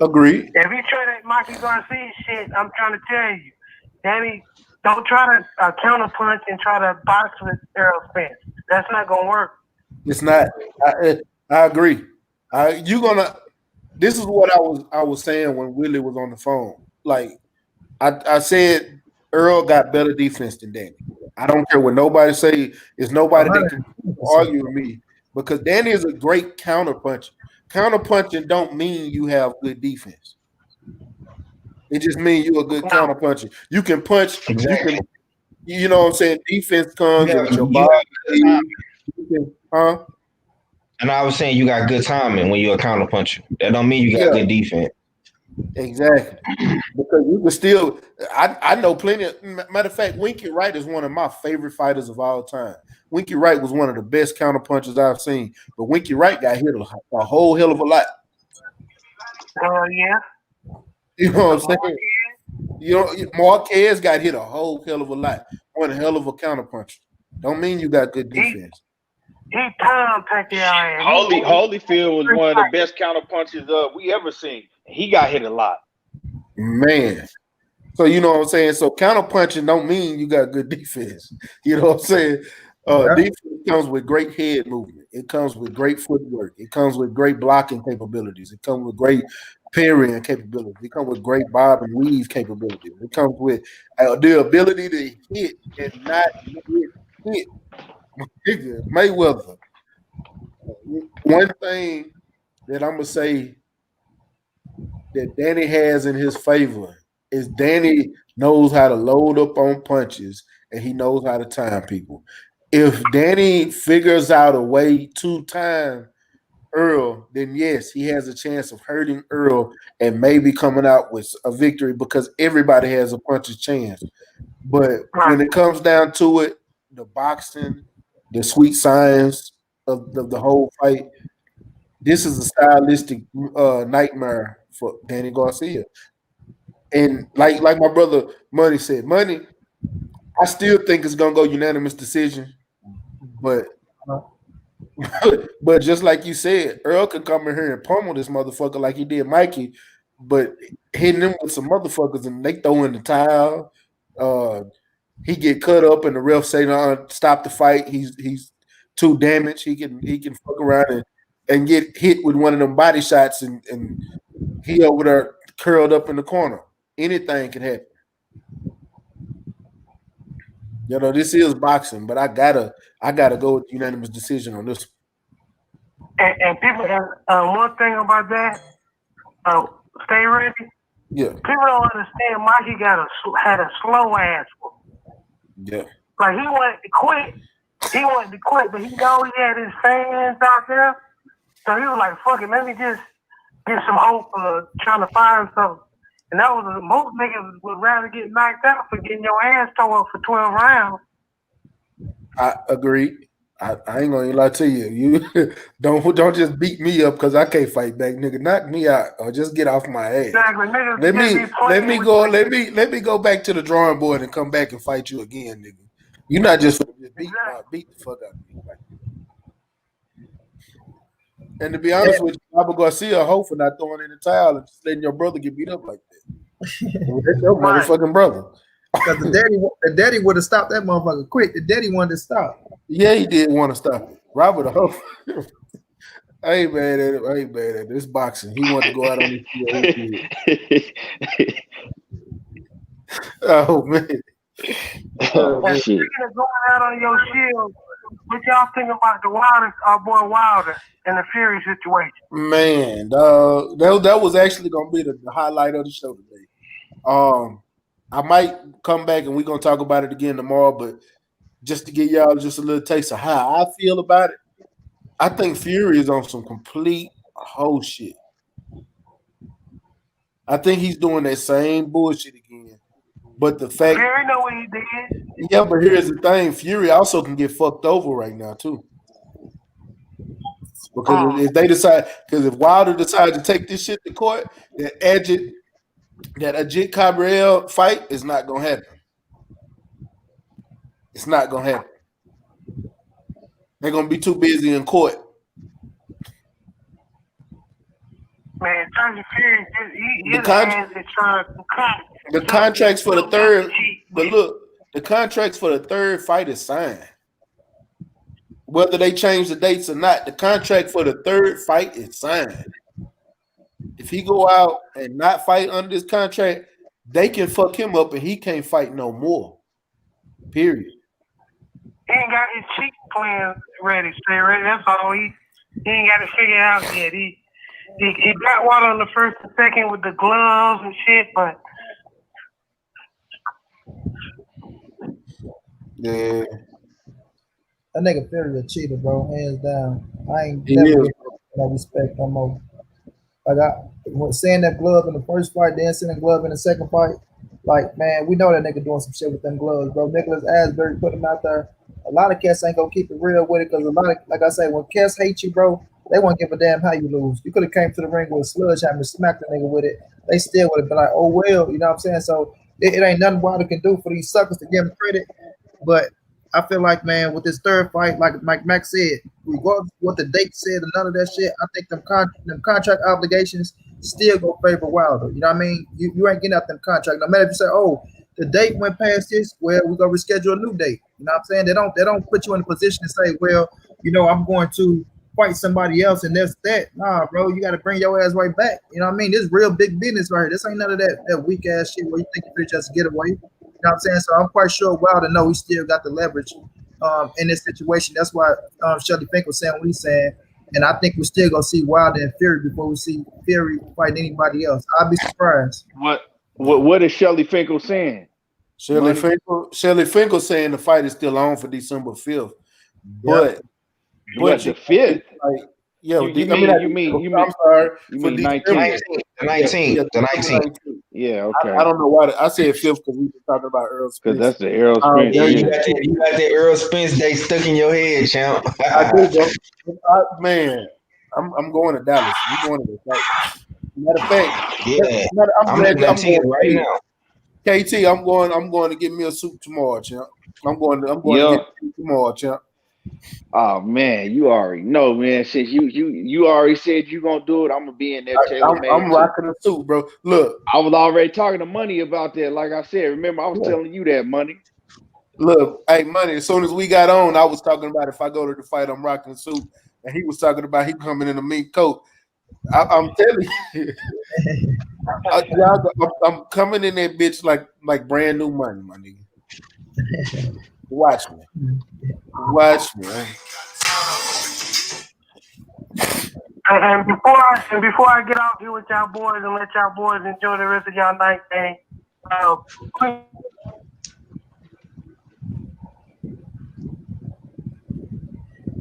Agreed. If he try that Mikey Garcia shit, I'm trying to tell you, Danny, don't try to counter punch and try to box with Errol Spence. That's not gonna work. It's not. I agree. This is what I was saying when Willie was on the phone. Like I said, Earl got better defense than Danny. I don't care what nobody say. There's nobody that can argue with me because Danny is a great counter puncher. Counter punching don't mean you have good defense. It just means you're a good counter puncher. You can punch. Exactly. You know what I'm saying? Defense comes with your body. And I was saying you got good timing when you're a counter puncher. That don't mean you got good defense. Exactly. Because you can still. I know plenty of. Matter of fact, Winky Wright is one of my favorite fighters of all time. Winky Wright was one of the best counter punchers I've seen. But Winky Wright got hit a whole hell of a lot. Yeah. You know what I'm saying? Marquez got hit a whole hell of a lot. One hell of a counter puncher. Don't mean you got good defense. He Tom Pacquiao. Holyfield was one of the best counter punches we ever seen. He got hit a lot. Man. So you know what I'm saying? So counter punching don't mean you got good defense. You know what I'm saying? Defense comes with great head movement. It comes with great footwork. It comes with great blocking capabilities. It comes with great parrying capabilities. It comes with great bob and weave capabilities. It comes with the ability to hit and not get hit. Mayweather. One thing that I'm gonna say that Danny has in his favor is Danny knows how to load up on punches and he knows how to time people. If Danny figures out a way to time Earl, then yes, he has a chance of hurting Earl and maybe coming out with a victory because everybody has a puncher's chance. But when it comes down to it, the boxing, the sweet science of the whole fight, this is a stylistic nightmare for Danny Garcia. And like my brother Money said, I still think it's gonna go unanimous decision, but just like you said, Earl could come in here and pummel this motherfucker like he did Mikey, but hitting him with some motherfuckers and they throw in the towel. He get cut up and the ref say, "No, stop the fight. He's too damaged. He can fuck around and get hit with one of them body shots and he over there curled up in the corner. Anything can happen. You know, this is boxing, but I gotta go with unanimous decision on this. And people, one thing about that, stay ready. Yeah. People don't understand. Mikey had a slow ass one. Yeah. Like he wanted to quit. He wanted to quit, but he know he had his fans out there. So he was like, "Fuck it, let me just get some hope trying to find something." And that was most niggas would rather get knocked out for getting your ass tore up for 12 rounds. I agree. I ain't gonna lie to you. You don't just beat me up because I can't fight back, nigga. Knock me out or just get off my ass. Exactly, niggas Let me go back to the drawing board and come back and fight you again, nigga. You're not just beat the fuck out of me. And to be honest with you, Robert Garcia, hope for not throwing in the towel and just letting your brother get beat up like that. That's your motherfucking brother. Because the daddy would have stopped that motherfucker quick. The daddy wanted to stop. Yeah, he did want to stop it. Robert, a hope. I ain't mad at it. I ain't mad at this boxing. He wanted to go out on his field. Oh man. Speaking of going out on your shield, what y'all think about the Wilder, our boy Wilder, and the Fury situation? Man, that was actually gonna be the highlight of the show today. I might come back and we're gonna talk about it again tomorrow, but just to give y'all just a little taste of how I feel about it, I think Fury is on some complete whole shit. I think he's doing that same bullshit again. But the fact Fury know what he did. Yeah, but here's the thing: Fury also can get fucked over right now too. Because if Wilder decides to take this shit to court, that Ajit Cabral fight is not gonna happen. It's not gonna happen. They're gonna be too busy in court. Man, Tyson Fury, the contracts for the third. But look, the contracts for the third fight is signed. Whether they change the dates or not, the contract for the third fight is signed. If he go out and not fight under this contract, they can fuck him up and he can't fight no more. Period. He ain't got his cheek plan ready, stay ready. That's all. He ain't got it figured out yet. He got one on the first and second with the gloves and shit, but yeah. That nigga Fury a cheater, bro. Hands down. I ain't never get no respect no more. Like seeing that glove in the first fight, then seeing that glove in the second fight. Like, man, we know that nigga doing some shit with them gloves, bro. Nicholas Asbury put him out there. A lot of cats ain't gonna keep it real with it because a lot of, like I say, when cats hate you, bro, they won't give a damn how you lose. You could have came to the ring with a sledgehammer and smacked the nigga with it. They still would have been like, oh well, you know what I'm saying? So it ain't nothing Wilder can do for these suckers to give him credit. But I feel like, man, with this third fight, like Max said, regardless of what the date said and none of that shit, I think them contract obligations still go favor Wilder. You know what I mean? You ain't getting out them contract. No matter if you say, oh, the date went past this, well, we're gonna reschedule a new date. You know what I'm saying? They don't put you in a position to say, well, you know, I'm going to fight somebody else and that's that. Nah, bro, you got to bring your ass right back. You know what I mean? This is real big business right here. This ain't none of that weak ass shit where you think you could just get away. You know what I'm saying? So I'm quite sure Wilder know he still got the leverage in this situation. That's why Shelly Fink was saying what he's saying. And I think we're still gonna see Wilder and Fury before we see Fury fight anybody else. I'd be surprised. What is Shelly Finkel saying? Shelly Finkel saying the fight is still on for December 5th. But the 5th? Like, yeah, you mean 19th. The 19th. Yeah, okay. I don't know why I said 5th because we were talking about Earl Spence. Because that's the Earl Spence. You got that Earl Spence day stuck in your head, champ. I do, bro. Man, I'm going to Dallas. I'm going to the fight. Matter of fact, I'm right now. KT, I'm going to get me a suit tomorrow, champ. I'm going to get me tomorrow, champ. Oh man, you already know, man. Since you already said you gonna do it, I'm gonna be in there. I'm rocking the suit, bro. Look, I was already talking to Money about that. Like I said, remember I was telling you that, Money. Look, hey, Money. As soon as we got on, I was talking about if I go to the fight, I'm rocking the suit, and he was talking about he coming in a mink coat. I'm telling you, I'm coming in that bitch like brand new money, my nigga. Watch me. Man. I And before I get out here with y'all boys and let y'all boys enjoy the rest of y'all night, man.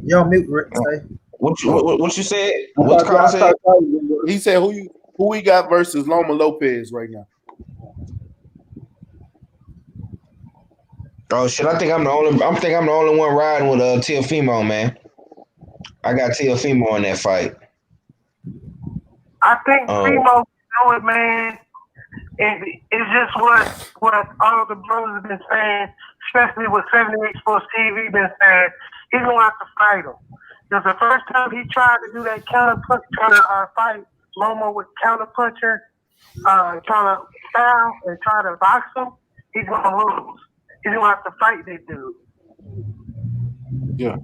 Yo, mute Rick. Say. What you said? What the caller said? He said who we got versus Loma Lopez right now. Oh shit! I think I'm the only one riding with Teofimo, man. I got Teofimo in that fight. I think Fimo know it, man. It's just what all the brothers have been saying, especially what 78 Sports TV been saying. He's gonna have to fight him. Because the first time he tried to do that counter punch, trying to fight Loma with counter puncher, trying to foul and try to box him, he's gonna lose. He's gonna have to fight this dude. Yeah.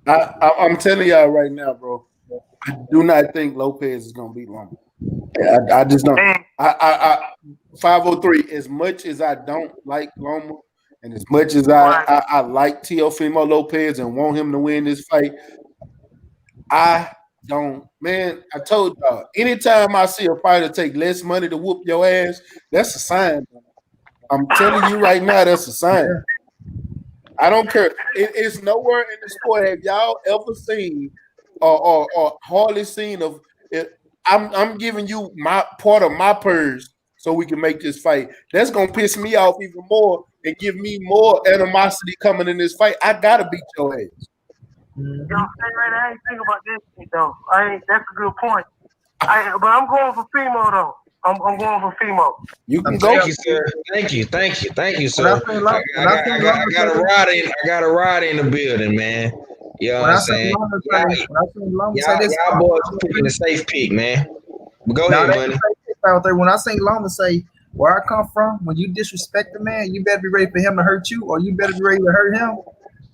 I'm telling y'all right now, bro. I do not think Lopez is gonna beat Loma. I just don't. I 503. As much as I don't like Loma, and as much as I like Teofimo Lopez and want him to win this fight, I don't. Man, I told y'all. Anytime I see a fighter take less money to whoop your ass, that's a sign. I'm telling you right now, that's a sign. I don't care. It's nowhere in the sport have y'all ever seen or hardly seen of it. I'm giving you my part of my purse so we can make this fight. That's gonna piss me off even more and give me more animosity coming in this fight. I gotta beat your ass. You know what I'm saying? Right? I ain't think about this shit though. That's a good point. But I'm going for Fimo though. I'm going for Fimo. You can go. Thank you, sir. Thank you, sir. I got a ride in the building, man. You know what I'm saying? Y'all boys picking a safe pick, man. But go ahead, Money. When I say Loma, say where I come from, when you disrespect the man, you better be ready for him to hurt you, or you better be ready to hurt him.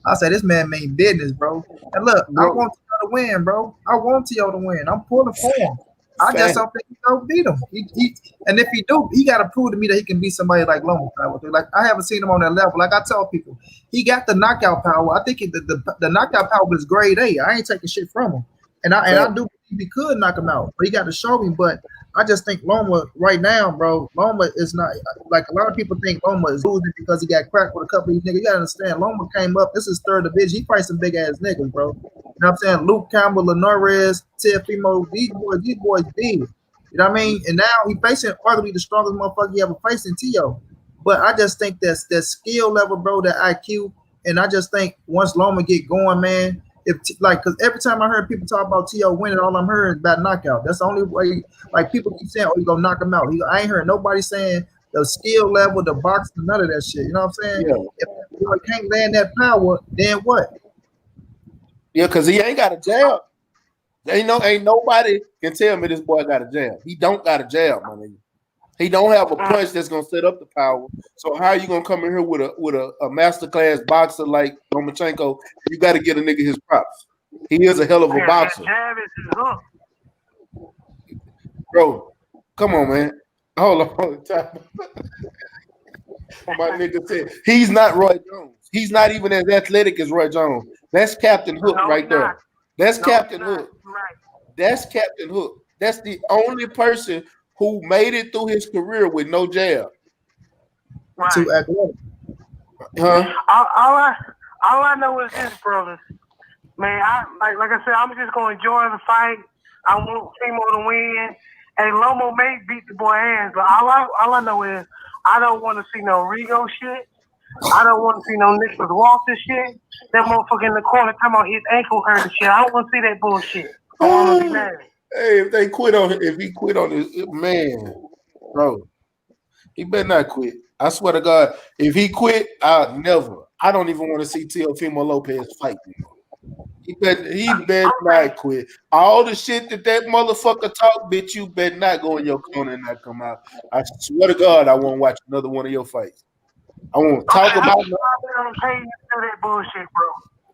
I say this man mean business, bro. And look, I want T.O. to win, bro. I want T.O. to win. I'm pulling for him. I just don't think he's gonna beat him. And if he do, he gotta prove to me that he can beat somebody like Loma. Like I haven't seen him on that level. Like I tell people, he got the knockout power. I think the knockout power is grade A. I ain't taking shit from him. And I do believe he could knock him out, but he got to show me. But I just think Loma right now, bro. Loma is not like a lot of people think Loma is losing because he got cracked with a couple of these niggas. You gotta understand, Loma came up. This is third division. He fights some big ass niggas, bro. You know what I'm saying? Luke Campbell, Linares, Teofimo, these boys big. You know what I mean? And now he facing arguably the strongest motherfucker he ever faced in T.O. But I just think that's that skill level, bro, that IQ. And I just think once Loma get going, man, because every time I heard people talk about T.O. winning, all I'm hearing is about knockout. That's the only way. Like people keep saying, "Oh, you gonna knock him out." I ain't heard nobody saying the skill level, the boxing, none of that shit. You know what I'm saying? Yeah. If you can't land that power, then what? Yeah, because he ain't got a jab. Ain't nobody can tell me this boy got a jab. He don't got a jab, my nigga. He don't have a punch that's gonna set up the power. So how are you gonna come in here with a masterclass boxer like Lomachenko? You got to get a nigga his props. He is a hell of a boxer, bro. Come on, man. Hold on. My nigga said he's not Roy Jones. He's not even as athletic as Roy Jones. That's Captain Hook right there. That's Captain Hook. That's Captain Hook. That's the only person who made it through his career with no jab. Right. Too athletic. Huh? All I know is this, brothers. Man, like I said, I'm just gonna enjoy the fight. I want Fimo to win. And Loma may beat the boy ass, but all I know is I don't want to see no Rigo shit. I don't want to see no Nicholas Walter shit. That motherfucker in the corner talking about his ankle hurt and shit. I don't want to see that bullshit. I want to be mad. Hey, if he quit on his man, bro, he better not quit. I swear to God, if he quit, I don't even want to see Teofimo Lopez fight anymore. He better not quit. All the shit that motherfucker talk, bitch, you better not go in your corner and not come out. I swear to God, I won't watch another one of your fights. I won't talk about that bullshit, bro.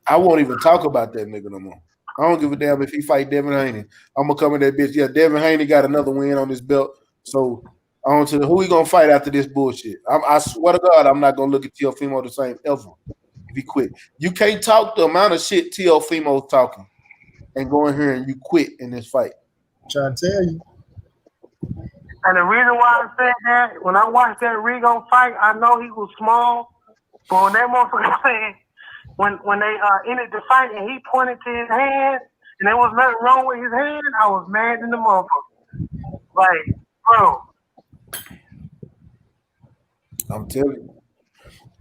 I won't even talk about that nigga no more. I don't give a damn if he fight Devin Haney. I'm gonna come in that bitch. Yeah, Devin Haney got another win on his belt. So on to who he gonna fight after this bullshit. I swear to God, I'm not gonna look at Teofimo the same ever. if he quit. You can't talk the amount of shit Teofimo's talking and go in here and you quit in this fight. I'm trying to tell you. And the reason why I said that, when I watched that Rigo fight, I know he was small, but when that motherfucker said, when they ended the fight and he pointed to his hand and there was nothing wrong with his hand, I was mad in the motherfucker. Like, bro. I'm telling you.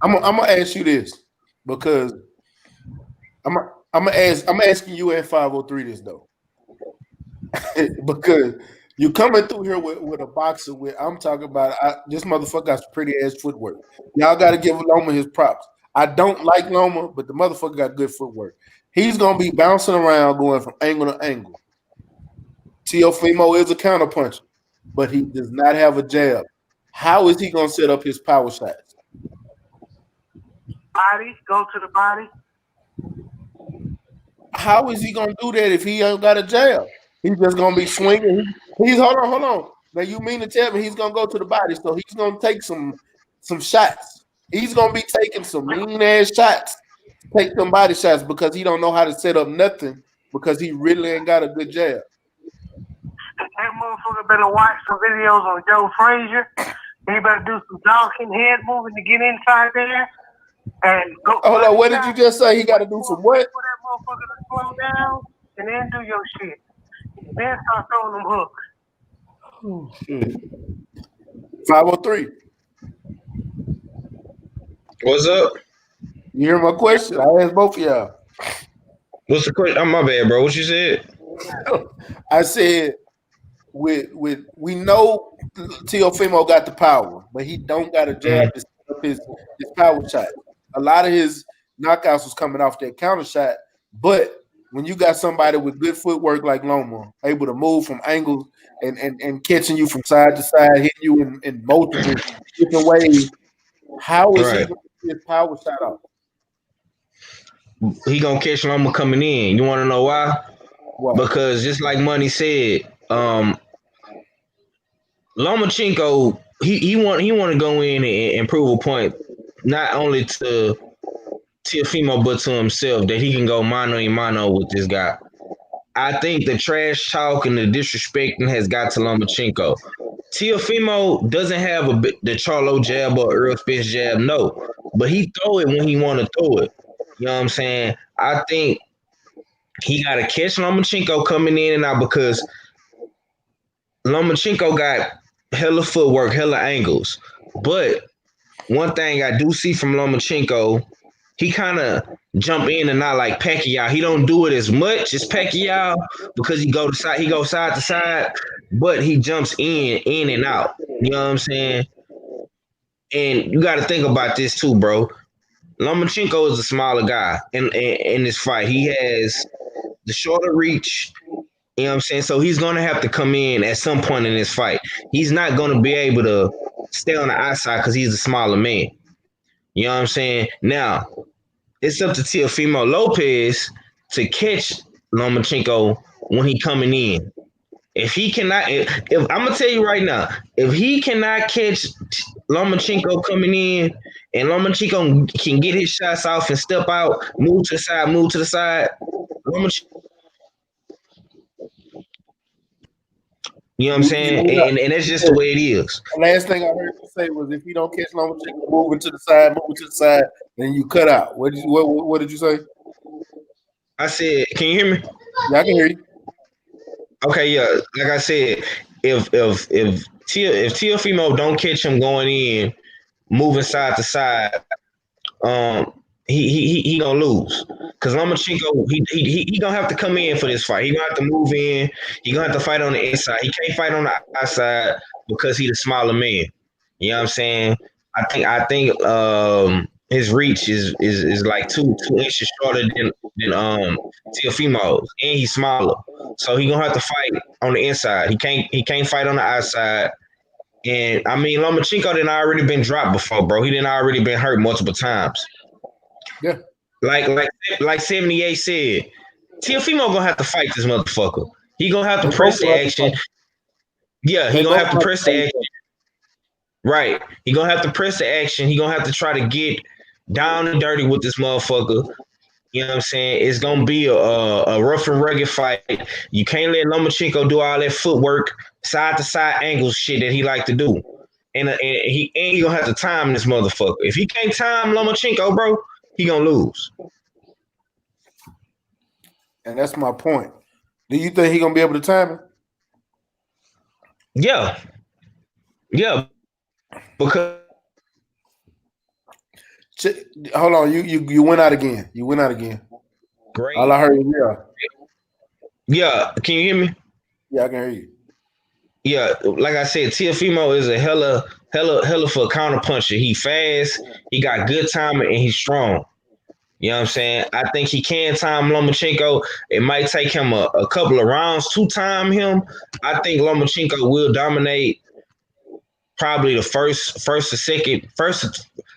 I'm gonna ask you this because I'm asking you and 503 this though. Because you coming through here with a boxer with I'm talking about this motherfucker got some pretty ass footwork. Y'all gotta give Loma his props. I don't like Loma, but the motherfucker got good footwork. He's gonna be bouncing around going from angle to angle. Teofimo is a counterpuncher, but he does not have a jab. How is he gonna set up his power shots? Body, go to the body. How is he gonna do that if he ain't got a jab? He's just gonna be swinging. He's hold on. Now you mean to tell me he's gonna go to the body? So he's gonna take some shots. He's gonna be taking some mean ass shots, take some body shots because he don't know how to set up nothing because he really ain't got a good jab. That motherfucker better watch some videos on Joe Frazier. He better do some jogging, head moving to get inside there. And go. Hold on, what did you just say? He got to do some what? For that motherfucker to slow down and then do your shit. Then start throwing them hooks. Oh, shit. 503. What's up? You hear my question? I asked both of y'all. What's the question? Oh, my bad, bro. What you said? I said, we know Teofimo got the power, but he don't got a jab to set up his power shot. A lot of his knockouts was coming off that counter shot, but when you got somebody with good footwork like Loma, able to move from angles and catching you from side to side, hitting you in multiple different ways, how is he going to get his power shot off? He gonna catch Loma coming in. You want to know why? Because just like Money said, Lomachenko, he want to go in and prove a point, not only to Teofimo but to himself that he can go mano a mano with this guy. I think the trash talk and the disrespecting has got to Lomachenko. Teofimo doesn't have the Charlo jab or Earl Spence jab, no, but he throw it when he want to throw it. You know what I'm saying? I think he got to catch Lomachenko coming in and out because Lomachenko got hella footwork, hella angles. But one thing I do see from Lomachenko, he kind of jump in and out like Pacquiao. He don't do it as much as Pacquiao because he goes side to side, but he jumps in and out. You know what I'm saying? And you got to think about this too, bro. Lomachenko is a smaller guy in this fight. He has the shorter reach. You know what I'm saying? So he's going to have to come in at some point in this fight. He's not going to be able to stay on the outside because he's a smaller man. You know what I'm saying? Now, it's up to Teofimo Lopez to catch Lomachenko when he coming in. If he cannot, if I'm going to tell you right now, if he cannot catch Lomachenko coming in and Lomachenko can get his shots off and step out, move to the side, Lomachenko, you know what I'm saying? And that's just the way it is. The last thing I heard you say was if you don't catch Lomachenko moving to the side, then you cut out. What did you say? I said, can you hear me? Yeah, I can hear you. Okay, yeah. Like I said, if Teofimo don't catch him going in, moving side to side, he gonna lose. Cause Lomachenko, he gonna have to come in for this fight. He gonna have to move in. He gonna have to fight on the inside. He can't fight on the outside because he's the smaller man. You know what I'm saying? I think his reach is like two inches shorter than Teofimo's, and he's smaller. So he gonna have to fight on the inside. He can't fight on the outside. And I mean, Lomachenko didn't already been dropped before, bro. He didn't already been hurt multiple times. Yeah. Like 78 said, Teofimo gonna have to fight this motherfucker. He gonna have to press the action. Yeah, he gonna have to press the action. Right. He gonna have to press the action. He gonna have to try to get down and dirty with this motherfucker. You know what I'm saying? It's gonna be a rough and rugged fight. You can't let Lomachenko do all that footwork, side to side angles shit that he like to do. And he gonna have to time this motherfucker. If he can't time Lomachenko, bro, he gonna lose. And that's my point. Do you think he gonna be able to time it? Yeah. Because hold on, you went out again. You went out again. Great. All I heard is yeah. Can you hear me? Yeah, I can hear you. Yeah, like I said, Teofimo is a hella for a counter puncher. He fast, he got good timing, and he's strong. You know what I'm saying? I think he can time Lomachenko. It might take him a couple of rounds to time him. I think Lomachenko will dominate probably the first or second.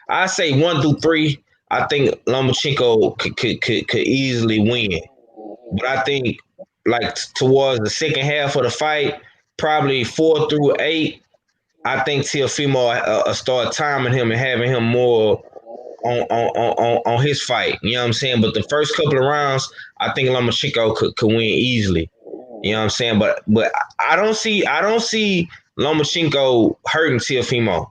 I say 1 through 3. I think Lomachenko could easily win. But I think like towards the second half of the fight, probably 4 through 8, I think Teofimo start timing him and having him more on his fight. You know what I'm saying? But the first couple of rounds, I think Lomachenko could win easily. You know what I'm saying? But I don't see Lomachenko hurting Teofimo.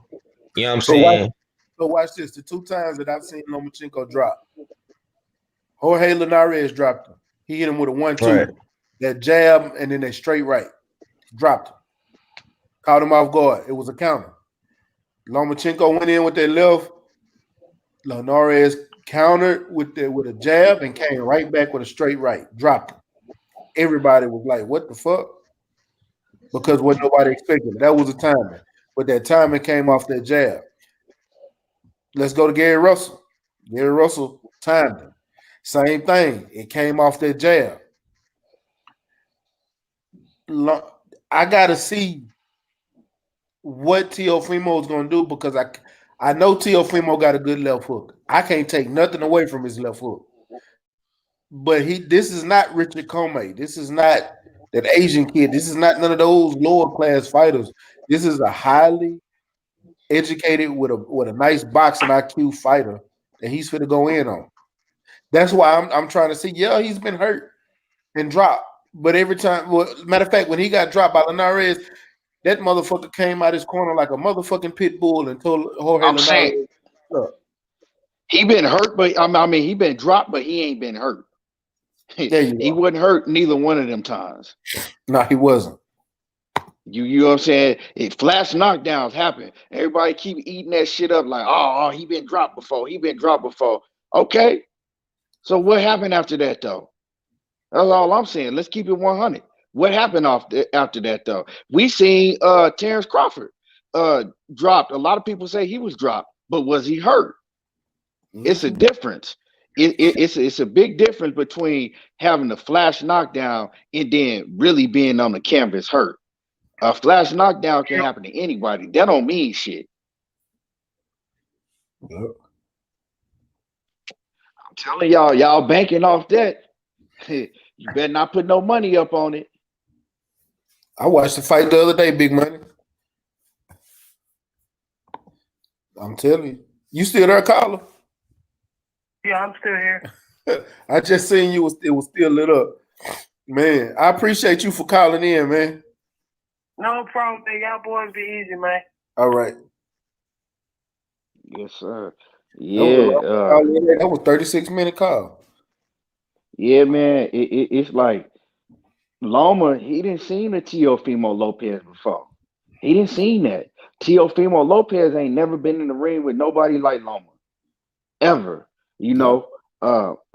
You know what I'm saying? So watch this. The 2 times that I've seen Lomachenko drop, Jorge Linares dropped him. He hit him with a 1-2, right. That jab, and then a straight right. Dropped him. Caught him off guard. It was a counter. Lomachenko went in with that left. Linares countered with a jab and came right back with a straight right. Dropped him. Everybody was like, what the fuck? Because what nobody expected. That was the timing. But that timing came off that jab. Let's go to Gary Russell. Gary Russell timed him. Same thing. It came off that jab. I got to see what Teofimo is going to do because I know Teofimo got a good left hook. I can't take nothing away from his left hook. But this is not Richard Comey. This is not that Asian kid. This is not none of those lower class fighters. This is a highly educated with a nice boxing IQ fighter that he's finna go in on. That's why I'm trying to see. Yeah, he's been hurt and dropped. But every time, matter of fact, when he got dropped by Linares, that motherfucker came out his corner like a motherfucking pit bull and told Jorge Linares, saying, he been hurt, but I mean, he been dropped, but he ain't been hurt. He wasn't hurt neither one of them times. No, he wasn't. You know what I'm saying? Flash knockdowns happen. Everybody keep eating that shit up like, oh, he been dropped before. He been dropped before. Okay. So what happened after that, though? That's all I'm saying. Let's keep it 100. What happened after that, though? We seen Terrence Crawford dropped. A lot of people say he was dropped, but was he hurt? Mm-hmm. It's a difference. It's a big difference between having a flash knockdown and then really being on the canvas hurt. A flash knockdown can happen to anybody. That don't mean shit. Yep. I'm telling y'all banking off that. You better not put no money up on it. I watched the fight the other day, Big Money. I'm telling you. You still there, Carla? Yeah, I'm still here. I just seen it was still lit up. Man, I appreciate you for calling in, man. No problem, man. Y'all boys be easy, man. All right. Yes, sir. Yeah. That was 36-minute call. Yeah, man. It's like Loma, he didn't see the Teofimo Lopez before. He didn't see that. Teofimo Lopez ain't never been in the ring with nobody like Loma. Ever. You know?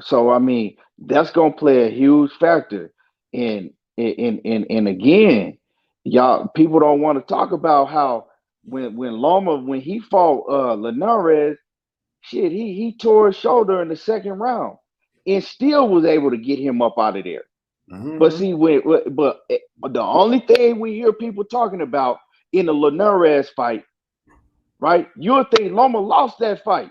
So I mean, that's gonna play a huge factor. And again, y'all people don't want to talk about how when Loma, when he fought Linares, shit, he tore his shoulder in the second round and still was able to get him up out of there. Mm-hmm. But see, but the only thing we hear people talking about in the Linares fight, right? You'll think Loma lost that fight.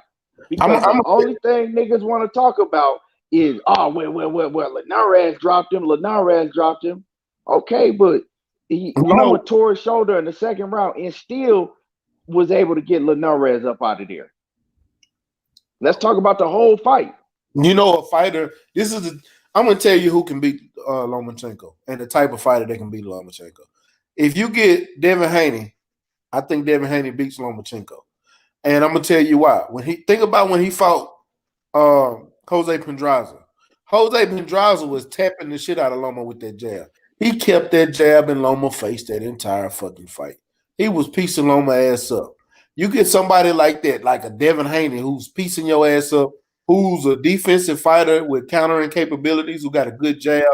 Because the only thing niggas want to talk about is, well, Linares dropped him. Okay, but Loma tore his shoulder in the second round and still was able to get Linares up out of there. Let's talk about the whole fight. You know, a fighter. I'm gonna tell you who can beat Lomachenko and the type of fighter that can beat Lomachenko. If you get Devin Haney, I think Devin Haney beats Lomachenko, and I'm gonna tell you why. When he fought Jose Pedraza. Jose Pedraza was tapping the shit out of Loma with that jab. He kept that jab in Loma face that entire fucking fight. He was piecing Loma ass up. You get somebody like that, like a Devin Haney, who's piecing your ass up, who's a defensive fighter with countering capabilities, who got a good jab,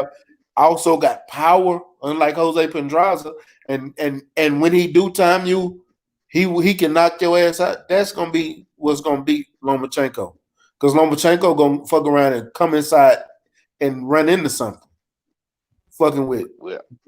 also got power, unlike Jose Pedraza. And when he do time you, he can knock your ass out. That's gonna be what's gonna beat Lomachenko. Because Lomachenko gonna fuck around and come inside and run into something. Fucking with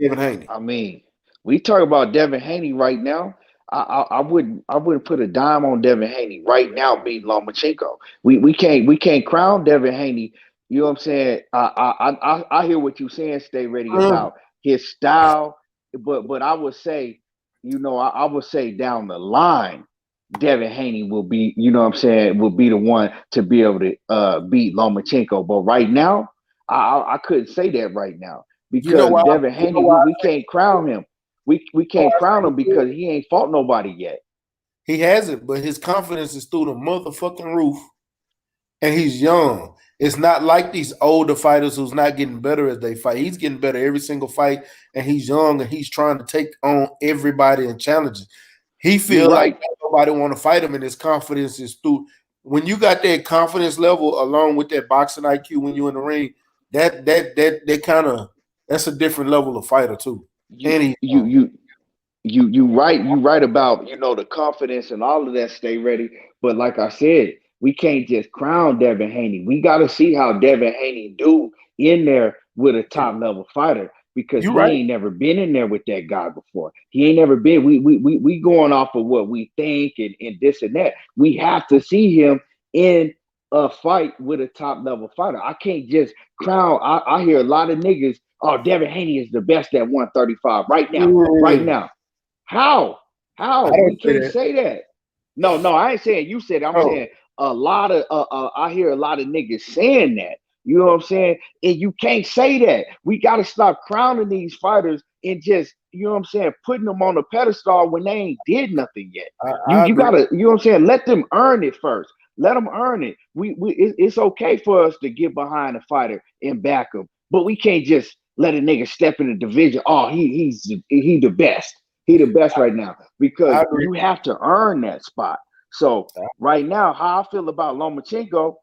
Devin Haney. I mean, we talk about Devin Haney right now. I wouldn't put a dime on Devin Haney right now beating Lomachenko. We can't crown Devin Haney. You know what I'm saying? I hear what you're saying. Stay ready about his style, but I would say, I would say down the line, Devin Haney will be, will be the one to be able to beat Lomachenko. But right now, I couldn't say that right now because Devin Haney, we can't crown him. We can't crown him because he ain't fought nobody yet. He hasn't, but his confidence is through the motherfucking roof, and he's young. It's not like these older fighters who's not getting better as they fight. He's getting better every single fight, and he's young, and he's trying to take on everybody and challenge it. He feels like nobody want to fight him, and his confidence is through. When you got that confidence level along with that boxing IQ when you're in the ring, that kind of that's a different level of fighter too. You right about the confidence and all of that. Stay ready, but like I said, we can't just crown Devin Haney. We got to see how Devin Haney do in there with a top level fighter because he ain't never been in there with that guy before. He ain't never been. We going off of what we think and this and that. We have to see him in a fight with a top level fighter. I can't just crown. I hear a lot of niggas. Oh, Devin Haney is the best at 135 right now. Right now. How? We can't say that. No, I ain't saying you said it. I'm saying a lot of I hear a lot of niggas saying that. You know what I'm saying? And you can't say that. We got to stop crowning these fighters and just, putting them on a pedestal when they ain't did nothing yet. You got to, you know what I'm saying? Let them earn it first. Let them earn it. It's okay for us to get behind a fighter and back him, but we can't just let a nigga step in the division. Oh, he the best. He the best right now because you have to earn that spot. So right now, how I feel about Lomachenko,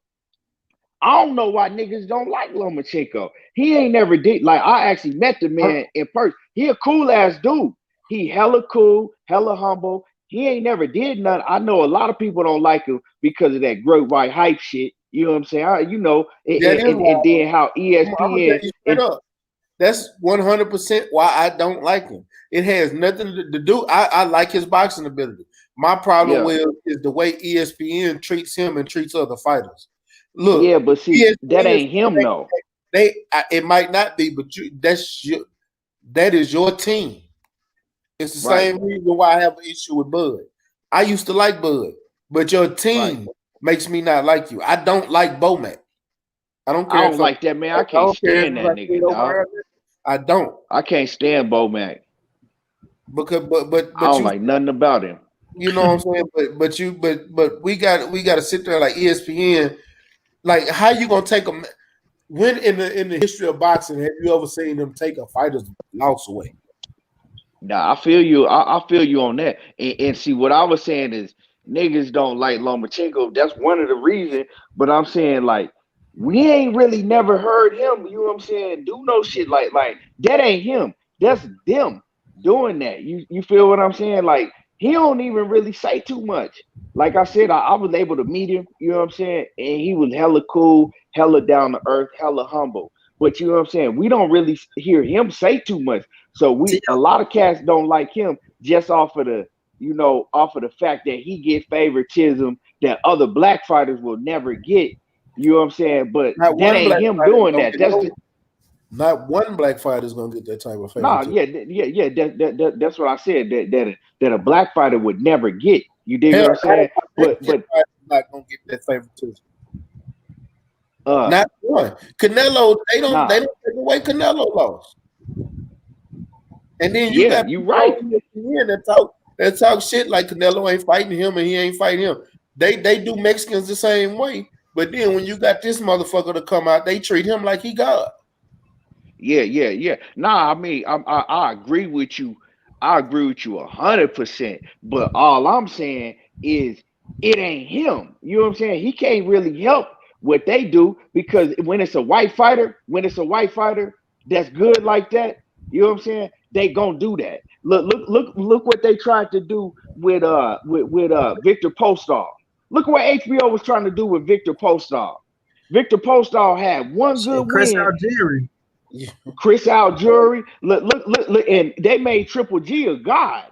I don't know why niggas don't like Lomachenko. He ain't never did. Like, I actually met the man in person. He a cool ass dude. He hella cool, hella humble. He ain't never did nothing. I know a lot of people don't like him because of that great white hype shit. You know what I'm saying? And then how ESPN. That's 100% why I don't like him. It has nothing to do. I like his boxing ability. My problem is the way ESPN treats him and treats other fighters. Look, but see, ESPN, that ain't him though. It might not be, but that is your team. It's the same reason why I have an issue with Bud. I used to like Bud, but your team makes me not like you. I don't like Bomac. I don't care. I don't like that man. I can't stand that nigga, dog. I don't. I can't stand Bomac. Because but I don't like nothing about him. You know what I'm saying? But we got to sit there like ESPN. Like, how you gonna take them? When in the history of boxing have you ever seen them take a fighter's loss away? Nah, I feel you. I feel you on that. And see, what I was saying is niggas don't like Lomachenko. That's one of the reasons. But I'm saying, like, we ain't really never heard him, you know what I'm saying, do no shit like that ain't him. That's them doing that. You feel what I'm saying? Like, he don't even really say too much. Like I said, I was able to meet him, you know what I'm saying? And he was hella cool, hella down to earth, hella humble. But you know what I'm saying? We don't really hear him say too much. So a lot of cats don't like him just off of the fact that he get favoritism that other black fighters will never get. You know what I'm saying? But that ain't him doing that. Not one black fighter is gonna get that type of favor. No, yeah. That's what I said. That a black fighter would never get. You dig what I'm saying? But not gonna get that favoritism. Uh, Not one. Canelo, they don't Nah. take away Canelo loss. And then you Yeah, got you people right. on ESPN that talk shit like Canelo ain't fighting him and he ain't fighting him. They do Mexicans the same way. But then when you got this motherfucker to come out, they treat him like he God. Yeah. Nah, I mean, I agree with you. I agree with you 100%. But all I'm saying is it ain't him. You know what I'm saying? He can't really help what they do because when it's a white fighter, that's good like that, you know what I'm saying? They gonna do that. Look what they tried to do with Victor Postol. Look what HBO was trying to do with Victor Postol. Victor Postol had one good Chris win. Algieri. Chris Algieri, look, and they made Triple G a god.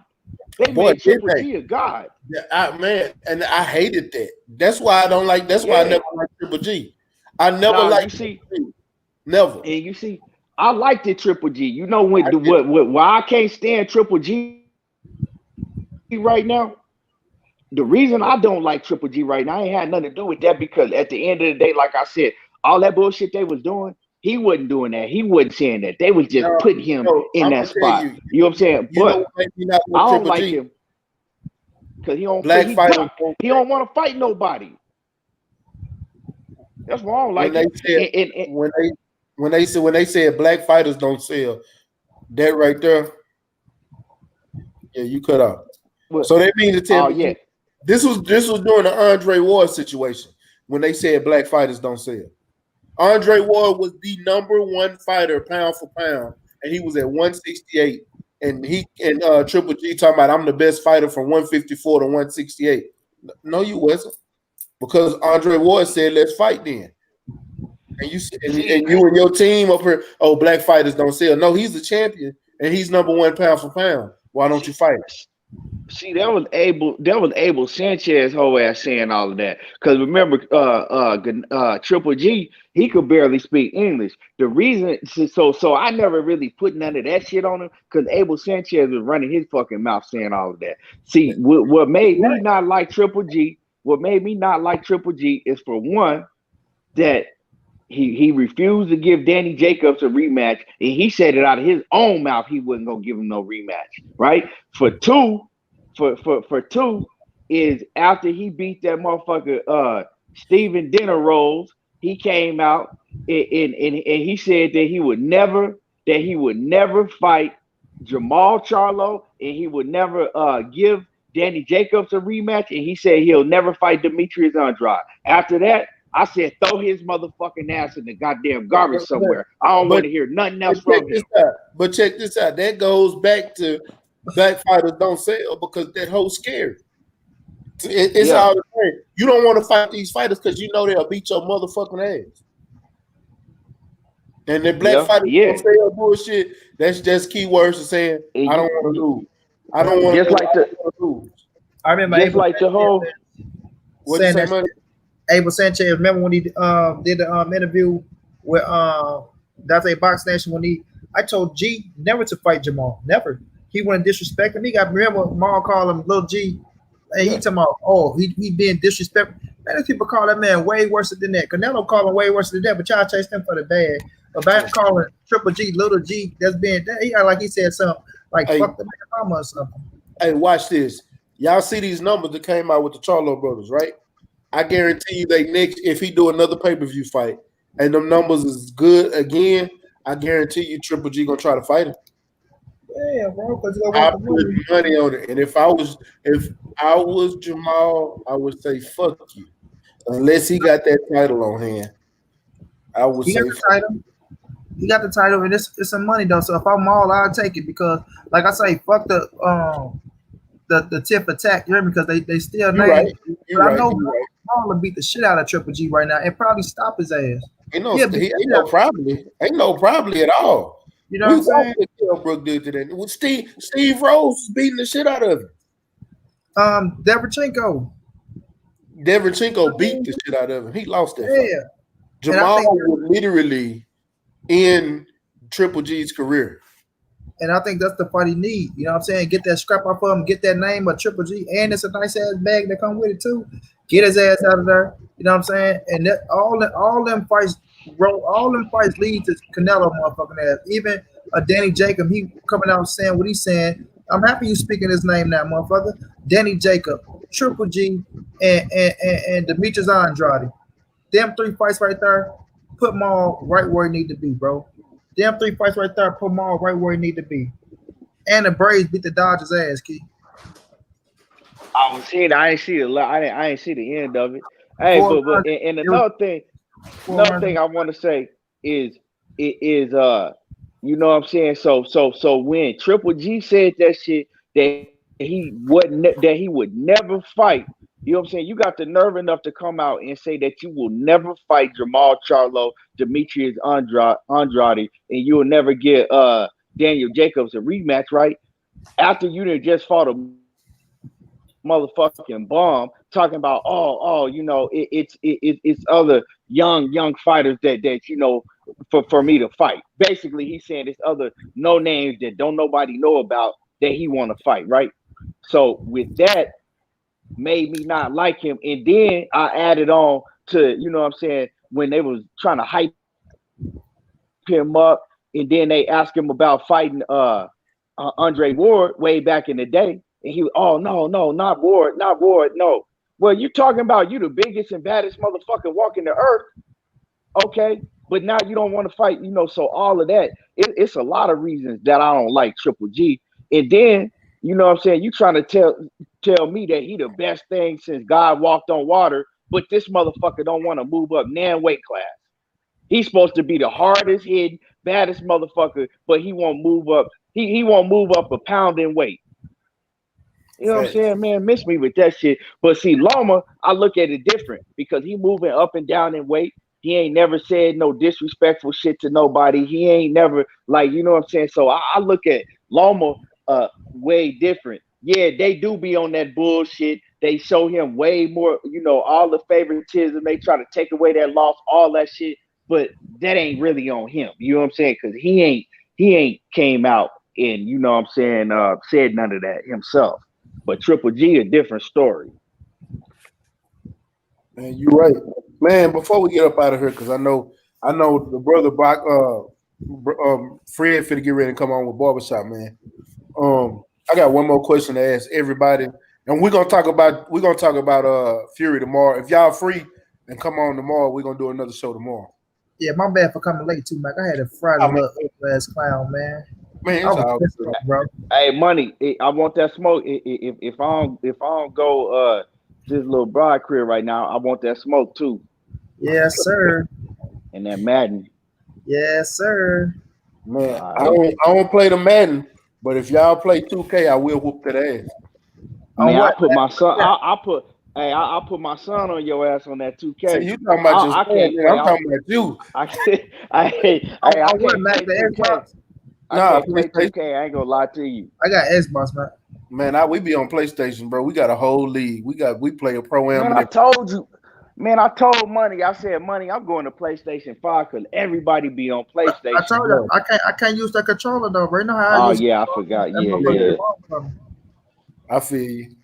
Boy, Triple G a god. Yeah, man, and I hated that. That's why I don't like. That's why I never liked Triple G. I never liked Triple G. Never. And you see, I liked it Triple G. You know why I can't stand Triple G right now? The reason I don't like Triple G right now ain't had nothing to do with that because at the end of the day, like I said, all that bullshit they was doing, he wasn't doing that. He wasn't saying that. They was just putting him in that spot. You know what I'm saying? But I don't like him because he don't he don't want to fight nobody. That's why I don't like him. When they said black fighters don't sell, that right there, yeah, you cut out. So they mean to tell me this was during the Andre Ward situation when they said black fighters don't sell. Andre Ward was the #1 fighter pound for pound, and he was at 168. And Triple G talking about I'm the best fighter from 154 to 168. No, you wasn't, because Andre Ward said let's fight then. And you and your team up here, oh, black fighters don't sell. No, he's the champion and he's #1 pound for pound. Why don't you fight? See, that was Abel Sanchez whole ass saying all of that. Because remember, Triple G, he could barely speak English. The reason, so I never really put none of that shit on him because Abel Sanchez was running his fucking mouth saying all of that. See, what made me not like Triple G? What made me not like Triple G is, for one, that he refused to give Danny Jacobs a rematch, and he said it out of his own mouth he wasn't gonna give him no rematch. Right? For two is after he beat that motherfucker Steven Dinner Rolls, he came out and he said that he would never fight Jamal Charlo, and he would never give Danny Jacobs a rematch, and he said he'll never fight Demetrius Andrade. After that, I said throw his motherfucking ass in the goddamn garbage somewhere. I don't want to hear nothing else from him. But check this out. That goes back to black fighters don't sell because that whole scary. It's all the same. You don't want to fight these fighters because you know they'll beat your motherfucking ass. And the black fighters don't sell bullshit. That's just keywords for saying I don't want to lose. I don't want to lose. I remember just like the whole. What you say, money? Abel Sanchez, remember when he did the interview with Dante Box Nation when I told G never to fight Jamal, never. He wouldn't disrespect him. He got, remember Maul called him Little G, and he talking about, oh, he being disrespectful. Man, these people call that man way worse than that. Canelo called him way worse than that, but y'all chased him for the bad. But back calling Triple G Little G, that's being that. He like he said something like fuck the mama or something. Hey, watch this. Y'all see these numbers that came out with the Charlo brothers, right? I guarantee you they next, if he do another pay-per-view fight and them numbers is good again, I guarantee you Triple G gonna try to fight him. Yeah, bro, because I put money on it. And if I was Jamal, I would say fuck you. Unless he got that title on hand. I would say got the title. He got the title, and it's some money though. So if I'm Maul, I'll take it because, like I say, fuck the tip attack. You hear me? Because they still name. I know Maul will beat the shit out of Triple G right now and probably stop his ass. Ain't no probably at all. You know what I'm saying? Brooke did to that. Steve Rose was beating the shit out of him. Derevchenko beat the shit out of him. He lost that fight. Jamal was literally in Triple G's career. And I think that's the fight he need. You know what I'm saying? Get that scrap off of him, get that name of Triple G, and it's a nice ass bag that come with it too. get his ass out of there. You know what I'm saying? And that, all them fights, bro, all them fights lead to Canelo motherfucking ass. Even Danny Jacob, he coming out saying what he's saying. I'm happy you speaking his name now, motherfucker. Danny Jacob, Triple G, and Demetrius Andrade. Them 3 fights right there, put them all right where he need to be, bro. Them 3 fights right there, put them all right where he need to be. And the Braves beat the Dodgers ass, Key. I was seeing. I ain't see the. I ain't see the end of it. Hey, but and another thing I want to say is you know what I'm saying. So when Triple G said that shit that he would never fight. You know what I'm saying? You got the nerve enough to come out and say that you will never fight Jamal Charlo, Demetrius Andrade, and you will never get Daniel Jacobs a rematch, right? After you done just fought a motherfucking bomb, talking about you know, it's other young fighters that you know for me to fight. Basically, he's saying it's other no names that don't nobody know about that he want to fight, right? So with that, made me not like him, and then I added on to, you know what I'm saying, when they was trying to hype him up, and then they asked him about fighting Andre Ward way back in the day, and he was, oh no, not Ward, no. Well, you talking about you the biggest and baddest motherfucker walking the earth, okay? But now you don't want to fight, you know. So all of that, it's a lot of reasons that I don't like Triple G, and then you know what I'm saying, you trying to tell me that he the best thing since God walked on water, but this motherfucker don't want to move up nan weight class. He's supposed to be the hardest hitting, baddest motherfucker, but he won't move up. He won't move up a pound in weight. You know what I'm saying, man? Miss me with that shit. But see, Loma, I look at it different because he moving up and down in weight. He ain't never said no disrespectful shit to nobody. He ain't never, like, you know what I'm saying? So I look at Loma way different. Yeah, they do be on that bullshit. They show him way more, you know, all the favoritism. They try to take away that loss, all that shit. But that ain't really on him. You know what I'm saying? Because he ain't came out and, you know what I'm saying, said none of that himself. But Triple G, a different story. Man, you're right. Man, before we get up out of here, because I know the brother Fred finna get ready to come on with Barbershop, man. I got one more question to ask everybody, and we're gonna talk about Fury tomorrow. If y'all free and come on tomorrow, we're gonna do another show tomorrow. Yeah, my bad for coming late too, Mike. I had a Friday last clown, man. Man, it's all good, bro. Hey, money. I want that smoke. If I don't go this little broad crib right now, I want that smoke too. Yes, sir. And that Madden. Yes, sir. Man, I don't play the Madden, but if y'all play 2K, I will whoop that ass. Man, I put my son. I put my son on your ass on that 2K. So you talking about your son? I'm talking about you. I wouldn't make the Xbox. I can't play 2K. I ain't gonna lie to you. I got Xbox, man. Man, we be on PlayStation, bro. We got a whole league. We play a pro-am. Man, I told you. Man, I told Money. I said, Money, I'm going to PlayStation 5 because everybody be on PlayStation. I told you, I can't use that controller though. Right now, I forgot. Yeah. I feel you.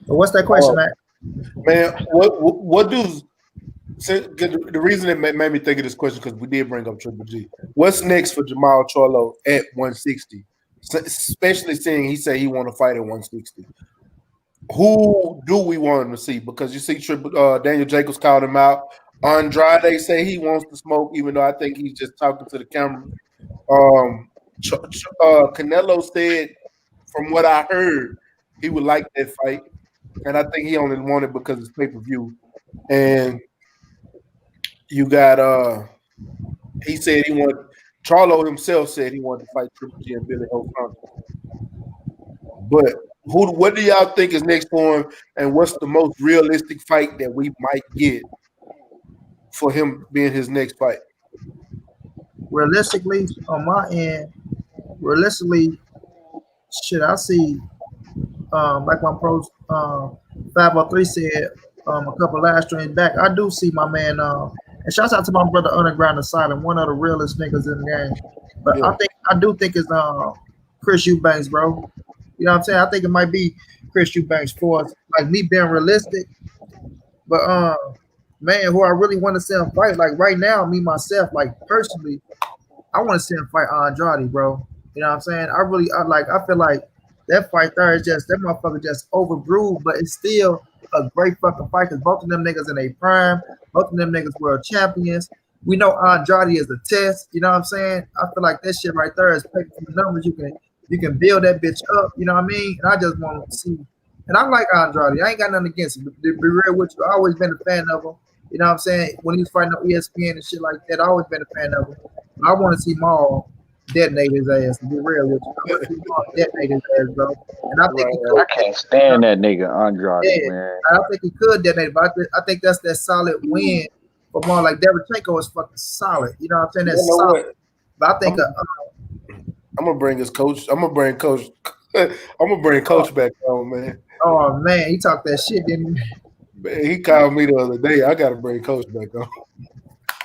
But what's that question, man? Man, what do? The reason it made me think of this question because we did bring up Triple G. What's next for Jamal Charlo at 160? Especially seeing he said he want to fight at 160. Who do we want him to see? Because you see, Daniel Jacobs called him out. Andrade say he wants to smoke, even though I think he's just talking to the camera. Canelo said, from what I heard, he would like that fight, and I think he only won it because it's pay-per-view. And you got he said he wanted. Charlo himself said he wanted to fight Triple G and Billy O'Connor. But what do y'all think is next for him, and what's the most realistic fight that we might get for him being his next fight? Realistically, on my end, shit, I see like my pros 503 said a couple live streams back. I do see my man and shouts out to my brother Underground Asylum, one of the realest niggas in the game. But yeah. I do think it's Chris Eubanks, bro. You know what I'm saying? I think it might be Chris Eubanks for us. Like me being realistic, but man, who I really want to see him fight, like right now, me myself, like personally, I want to see him fight Andrade, bro. You know what I'm saying? I feel like that fight there is just that motherfucker just overbrewed, but it's still a great fucking fight because both of them niggas in their prime, both of them niggas world champions. We know Andrade is a test. You know what I'm saying? I feel like that shit right there is picking from the numbers. You can build that bitch up. You know what I mean? And I just want to see. And I like Andrade. I ain't got nothing against him. To be real with you, I always been a fan of him. You know what I'm saying? When he was fighting on ESPN and shit like that, I always been a fan of him. I want to see Maul detonate his ass. To be real with you, I want to see Maul detonate his ass, bro. And I think he could. I can't stand that nigga Andrade, man. I think he could detonate, but I think that's that solid win for Maul. Like Derevchenko is fucking solid. You know what I'm saying? That's solid. What? But I think I'm gonna bring his coach. I'm gonna bring coach. I'm gonna bring coach back on, man. Oh man, he talked that shit, didn't he? Man, he called me the other day. I gotta bring coach back on.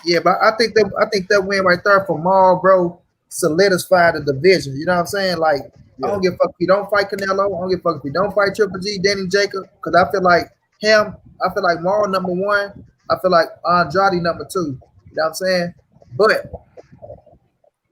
Yeah, but I think that win right there for Maul, bro, solidified the division. You know what I'm saying? Like, I don't give a fuck if he don't fight Canelo. I don't give a fuck if he don't fight Triple G, Danny Jacob, because I feel like Maul number one. I feel like Andrade number two. You know what I'm saying? But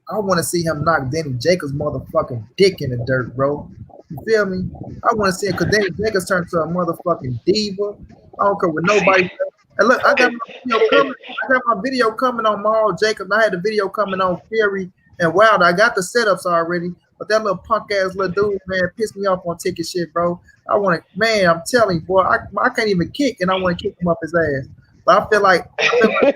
I want to see him knock Danny Jacobs' motherfucking dick in the dirt, bro. You feel me? I want to see it because Danny Jacobs turned to a motherfucking diva. I don't care what nobody. And look, I got my video coming on Maul Jacobs. I had the video coming on Fury and Wilder. I got the setups already, but that little punk ass little dude, man, pissed me off on ticket shit, bro. I want to, man. I'm telling you, boy, I can't even kick, and I want to kick him up his ass. But I feel like I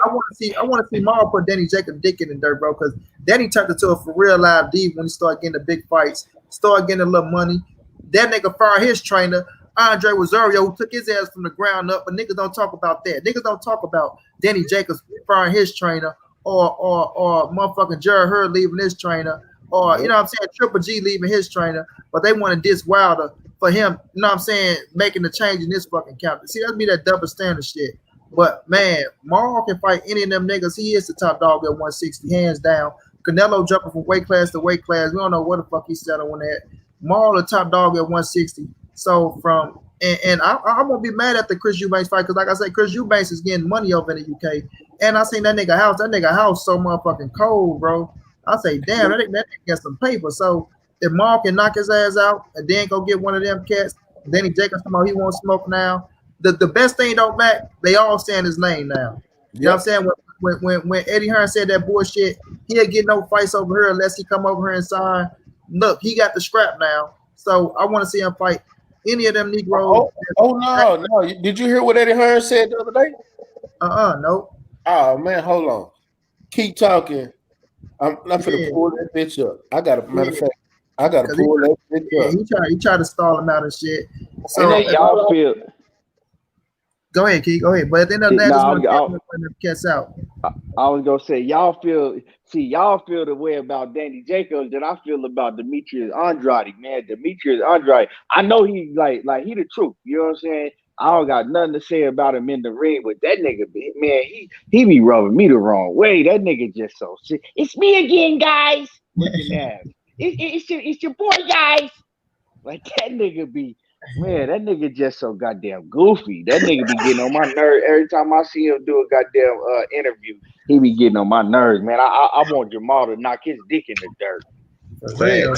want to see Maul put Danny Jacobs' dick in the dirt, bro, because Danny turned into a for real live diva when he started getting the big fights, started getting a little money. That nigga fired his trainer, Andre Rosario, who took his ass from the ground up, but niggas don't talk about that. Niggas don't talk about Danny Jacobs firing his trainer or motherfucking Jared Hurd leaving his trainer or, you know what I'm saying, Triple G leaving his trainer, but they want to diss Wilder for him, you know what I'm saying, making the change in this fucking captain. See, that'd be that double standard shit. But, man, Maul can fight any of them niggas. He is the top dog at 160, hands down. Canelo jumping from weight class to weight class. We don't know what the fuck he's settling at. Maul the top dog at 160. So I'm gonna be mad at the Chris Eubanks fight because, like I said, Chris Eubanks is getting money over in the UK, and I seen that nigga house so motherfucking cold, bro. I say, damn, that nigga got some paper. So if Maul can knock his ass out and then go get one of them cats, Danny Jacobs come out, he won't smoke now. The best thing don't matter. They all saying his name now. You know what I'm saying? When Eddie Hearn said that bullshit, he'll get no fights over here unless he come over here and sign. Look, he got the scrap now. So I want to see him fight any of them Negroes. No. Did you hear what Eddie Hearn said the other day? Nope. Oh man, hold on. Keep talking. I'm finna pull that bitch up. Matter of fact, I gotta pull that bitch up. He tried to stall him out and shit. So and then y'all feel. Go ahead, Keith. Go ahead. But at the end of the day, cats out. I was gonna say y'all feel the way about Danny Jacobs that I feel about Demetrius Andrade, man. Demetrius Andrade. I know he like he the truth. You know what I'm saying? I don't got nothing to say about him in the ring, but that nigga, man, he be rubbing me the wrong way. That nigga just so sick. It's me again, guys. Looking at him. It's your boy, guys. Like that nigga be. Man, that nigga just so goddamn goofy. That nigga be getting on my nerves every time I see him do a goddamn interview. He be getting on my nerves, man. I want Jamal to knock his dick in the dirt. Man.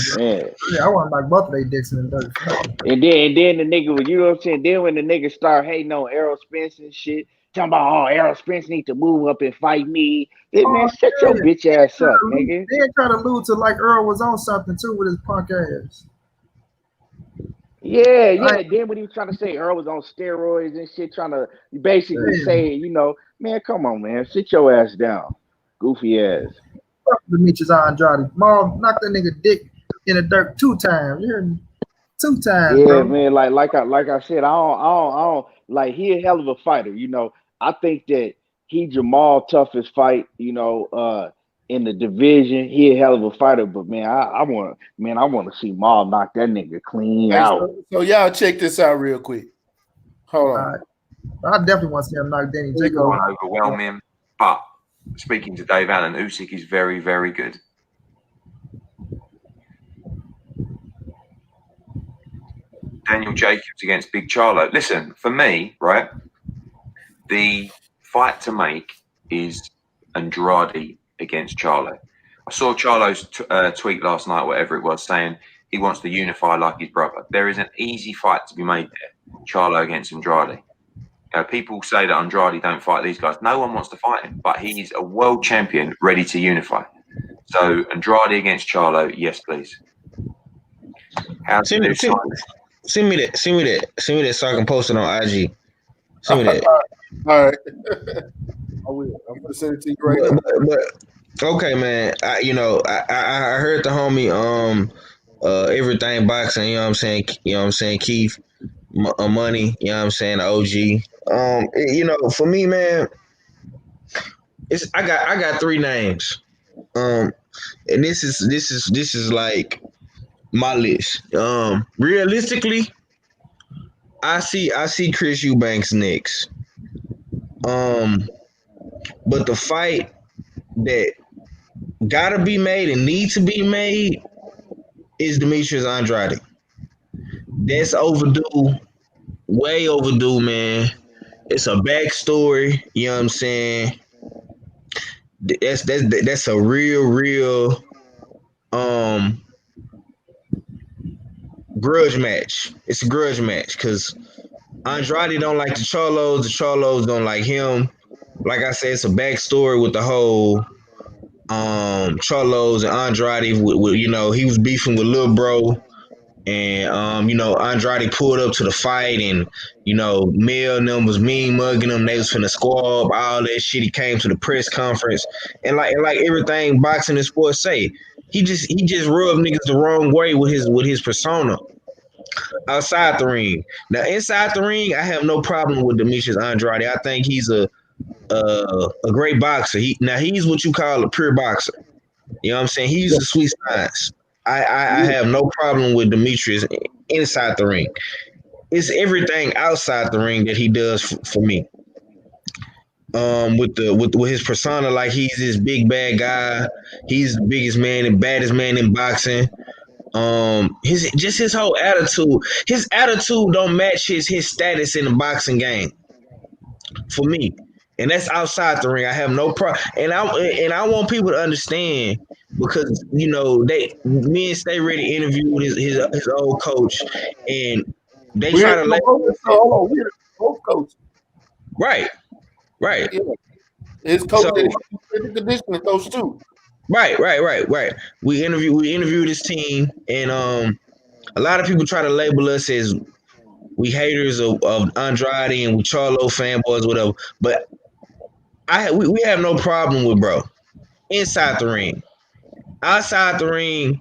Yeah, I want to knock both of their dicks in the dirt. And then the nigga, you know what I'm saying? Then when the nigga start hating on Errol Spence and shit, talking about Errol Spence need to move up and fight me. Then man, shut your bitch ass up, nigga. They try to allude to like Earl was on something too with his punk ass. Yeah. Then when he was trying to say Earl was on steroids and shit, trying to basically say, you know, man, come on, man, sit your ass down, goofy ass. Fuck Demetrius Andrade. Maul knocked that nigga dick in the dirt 2 times. You heard me? 2 times. Yeah, bro. man. Like I said, I don't like he a hell of a fighter. You know, I think that he Jamal toughest fight. You know, in the division, he a hell of a fighter, but man, I want to see Maul knock that nigga clean out. So y'all check this out real quick. Hold on. I definitely want to see him knock Danny Jacobs. Overwhelm him, but speaking to Dave Allen, Usyk is very, very good. Daniel Jacobs against Big Charlo. Listen, for me, right, the fight to make is Andrade against Charlo. I saw Charlo's tweet last night, whatever it was, saying he wants to unify like his brother. There is an easy fight to be made there, Charlo against Andrade. People say that Andrade don't fight these guys. No one wants to fight him, but he is a world champion ready to unify. So Andrade against Charlo, yes, please. Send me that so I can post it on IG. Send me that. All right. I will. I'm gonna send it to you right now. But okay, man. I heard the homie everything boxing. You know what I'm saying? You know what I'm saying? Keith Money. You know what I'm saying? OG. For me, man, I got three names. And this is like my list. Realistically, I see Chris Eubanks next. But the fight that gotta be made and need to be made is Demetrius Andrade. That's overdue, way overdue, man. It's a backstory. You know what I'm saying? That's a real grudge match. It's a grudge match because Andrade don't like the Charlos don't like him. Like I said, it's a backstory with the whole Charlos and Andrade. He was beefing with Lil Bro, and Andrade pulled up to the fight, and Mel and them was mean mugging him. They was finna squab all that shit. He came to the press conference, and like everything boxing and sports say, he just rubbed niggas the wrong way with his persona outside the ring. Now inside the ring, I have no problem with Demetrius Andrade. I think he's a great boxer. He's what you call a pure boxer. You know what I'm saying? He uses sweet science. I have no problem with Demetrius inside the ring. It's everything outside the ring that he does for me. With his persona, like he's this big bad guy. He's the biggest man and baddest man in boxing. His whole attitude. His attitude don't match his status in the boxing game. For me. And that's outside the ring. I have no problem, and I want people to understand because me and Stay Ready interviewed his old coach, and they try to let both coaches. Right. Yeah. His coach is the conditioning coach too. Right. We interviewed his team, and a lot of people try to label us as we haters of Andrade and we Charlo fanboys, whatever, but we have no problem with bro inside the ring. Outside the ring,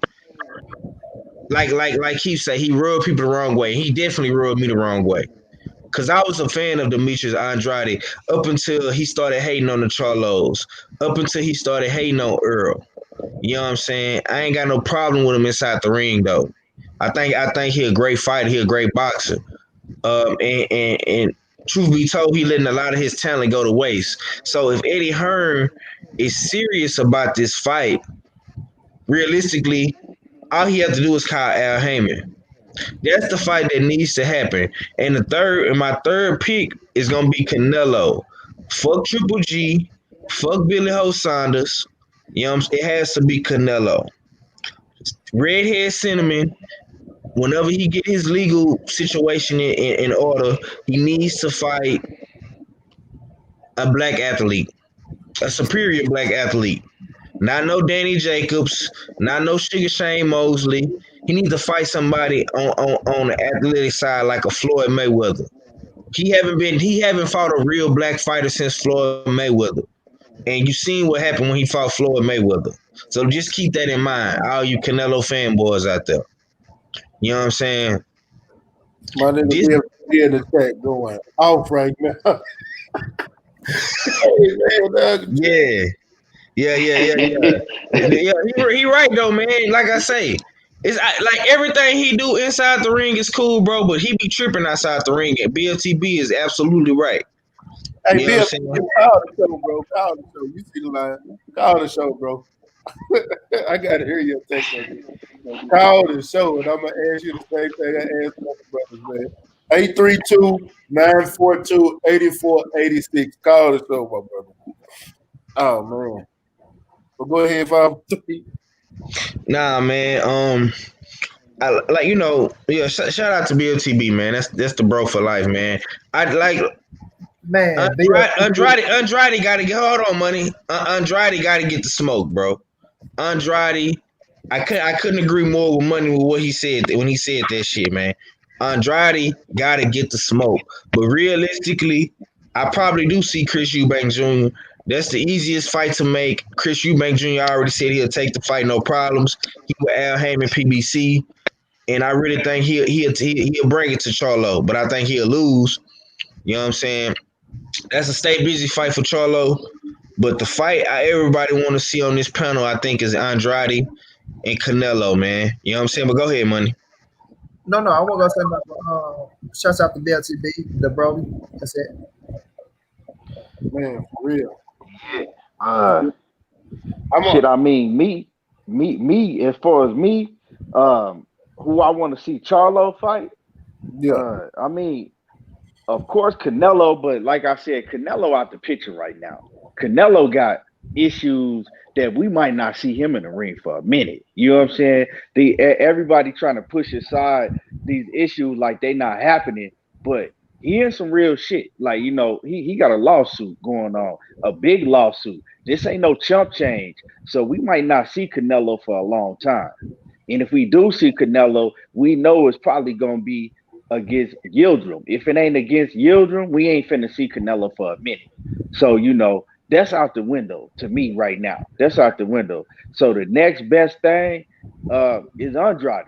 like Keith said, he rubbed people the wrong way. He definitely rubbed me the wrong way. Cause I was a fan of Demetrius Andrade up until he started hating on the Charlos, up until he started hating on Earl. You know what I'm saying? I ain't got no problem with him inside the ring though. I think he a great fighter, he a great boxer. And truth be told, he letting a lot of his talent go to waste. So if Eddie Hearn is serious about this fight, realistically, all he has to do is call Al Heyman. That's the fight that needs to happen. And my third pick is gonna be Canelo. Fuck Triple G, fuck Billy Ho Saunders. You know what I'm saying? It has to be Canelo. Redhead Cinnamon. Whenever he get his legal situation in order, he needs to fight a black athlete, a superior black athlete. Not no Danny Jacobs, not no Sugar Shane Mosley. He needs to fight somebody on the athletic side like a Floyd Mayweather. He haven't fought a real black fighter since Floyd Mayweather. And you seen what happened when he fought Floyd Mayweather. So just keep that in mind, all you Canelo fanboys out there. You know what I'm saying? My nigga be in the chat going off right now. Yeah. He right though, man. Like I say, it's like everything he do inside the ring is cool, bro. But he be tripping outside the ring, and BLTB is absolutely right. Hey, Bill, call the show, bro. Call the show. You see the line. Call the show, bro. I gotta hear your take on this. Call the show, and I'm gonna ask you the same thing I asked my brothers, man. 832-942-8486. Call the show, my brother. Oh man. Well, go ahead, 5-3. Nah, man. Shout out to BLTB, man. That's the bro for life, man. I like Man, Andrade got to get. Hold on, money. Andrade got to get the smoke, bro. Andrade, I couldn't agree more with money with what he said when he said that shit, man. Andrade got to get the smoke, but realistically, I probably do see Chris Eubank Jr. That's the easiest fight to make. Chris Eubank Jr. already said he'll take the fight, no problems. He will Al Heyman PBC, and I really think he'll bring it to Charlo, but I think he'll lose. You know what I'm saying? That's a stay busy fight for Charlo. But the fight everybody want to see on this panel, I think, is Andrade and Canelo, man. You know what I'm saying? But go ahead, money. No, I want to say shouts out to BLTB, the bro. That's it. Man, for real. Shit, I mean, me, as far as me, who I want to see Charlo fight. Yeah. I mean, of course, Canelo, but like I said, Canelo out the picture right now. Canelo got issues that we might not see him in the ring for a minute. You know what I'm saying? Everybody trying to push aside these issues like they not happening, but he in some real shit. Like, you know, he got a lawsuit going on, a big lawsuit. This ain't no chump change. So we might not see Canelo for a long time. And if we do see Canelo, we know it's probably going to be against Yildirim. If it ain't against Yildirim, we ain't finna see Canelo for a minute. So, you know, that's out the window to me right now. That's out the window. So the next best thing is Andrade.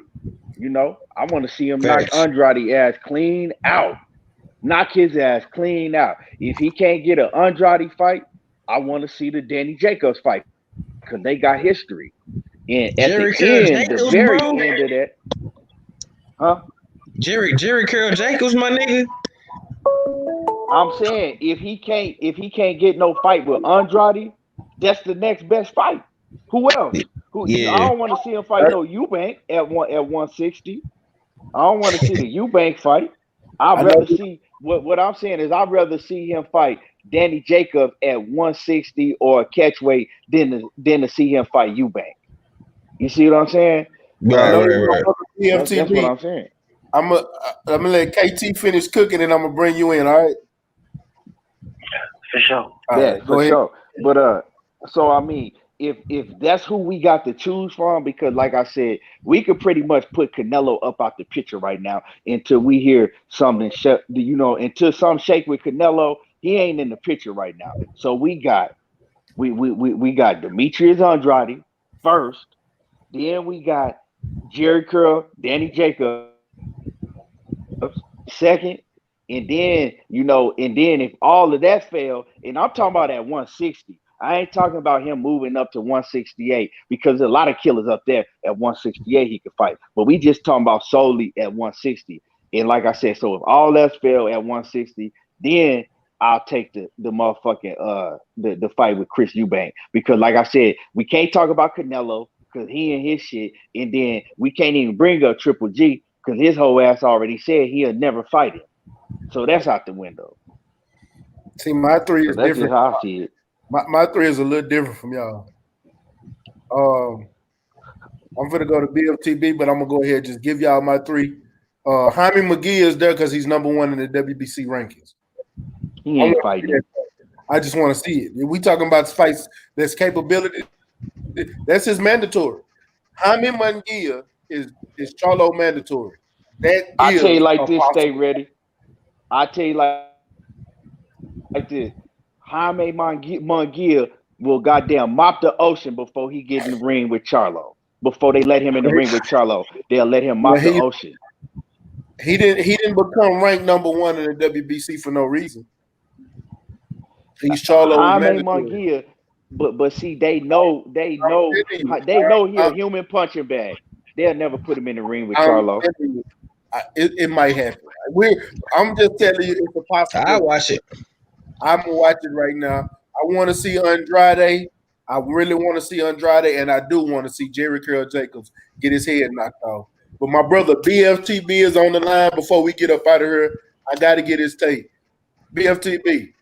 You know, I want to see him knock Andrade ass clean out. Knock his ass clean out. If he can't get an Andrade fight, I want to see the Danny Jacobs fight because they got history. And at the very end of that, huh? Jerry Carroll Jacobs, my nigga. I'm saying if he can't get no fight with Andrade, that's the next best fight. Who else? I don't want to see him fight no Eubank at 160. I don't want to see the Eubank fight. I'd rather see what I'm saying is I'd rather see him fight Danny Jacobs at 160 or catchweight than to see him fight Eubank. You see what I'm saying? Right. That's what I'm saying. I'm gonna let KT finish cooking, and I'm gonna bring you in. All right. For sure. Yeah, for sure. But so I mean, if that's who we got to choose from, because like I said, we could pretty much put Canelo up out the picture right now until we hear something. Until something shake with Canelo, he ain't in the picture right now. So we got Demetrius Andrade first, then we got Jerry Curl, Danny Jacobs second, and then if all of that fail, and I'm talking about at 160. I ain't talking about him moving up to 168 because there's a lot of killers up there at 168 he could fight. But we just talking about solely at 160. And like I said, so if all else fail at 160, then I'll take the motherfucking the fight with Chris Eubank. Because like I said, we can't talk about Canelo because he and his shit, and then we can't even bring up Triple G because his whole ass already said he'll never fight him. So that's out the window. See, my three is different. That's just how I see it. My three is a little different from y'all. I'm gonna go to BFTB, but I'm gonna go ahead and just give y'all my three. Jaime McGee is there because he's number one in the WBC rankings. He ain't fighting. I just want to see it. If we talking about fights that's capability, that's his mandatory. Jaime Munguia is Charlo mandatory. I tell you like this, stay ready. I tell you like this. Jaime Munguia will goddamn mop the ocean before he get in the ring with Charlo. Before they let him in the ring with Charlo, they'll let him mop the ocean. He didn't become ranked number one in the WBC for no reason. He's Charlo. Jaime Munguia, but see, they know he a human punching bag. They'll never put him in the ring with Charlo. It might happen. I'm just telling you, it's a possibility. I watch it. I'm gonna watch it right now. I want to see Andrade I really want to see Andrade, and I do want to see Jerry Curl Jacobs get his head knocked off. But my brother BFTB is on the line. Before we get up out of here, I got to get his take. BFTB,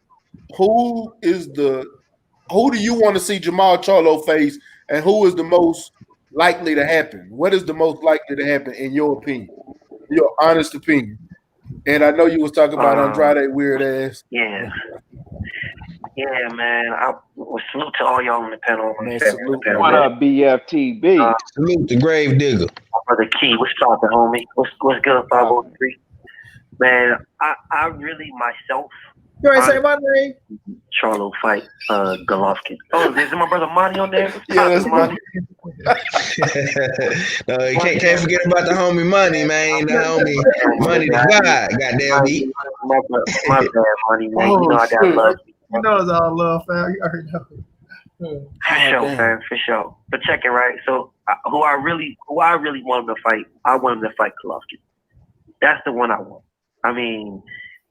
who do you want to see Jamal Charlo face, and who is the most likely to happen? What is the most likely to happen in your opinion, your honest opinion? And I know you was talking about Andrade weird ass. Yeah. Yeah, man. I salute to all y'all on the panel. Man, salute. What up, BFTB? Salute the grave digger. My brother Key, what's poppin', homie? What's good, 503? Man, I really myself. You ain't say my name. Charlo fight Golovkin. Oh, is my brother Monty on there? Yeah, that's Monty. No, you can't forget about the homie Money, man. The homie Money the God. Goddamn me. My bad, Monty, man. You know I got love. You know it's all love, fam. You already know. For sure, man. For sure. But check it, right? So who I really want him to fight, I want him to fight Golovkin. That's the one I want. I mean,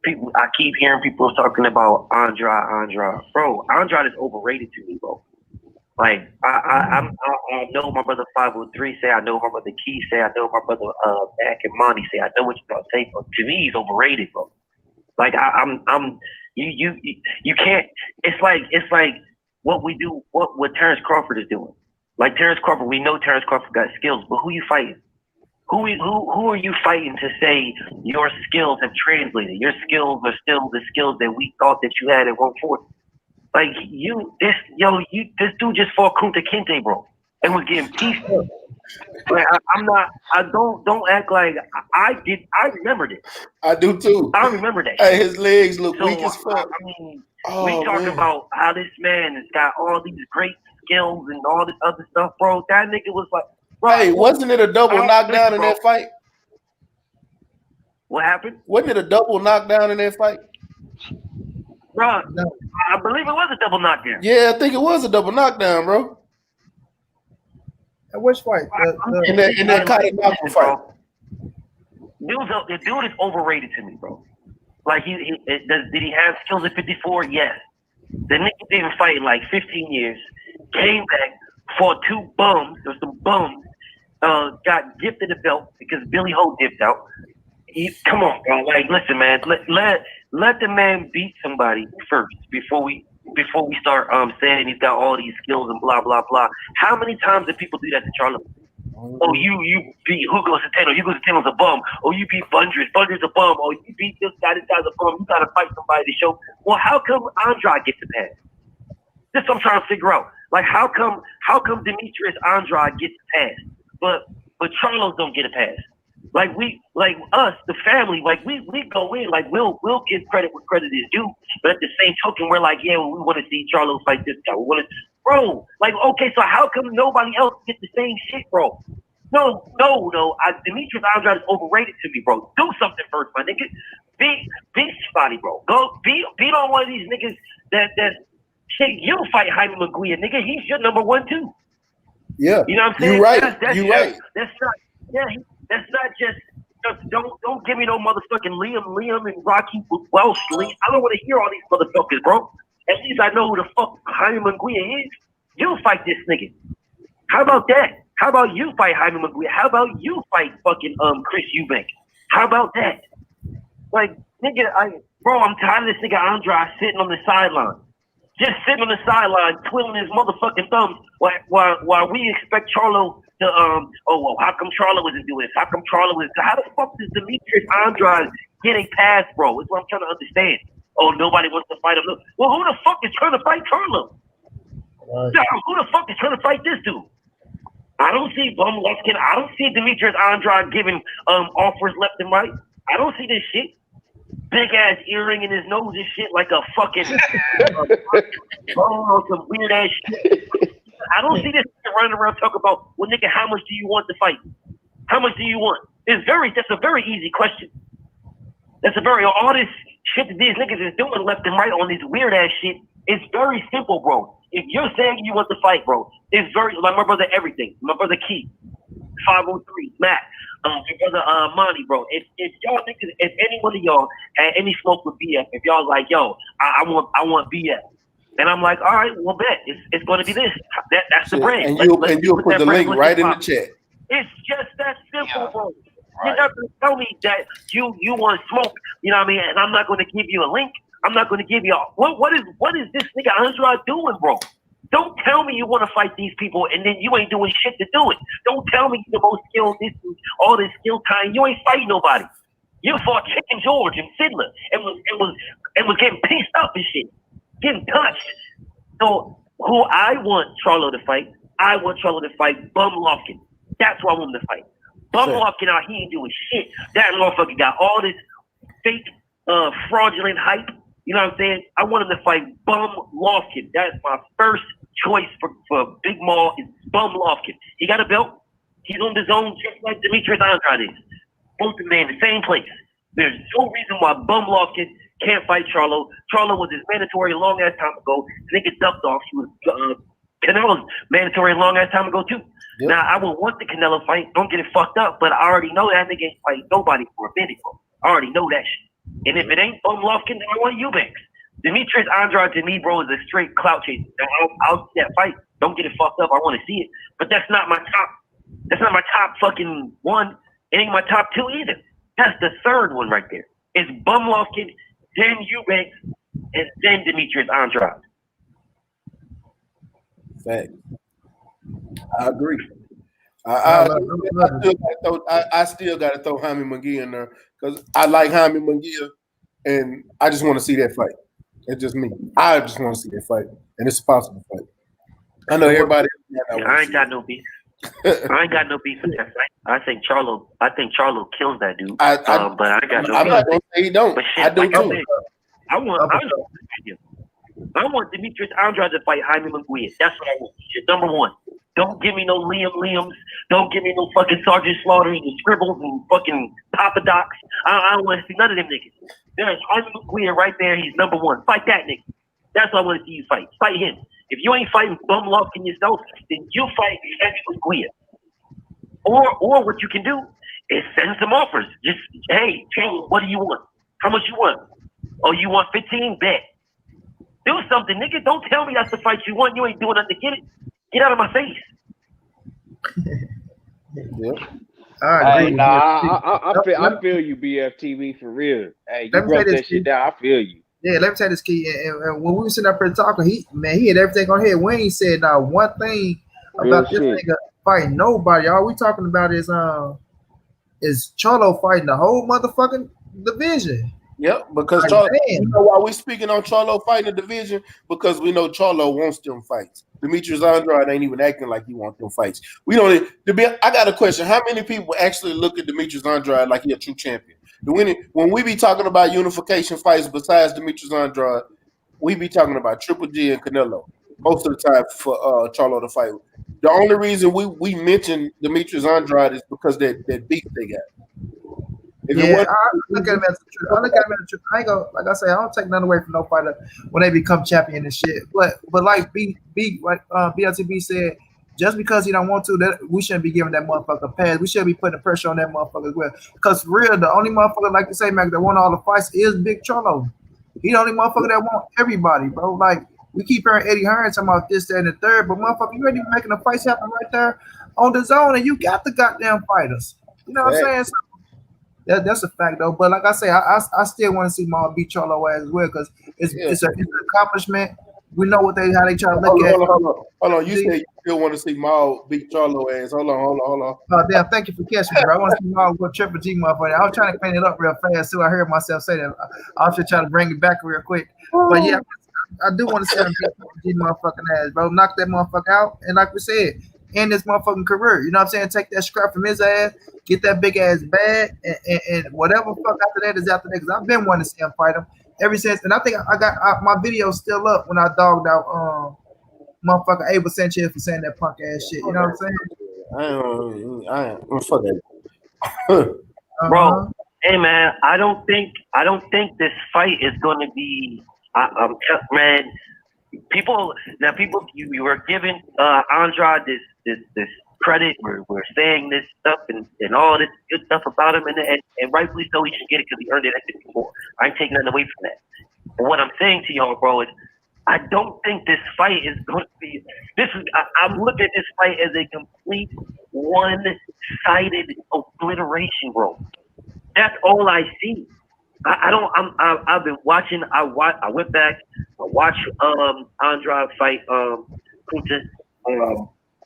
I keep hearing people talking about Andrade. Bro, Andrade is overrated to me, bro. Like, I know my brother 503 say, I know my brother Key say, I know my brother Mac and Monty say, I know what you're gonna say, but to me, he's overrated, bro. Like, you can't. It's like what we do, what Terrence Crawford is doing. Like Terrence Crawford, we know Terrence Crawford got skills, but who you fighting? Who are you fighting to say your skills have translated? Your skills are still the skills that we thought that you had at 140. Like this dude just fought Kunta Kinte, bro, and was getting pieced up. Like, don't act like I did. I remembered it. I do too. I remember that. Hey, his legs look weak as fuck. I mean, we talk about how this man has got all these great skills and all this other stuff, bro. That nigga was like, bro, hey, wasn't it a double knockdown in that fight? What happened? Wasn't it a double knockdown in that fight? Bro, no. I believe it was a double knockdown. Yeah, I think it was a double knockdown, bro. At which fight? In that kind of knockout fight. The dude is overrated to me, bro. Like, did he have skills at 54? Yes. The nigga didn't fight in like 15 years. Came back, fought two bums. There's some bums. Got gifted a belt because Billy Ho dipped out. Come on, bro. Like, listen, man. Let the man beat somebody first before we start saying he's got all these skills and blah blah blah. How many times did people do that to Charlo? Oh, you beat Hugo Centeno. Hugo Centeno's a bum. Oh, you beat Bundres. Bundres a bum. Oh, you beat this guy. This guy's a bum. You gotta fight somebody to show. Well, how come Andrade gets a pass? This what I'm trying to figure out. Like, how come Demetrius Andrade gets a pass, but Charlos don't get a pass? Like us, the family, like we go in, like we'll give credit where credit is due, but at the same token, we're like, yeah, we want to see Charlo fight this guy. Bro, like, okay, so how come nobody else get the same shit, bro? No. Demetrius Andrade is overrated to me, bro. Do something first, my nigga. Beat somebody, bro. Go beat on one of these niggas that shit. You fight Jaime Munguia, nigga. He's your number one too. Yeah, you know what I'm saying? You're right. You're right. That's not. Yeah. That's not just don't give me no motherfucking Liam and Rocky Welsh. I don't want to hear all these motherfuckers, bro. At least I know who the fuck Jaime Munguia is. You fight this nigga. How about that? How about you fight Jaime Munguia? How about you fight fucking Chris Eubank? How about that? Like, nigga, I'm tired of this nigga Andrade sitting on the sideline. Just sitting on the sideline, twiddling his motherfucking thumbs while we expect Charlo to how come Charlo isn't doing this? How come Charlo is? How the fuck does Demetrius Andrade get a pass, bro? It's what I'm trying to understand. Oh, nobody wants to fight him. Well, who the fuck is trying to fight Charlo? Right. Who the fuck is trying to fight this dude? I don't see Bum Luskin. I don't see Demetrius Andrade giving offers left and right. I don't see this shit. Big ass earring in his nose and shit like a fucking some weird ass shit. I don't see this running around talking about, well, nigga, how much do you want to fight? How much do you want? That's a very easy question. All this shit that these niggas is doing left and right on this weird ass shit, it's very simple, bro. If you're saying you want to fight, bro, it's very, like my brother Everything, my brother Key, 503, Matt, your brother Monty, bro. If y'all niggas, if any one of y'all had any smoke with BF, if y'all like, yo, I want BF, And I'm like, all right, well, bet it's going to be this. That's the brand. And you'll put the link right in the chat. It's just that simple, bro. You're not going to tell me that you want to smoke, you know what I mean? And I'm not going to give you a link. I'm not going to give you what is this nigga Andrade doing, bro? Don't tell me you want to fight these people and then you ain't doing shit to do it. Don't tell me you're the most skilled, all this skill time. You ain't fighting nobody. You fought Chicken George and Fiddler and was getting pissed up and shit, getting touched. So who I want Charlo to fight? I want Charlo to fight Bum Lofkin. That's who I want him to fight. Bum Lofkin out, he ain't doing shit. That motherfucker got all this fake, fraudulent hype. You know what I'm saying? I want him to fight Bum Lofkin. That's my first choice for Big Maul is Bum Lofkin. He got a belt. He's on his own just like Demetrius Andrade is. Both of them in the same place. There's no reason why Bum Lofkin can't fight Charlo. Charlo was his mandatory a long ass time ago. Nigga ducked off. He was Canelo's mandatory a long ass time ago too. Yep. Now I would want the Canelo fight. Don't get it fucked up, but I already know that nigga ain't fight nobody for a minute, bro. I already know that shit. And if it ain't Bum Lofkin, then I want Eubanks. Demetrius Andrade to me, bro, is a straight clout chaser. I'll see that fight. Don't get it fucked up. I want to see it, but that's not my top. That's not my top fucking one. It ain't my top two either. That's the third one right there. It's Bum Lofkin, then Eubanks, and then Demetrius Andrade. Fact. I agree. I still got to throw Jaime Munguia in there because I like Jaime Munguia, and I just want to see that fight. It's just me. I just want to see that fight, and it's a possible fight. I know everybody. I ain't got no beef. I ain't got no beef with that fight. I think Charlo kills that dude. But I ain't got no beef. I'm not gonna say he don't. But shit, I do too. I want Demetrius Andrade to fight Jaime Munguia. That's what I want. Shit, number one. Don't give me no Liams. Don't give me no fucking Sergeant Slaughters and Scribbles and fucking Papa Docs. I don't want to see none of them niggas. There's Jaime Munguia right there. He's number one. Fight that nigga. That's what I want to see you fight. Fight him. If you ain't fighting Bum Lofkin yourself, then you fight Jaime Munguia. Or what you can do is send some offers. Just, hey, Charlo, what do you want? How much you want? Oh, you want 15? Bet. Do something, nigga. Don't tell me that's the fight you want. You ain't doing nothing to get it. Get out of my face. I feel you, BFTV, for real. Hey, you broke that shit down. I feel you. Yeah, let me tell you this, Key. And when we were sitting up here talking, he had everything on here. We ain't said not one thing about this nigga fighting nobody. All we talking about is Charlo fighting the whole motherfucking division. Yep, because Charlo, you know why we speaking on Charlo fighting the division? Because we know Charlo wants them fights. Demetrius Andrade ain't even acting like he wants them fights. We don't. I got a question. How many people actually look at Demetrius Andrade like he a true champion? When we be talking about unification fights besides Demetrius Andrade, we be talking about Triple G and Canelo most of the time for Charlo to fight. The only reason we mention Demetrius Andrade is because that beef they got. I look at him as the truth. I ain't gonna, like I say, I don't take nothing away from no fighter when they become champion and shit. But like BLTB said, just because he don't want to, that we shouldn't be giving that motherfucker a pass. We shouldn't be putting pressure on that motherfucker as well. Because for real, the only motherfucker, like you say, Mac, that won all the fights is Big Charlo. He the only motherfucker that want everybody, bro. Like we keep hearing Eddie Hearn talking about this, that, and the third, but motherfucker, you ain't even making the fights happen right there on the zone, and you got the goddamn fighters. You know what I'm saying? So, that's a fact though, but like I say, I still want to see Maul beat Charlo as well because it's an accomplishment. We know how they try to look at. Hold on. You said you still want to see Maul beat Charlo ass. Hold on. Oh damn! Thank you for catching me, bro. I want to see Maul go Triple G motherfucker. I was trying to clean it up real fast too. I heard myself say that. I was just trying to bring it back real quick. But yeah, I do want to see him beat Triple G motherfucking ass, bro. Knock that motherfucker out, and like we said, end this motherfucking career. You know what I'm saying? Take that scrap from his ass. Get that big ass bag and whatever fuck after that is after that. Because I've been wanting to see him fight him ever since. And I think I got my video still up when I dogged out motherfucker Abel Sanchez for saying that punk ass shit. You know what I'm saying? I ain't fuck that. Bro, hey man, I don't think this fight is going to be. Man, people you were giving Andrade this credit. We're saying this stuff and all this good stuff about him, and rightfully so, he should get it because he earned it at 54. I ain't taking nothing away from that. But what I'm saying to y'all, bro, is I don't think this fight is going to be. I'm looking at this fight as a complete one-sided obliteration, bro. That's all I see. I've been watching. I went back. I watched Andrade fight Kunta.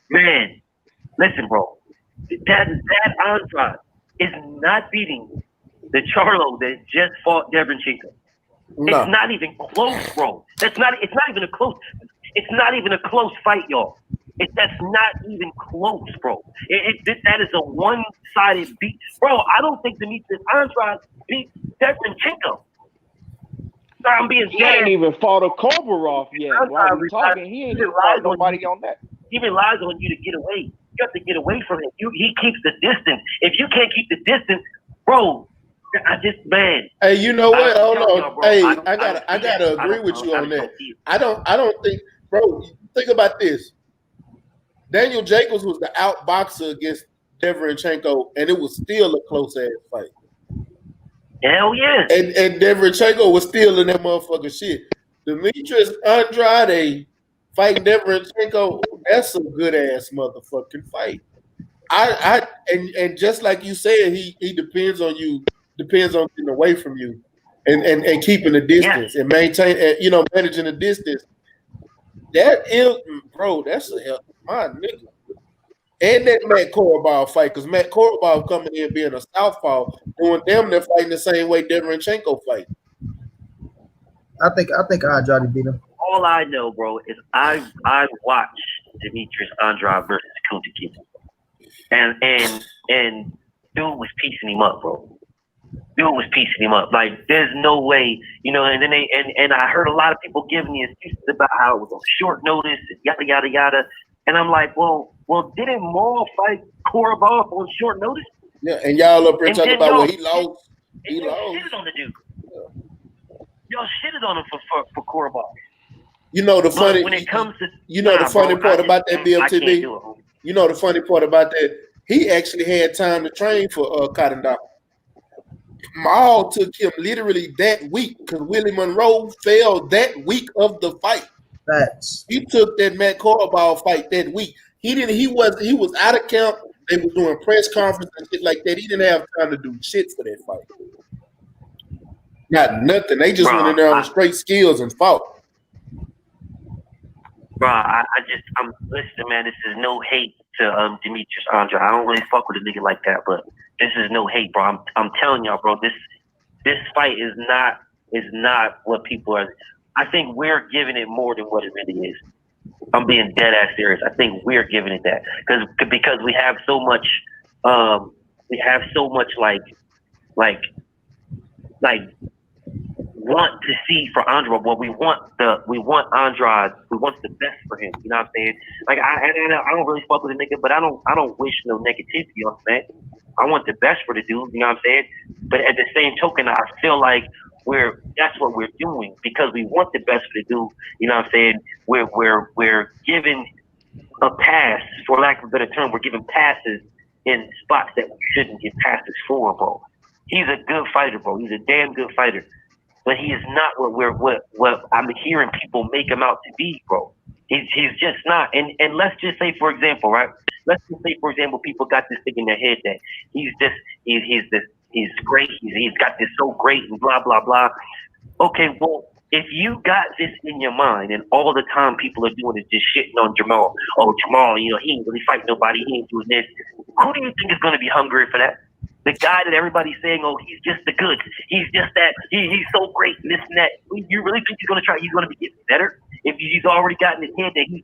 Man, listen, bro. That Andrade is not beating the Charlo that just fought Deverenchenko. No. It's not even close, bro. It's not even a close. It's not even a close fight, y'all. That's not even close, bro. That is a one-sided beat, bro. I don't think Demetrius Andrade beat Deverenchenko. I'm being He ain't even fought a Kobarov yet. While we talking, he ain't even fought nobody on that. He relies on you to get away. You have to get away from him. He keeps the distance. If you can't keep the distance, bro, man. Hey, you know what? Hold on. Bro, Hey, I gotta agree with you on that. I don't think, bro. Think about this. Daniel Jacobs was the outboxer against Deverenchenko, and it was still a close ass fight. Hell yeah. And Deverenchenko was still in that motherfucking shit. Demetrius Andrade fighting Deverenchenko, that's a good ass motherfucking fight. And just like you said, he depends on getting away from you and keeping the distance and managing the distance. That is, bro, that's my nigga. And that Matt Korobov fight, because Matt Korobov coming in being a southpaw, doing damn near fighting the same way Deverenchenko fight. I think Andrade beat him. All I know, bro, is I watched Demetrius Andrade versus Kunta Kinte. And dude was piecing him up, bro. Dude was piecing him up. Like, there's no way, and then and I heard a lot of people giving me excuses about how it was on short notice and yada yada yada. And I'm like, well, didn't Maul fight Korobov on short notice? Yeah, and y'all up here talking about what he lost. He lost. Shitted on the dude. Y'all shitted on him for Korobov. You know the funny. When it comes to the funny part about that BLTB. You know the funny part about that. He actually had time to train for Cottondock. Maul took him literally that week because Willie Monroe fell that week of the fight. Facts. He took that Matt Korobov fight that week. He was out of camp. They were doing press conference and shit like that. He didn't have time to do shit for that fight. Not nothing. They just went in there on straight skills and fought. Bro, I'm listening, man. This is no hate to Demetrius Andrade. I don't really fuck with a nigga like that, but this is no hate, bro. I'm telling y'all, bro. This fight is not what people are. I think we're giving it more than what it really is. I'm being dead ass serious. I think we're giving it that because we have so much. Like want to see for Andrade. Well, we want Andrade. We want the best for him. You know what I'm saying? Like I don't really fuck with a nigga, but I don't wish no negativity on him, man. I want the best for the dude. You know what I'm saying? But at the same token, I feel like that's what we're doing because we want the best for the dude. You know what I'm saying? We're giving a pass, for lack of a better term. We're giving passes in spots that we shouldn't give passes for, bro. He's a good fighter, bro. He's a damn good fighter. But he is not what I'm hearing people make him out to be, bro. He's just not. And let's just say, for example, right? Let's just say, for example, people got this thing in their head that he's great. He's got this so great and blah blah blah. Okay, well, if you got this in your mind and all the time people are doing is just shitting on Jamal. Oh, Jamal, he ain't really fighting nobody. He ain't doing this. Who do you think is going to be hungry for that? The guy that everybody's saying, oh, he's just the good. He's just that. He's so great and this and that. You really think he's going to be getting better? If he's already got in his head that he's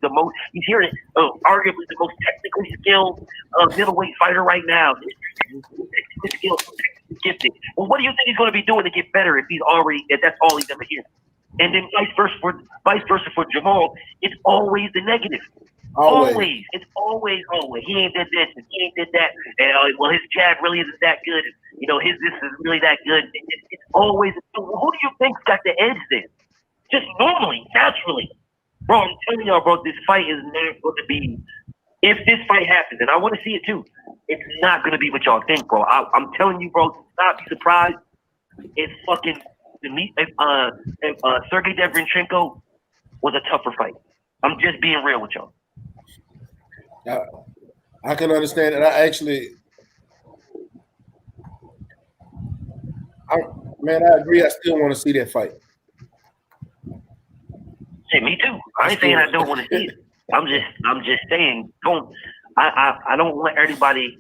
hearing arguably the most technically skilled middleweight fighter right now. Technically skilled, technically gifted. Well, what do you think he's going to be doing to get better if that's all he's ever hearing? And then vice versa for Jamal, it's always the negative. Always. It's always. He ain't did this and he ain't did that. And well, his jab really isn't that good. His this is really that good. It's always. Who do you think's got the edge then? Just normally, naturally, bro. I'm telling y'all, bro. This fight is not going to be. If this fight happens, and I want to see it too, it's not going to be what y'all think, bro. I'm telling you, bro. Not be surprised. It's fucking Sergey Deverenchenko was a tougher fight. I'm just being real with y'all. I can understand, and I agree. I still want to see that fight. Shit, me too. I ain't saying I don't want to see it. I'm just saying, I don't want everybody.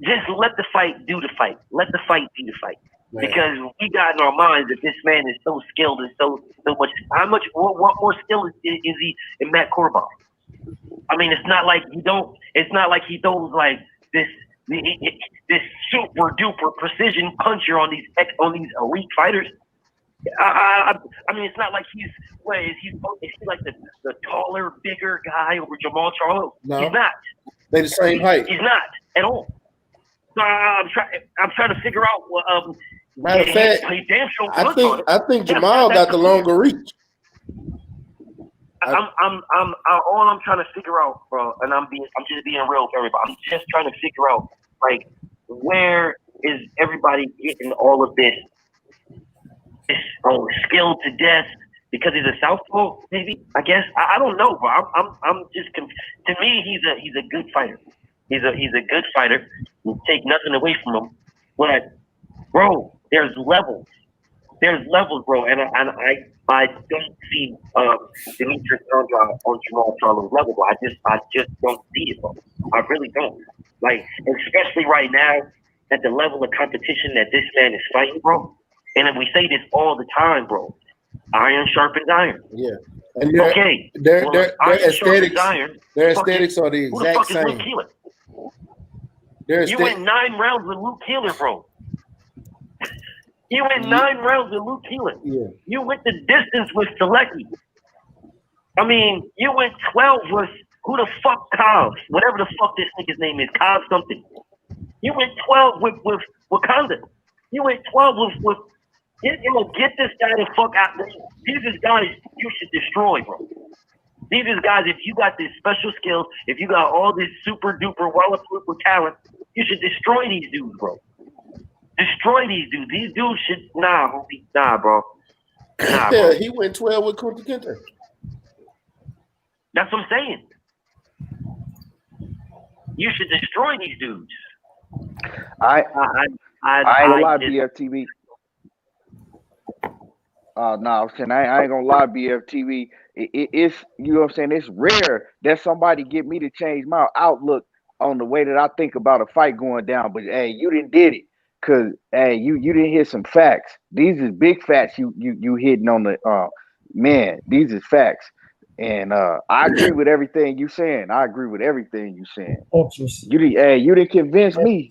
Just let the fight do the fight. Let the fight be the fight. Man. Because we got in our minds that this man is so skilled and so much. What more skill is he in Matt Korobov? I mean, it's not like he throws like this super duper precision puncher on these elite fighters. I mean, it's not like is he like the taller, bigger guy over Jamal Charlo? No, he's not. They're the same height. He's not at all. So I'm trying to figure out. Matter of fact, I think Jamal got the longer reach. All I'm trying to figure out, bro, and I'm just being real with everybody. I'm just trying to figure out, like, where is everybody getting all of this skilled to death because he's a southpaw? Maybe, I guess. I don't know, bro. I'm just to me, he's a good fighter. He's a good fighter. You take nothing away from him, but bro, there's levels. There's levels, bro, and I don't see Demetrius Andrade on Jamal Charlo's level. I just don't see it, bro. I really don't. Like, especially right now at the level of competition that this man is fighting, bro. And we say this all the time, bro. Iron sharpens iron. Yeah. And their aesthetics, are the exact same. Luke Keeler? You went 9 rounds with Luke Keeler, bro. You went 9 rounds with Luke Keeler. Yeah. You went the distance with Selecki. I mean, you went 12 with who the fuck Cobb? Whatever the fuck this nigga's name is, Cobb something. You went 12 with Wakanda. You went 12 with get this guy the fuck out. These is guys you should destroy, bro. These is guys, if you got this special skills, if you got all this super duper well-equipped talent, you should destroy these dudes, bro. Destroy these dudes. These dudes should nah, bro. Nah, bro. He went 12 with Kunta Kinte. That's what I'm saying. You should destroy these dudes. I ain't gonna lie, BFTV. No, I'm saying I ain't gonna lie, BFTV. It's, you know what I'm saying, it's rare that somebody get me to change my outlook on the way that I think about a fight going down. But hey, you didn't did it. Cause hey, you didn't hit some facts. These is big facts you hitting on the man, these is facts. And I agree with everything you saying. You didn't convince me.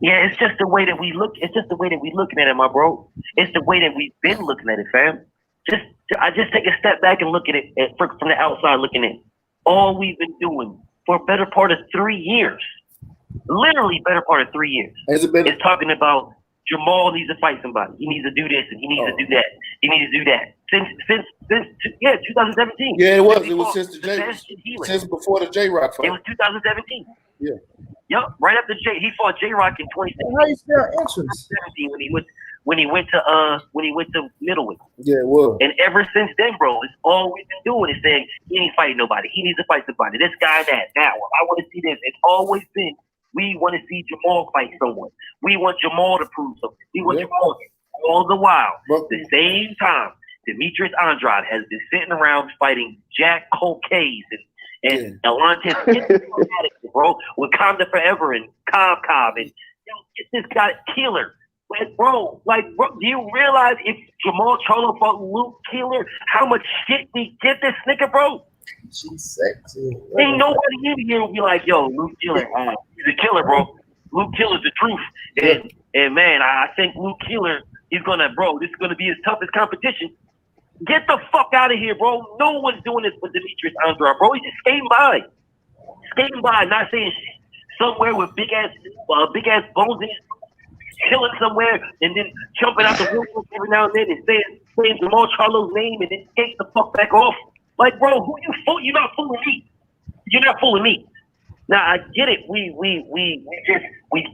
Yeah, it's just the way that we look. It's just the way that we looking at it, my bro. It's the way that we've been looking at it, fam. I just take a step back and look at it from the outside looking in. All we've been doing for a better part of 3 years, literally better part of 3 years, is talking about Jamal needs to fight somebody. He needs to do this and he needs to do that. He needs to do that. Since 2017. Yeah, it was. It was since before the J-Rock fight. It was 2017. Yeah. Yup. Right after he fought J-Rock in 2017. How you spell interest? When he went to middleweight. Yeah, it was. And ever since then, bro, it's all we've been doing is saying he ain't fighting nobody. He needs to fight somebody. This guy, that one. I want to see this. It's always been we want to see Jamal fight someone. We want Jamal to prove something. We want Jamal. All the while, the same time, Demetrius Andrade has been sitting around fighting Jack Colcays and Alante, bro, with Wakanda Forever and Cobb and get this guy Keeler. Bro, do you realize if Jamal Charlo fought Luke Keeler, how much shit we get this nigga, bro? She's sexy. Ain't nobody in here will be like, yo, Luke Keeler, he's a killer, bro. Luke Keeler's the truth. And man, I think Luke Keeler, this is gonna be his toughest competition. Get the fuck out of here, bro. No one's doing this with Demetrius Andrade, bro. He's just skating by, not saying shit. Somewhere with big ass bones in his chilling somewhere and then jumping out the window every now and then and saying Jamal Charlo's name and then take the fuck back off. Like, bro, who you fool? You're not fooling me. You're not fooling me. Now I get it. We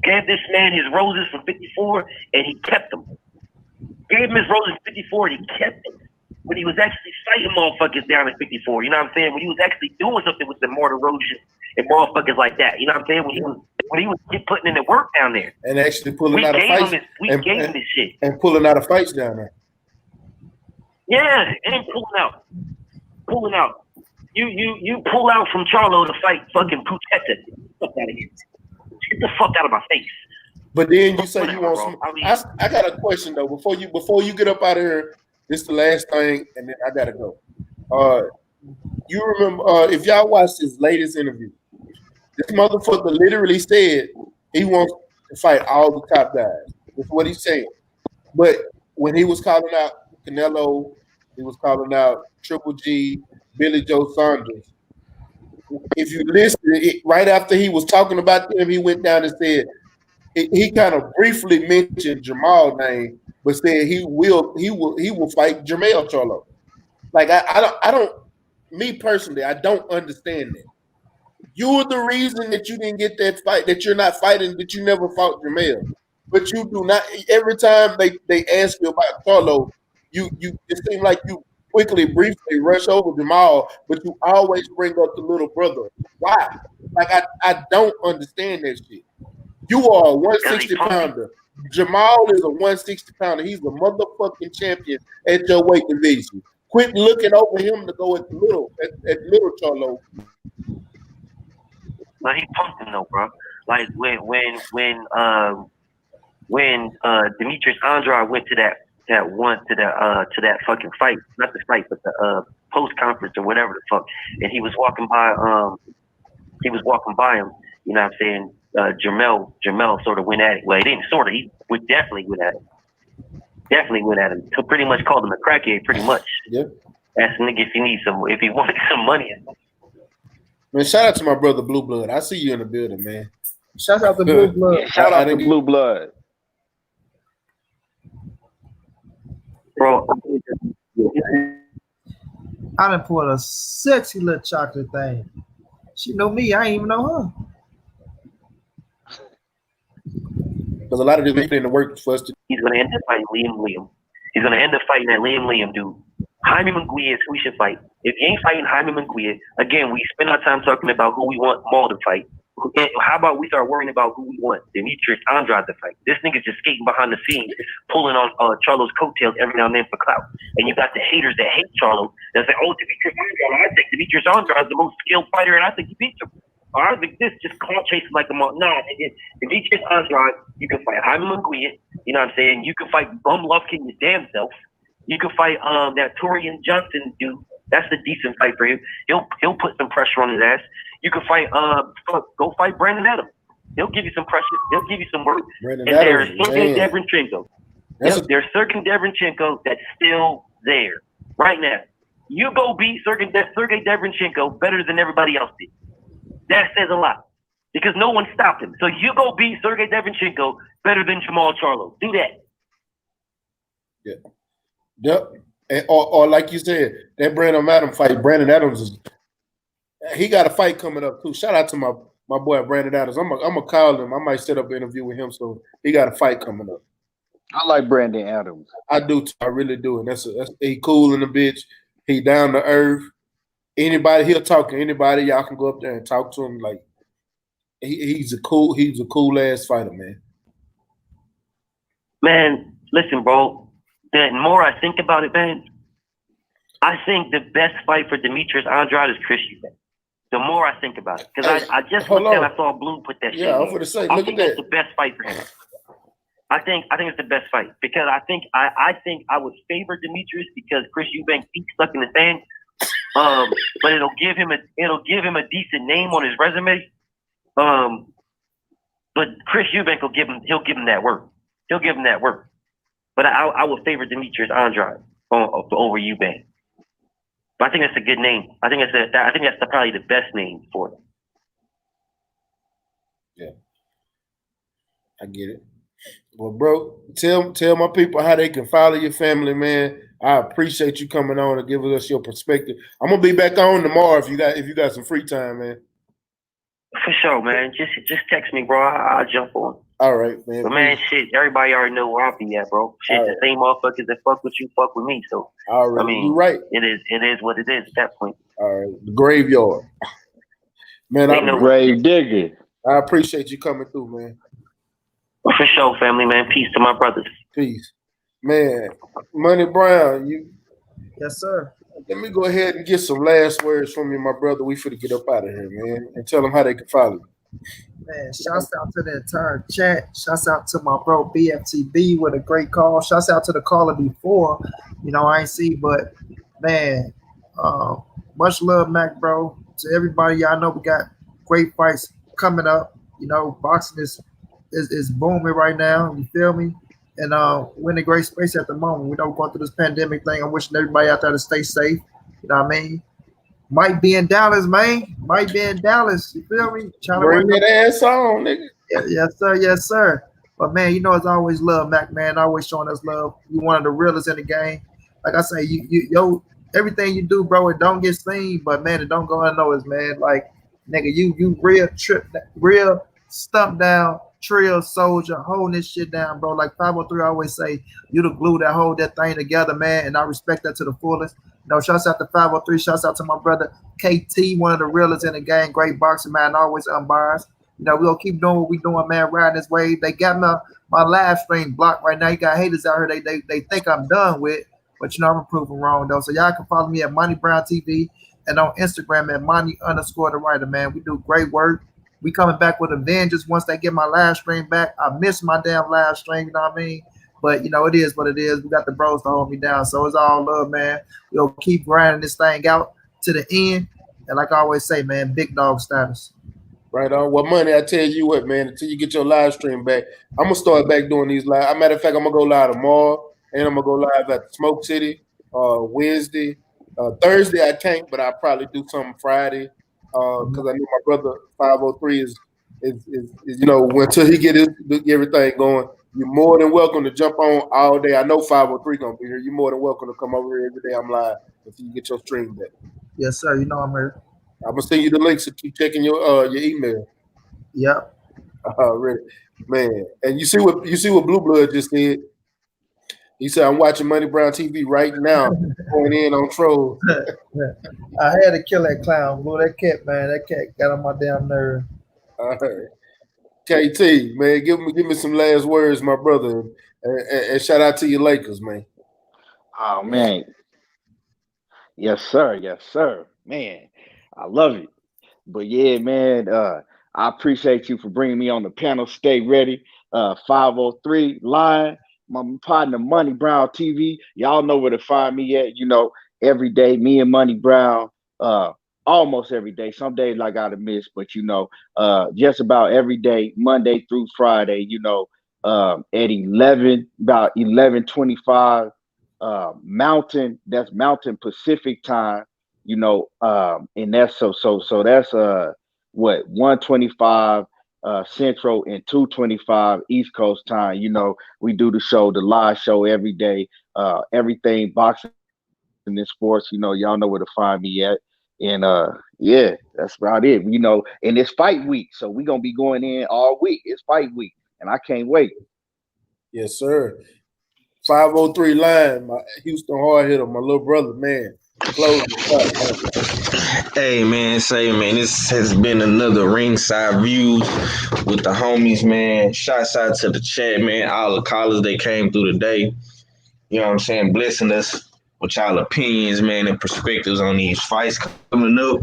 gave this man his roses for 54 and he kept them. Gave him his roses 54 and he kept them. when he was actually fighting motherfuckers down at 54. You know what I'm saying? When he was actually doing something with the mortar erosion and motherfuckers like that. You know what I'm saying? When he was putting in the work down there. And actually pulling out of fights. We gave him this shit. And pulling out of fights down there. Yeah, and pulling out. You pull out from Charlo to fight fucking Puchetta. Fuck out of here. Get the fuck out of my face. But then you say you want some. I got a question though. Before you get up out of here, this is the last thing, and then I gotta go. You remember if y'all watched his latest interview, this motherfucker literally said he wants to fight all the top guys. That's what he's saying. But when he was calling out Canelo, he was calling out Triple G, Billy Joe Saunders. If you listen, right after he was talking about them, he went down and said he kind of briefly mentioned Jamal's name, but said he will fight Jermell Charlo. Like I don't. Me personally, I don't understand that. You're the reason that you didn't get that fight, that you're not fighting, that you never fought Jermell. But you do not. Every time they ask you about Charlo, you it seems like you quickly, briefly rush over Jamal, but you always bring up the little brother. Why? Like I don't understand that shit. You are a 160 pounder. Jamal is a 160 pounder. He's a motherfucking champion at your weight division. Quit looking over him to go at little Charlo. But he pumped him though, bro. Like when Demetrius Andrade went to that fucking fight, not the fight, but the post conference or whatever the fuck, and he was walking by him. You know what I'm saying? Jermell sort of went at it. Well, he didn't sort of. He would definitely went at him. Definitely went at him. So pretty much called him a crackhead. Pretty much. Yeah. Asked the nigga if he wanted some money. Man, shout out to my brother Blue Blood. I see you in the building, man. Shout out to Blue Blood. Yeah, shout out to Blue Blood. Bro, I done pulled a sexy little chocolate thing. She know me. I ain't even know her. Because a lot of these people in the work for us to. He's going to end up fighting Liam. He's going to end up fighting that Liam dude. Jaime Munguia is who we should fight. If he ain't fighting Jaime Munguia, again, we spend our time talking about who we want Maul to fight. How about we start worrying about who we want Demetrius Andrade to fight? This nigga's just skating behind the scenes, pulling on Charlo's coattails every now and then for clout. And you got the haters that hate Charlo that say, oh, Demetrius Andrade, I think Demetrius Andrade is the most skilled fighter, and I think he beats him. Or I think this just clout chasing like a monk. Nah, Demetrius Andrade, you can fight Jaime Munguia, you know what I'm saying? You can fight Bum Lufkin your damn self. You can fight that Torian Johnson dude. That's a decent fight for him. He'll put some pressure on his ass. You can fight go fight Brandon Adams. He'll give you some pressure. He'll give you some work. Brandon and there's Adams, Sergey Devenchenko. There's Sergey Devenchenko that's still there right now. You go beat Sergey Devenchenko better than everybody else did. That says a lot because no one stopped him. So you go beat Sergey Devenchenko better than Jamal Charlo. Do that. Yeah. Yep. Or like you said, that Brandon Adams fight. Brandon Adams he got a fight coming up too. Shout out to my boy Brandon Adams. I'm gonna call him. I might set up an interview with him. So he got a fight coming up. I like Brandon Adams. I do too. I really do. And that's he cool in the bitch. He down to earth. Anybody he'll talk to anybody. Y'all can go up there and talk to him. Like he's a cool ass fighter, man. Man, listen, bro. The more I think about it, man, I think the best fight for Demetrius Andrade is Chris Eubank. The more I think about it, because I just looked and I saw Blue put that shit. Yeah, I'm gonna say, look at that. That's the best fight for him. I think it's the best fight because I think I would favor Demetrius because Chris Eubank feet stuck in the sand. But it'll give him a decent name on his resume. But Chris Eubank he'll give him that work. He'll give him that work. But I would favor Demetrius Andrade over Eubank. But I think that's a good name. I think that's probably the best name for him. Yeah, I get it. Well, bro, tell my people how they can follow your family, man. I appreciate you coming on and giving us your perspective. I'm gonna be back on tomorrow if you got some free time, man. For sure, man. Just text me, bro. I'll jump on. All right, man. But man, shit, everybody already know where I be at, bro. Shit, All the same motherfuckers that fuck with you, fuck with me. So Already, I mean, you right. it is what it is at that point. All right, the graveyard. Man, Grave digger. I appreciate you coming through, man. For sure, family, man. Peace to my brothers. Peace. Man, Money Brown, you. Yes, sir. Let me go ahead and get some last words from you, my brother. We finna get up out of here, man, and tell them how they can follow you. Man, shouts out to the entire chat. Shouts out to my bro BFTB with a great call. Shouts out to the caller before. You know, I ain't see, but man, much love, Mac, bro. To everybody, y'all know we got great fights coming up. You know, boxing is booming right now. You feel me? And we're in a great space at the moment. We don't go through this pandemic thing. I'm wishing everybody out there to stay safe. You know what I mean? Might be in Dallas, man. Might be in Dallas. You feel me? Bring that ass on, nigga. Yeah, yes, sir. Yes, sir. But man, you know, it's always love, Mac, man. Always showing us love. You one of the realest in the game. Like I say, yo, everything you do, bro, it don't get seen, but man, it don't go unnoticed, man. Like, nigga, you real stump down, trail soldier, holding this shit down, bro. Like 503 always say, you the glue that hold that thing together, man. And I respect that to the fullest. You know, shouts out to 503, shouts out to my brother KT, one of the realest in the game, great boxing, man, always unbiased. You know, we'll keep doing what we doing, man, riding this wave. They got my live stream blocked right now. You got haters out here they think I'm done with, but you know, I'm proving wrong though. So y'all can follow me at Monty Brown TV and on Instagram at Monty_the writer, man. We do great work. We coming back with a vengeance once they get my live stream back. I miss my damn live stream, you know what I mean? But, you know, it is what it is. We got the bros to hold me down. So it's all love, man. We'll keep grinding this thing out to the end. And like I always say, man, big dog status. Right on. Well, Money, I tell you what, man, until you get your live stream back, I'm going to start back doing these live. As a matter of fact, I'm going to go live tomorrow, and I'm going to go live at Smoke City Wednesday. Thursday, I can't, but I'll probably do something Friday because I know my brother 503 is you know, until he get everything going. You're more than welcome to jump on all day. I know 503 gonna be here. You're more than welcome to come over here every day. I'm live until you get your stream back. Yes, sir. You know I'm here. I'm gonna send you the links so keep checking your email. Yep. Really, man. And you see what Blue Blood just did. He said, "I'm watching Money Brown TV right now, going in on trolls." I had to kill that clown, Blue. That cat, man. That cat got on my damn nerve. All right. KT, man, give me some last words, my brother, and shout out to your Lakers, man. Oh man, yes sir, man, I love it. But yeah, man, I appreciate you for bringing me on the panel. Stay ready, 503 line. My partner Money Brown TV. Y'all know where to find me at. You know, every day, me and Money Brown. Almost every day. Some days I gotta miss, but you know, just about every day, Monday through Friday, you know, at about 11:25 Mountain. That's Mountain Pacific time, you know, and that's so that's 1:25 Central and 2:25 East Coast time. You know, we do the live show every day, everything boxing and sports. You know, y'all know where to find me at. And yeah, that's about it. You know, and it's fight week, so we're gonna be going in all week. It's fight week, and I can't wait. Yes, sir. 503 line, my Houston hard hitter, my little brother, man. Close Hey man, this has been another ringside views with the homies, man. Shouts out to the chat, man. All the callers that came through today. You know what I'm saying? Blessing us with y'all opinions, man, and perspectives on these fights coming up.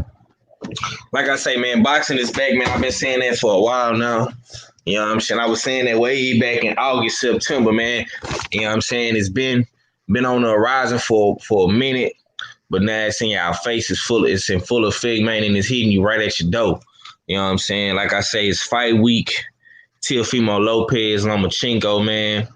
Like I say, man, boxing is back, man. I've been saying that for a while now. You know what I'm saying? I was saying that way back in August, September, man. You know what I'm saying? It's been on the horizon for a minute, but now it's in your face. It's in full effect, man, and it's hitting you right at your door. You know what I'm saying? Like I say, it's fight week. Teofimo Lopez, Lomachenko, man.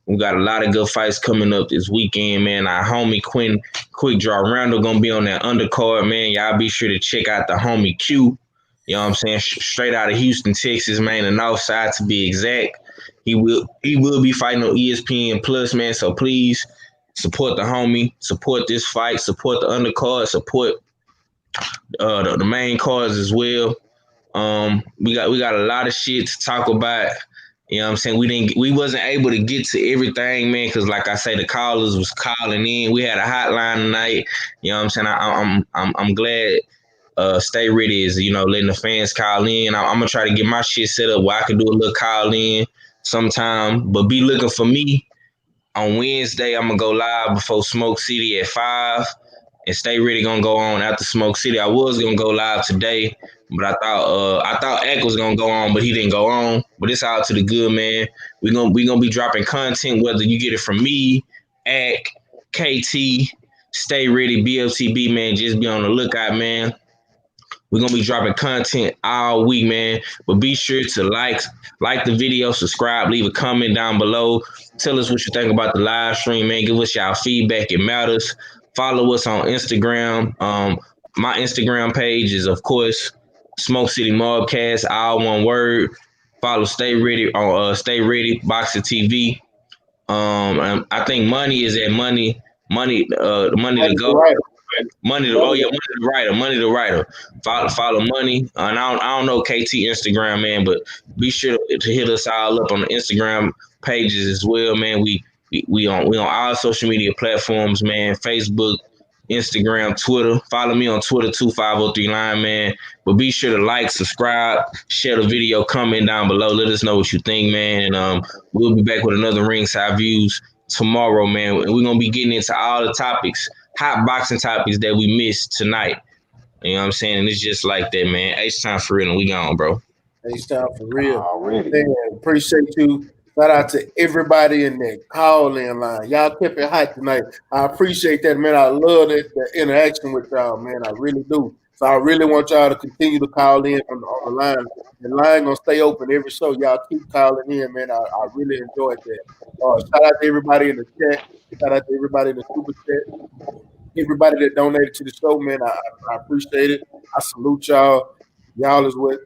We got a lot of good fights coming up this weekend, man. Our homie Quinn Quick Draw Randall gonna be on that undercard, man. Y'all be sure to check out the homie Q. You know what I'm saying? Straight out of Houston, Texas, man. The North Side to be exact. He will be fighting on ESPN Plus, man. So please support the homie, support this fight, support the undercard, support the main cards as well. We got a lot of shit to talk about. You know what I'm saying? We wasn't able to get to everything, man, because like I say, the callers was calling in. We had a hotline tonight. You know what I'm saying? I'm glad Stay Ready is, letting the fans call in. I'm gonna try to get my shit set up where I can do a little call in sometime. But be looking for me on Wednesday. I'm gonna go live before Smoke City at 5. And Stay Ready gonna go on after Smoke City. I was gonna go live today, but I thought Eck was gonna go on, but he didn't go on. But it's all to the good, man. We gonna be dropping content, whether you get it from me, Eck, KT, Stay Ready, BLTB, man. Just be on the lookout, man. We're gonna be dropping content all week, man. But be sure to like the video, subscribe, leave a comment down below. Tell us what you think about the live stream, man. Give us y'all feedback. It matters. Follow us on Instagram. My Instagram page is, of course, Smoke City Mobcast, all one word. Follow Stay Ready on Stay Ready Boxer TV. And I think Money is at Money to go. Money the writer. Follow Money. And I don't know KT Instagram, man, but be sure to hit us all up on the Instagram pages as well, man. We on all social media platforms, man. Facebook, Instagram, Twitter. Follow me on Twitter, 2503 Line, man. But be sure to like, subscribe, share the video, comment down below. Let us know what you think, man. And we'll be back with another Ringside Views tomorrow, man. And we're gonna be getting into all the topics, hot boxing topics that we missed tonight. You know what I'm saying? And it's just like that, man. H-time for real, and we gone, bro. H-time for real. Man, appreciate you. Shout out to everybody in that call-in line. Y'all kept it hot tonight. I appreciate that, man. I love the interaction with y'all, man. I really do. So I really want y'all to continue to call in on the line. The line gonna stay open every show. Y'all keep calling in, man. I really enjoyed that. Shout out to everybody in the chat. Shout out to everybody in the super chat. Everybody that donated to the show, man. I appreciate it. I salute y'all. Y'all is what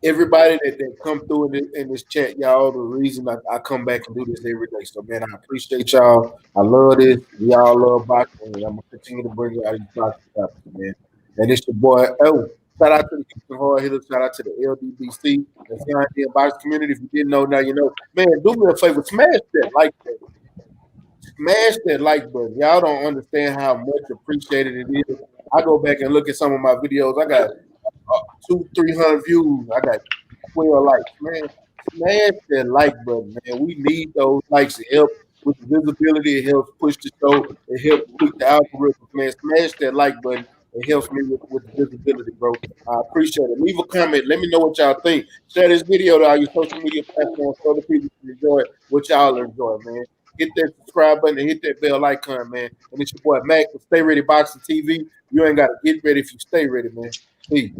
everybody that come through in this chat, y'all, the reason I come back and do this every day. So, man, I appreciate y'all. I love this. We all love boxing, and I'm going to continue to bring y'all these boxing topics, man. And it's your boy, shout out to the Houston Hard Hitters. Shout out to the LDBC, the Zion boxing community. If you didn't know, now you know. Man, do me a favor. Smash that like button. Smash that like button. Y'all don't understand how much appreciated it is. I go back and look at some of my videos. I got 200-300 views. I got 12 likes, man. Smash that like button, man. We need those likes. It helps with the visibility. It helps push the show. It helps push the algorithm, man. Smash that like button. It helps me with the visibility, bro. I appreciate it. Leave a comment. Let me know what y'all think. Share this video to all your social media platforms so other people can enjoy what y'all enjoy, man. Hit that subscribe button and hit that bell icon, man. And it's your boy Mac with Stay Ready Boxing TV. You ain't got to get ready if you stay ready, man. Peace.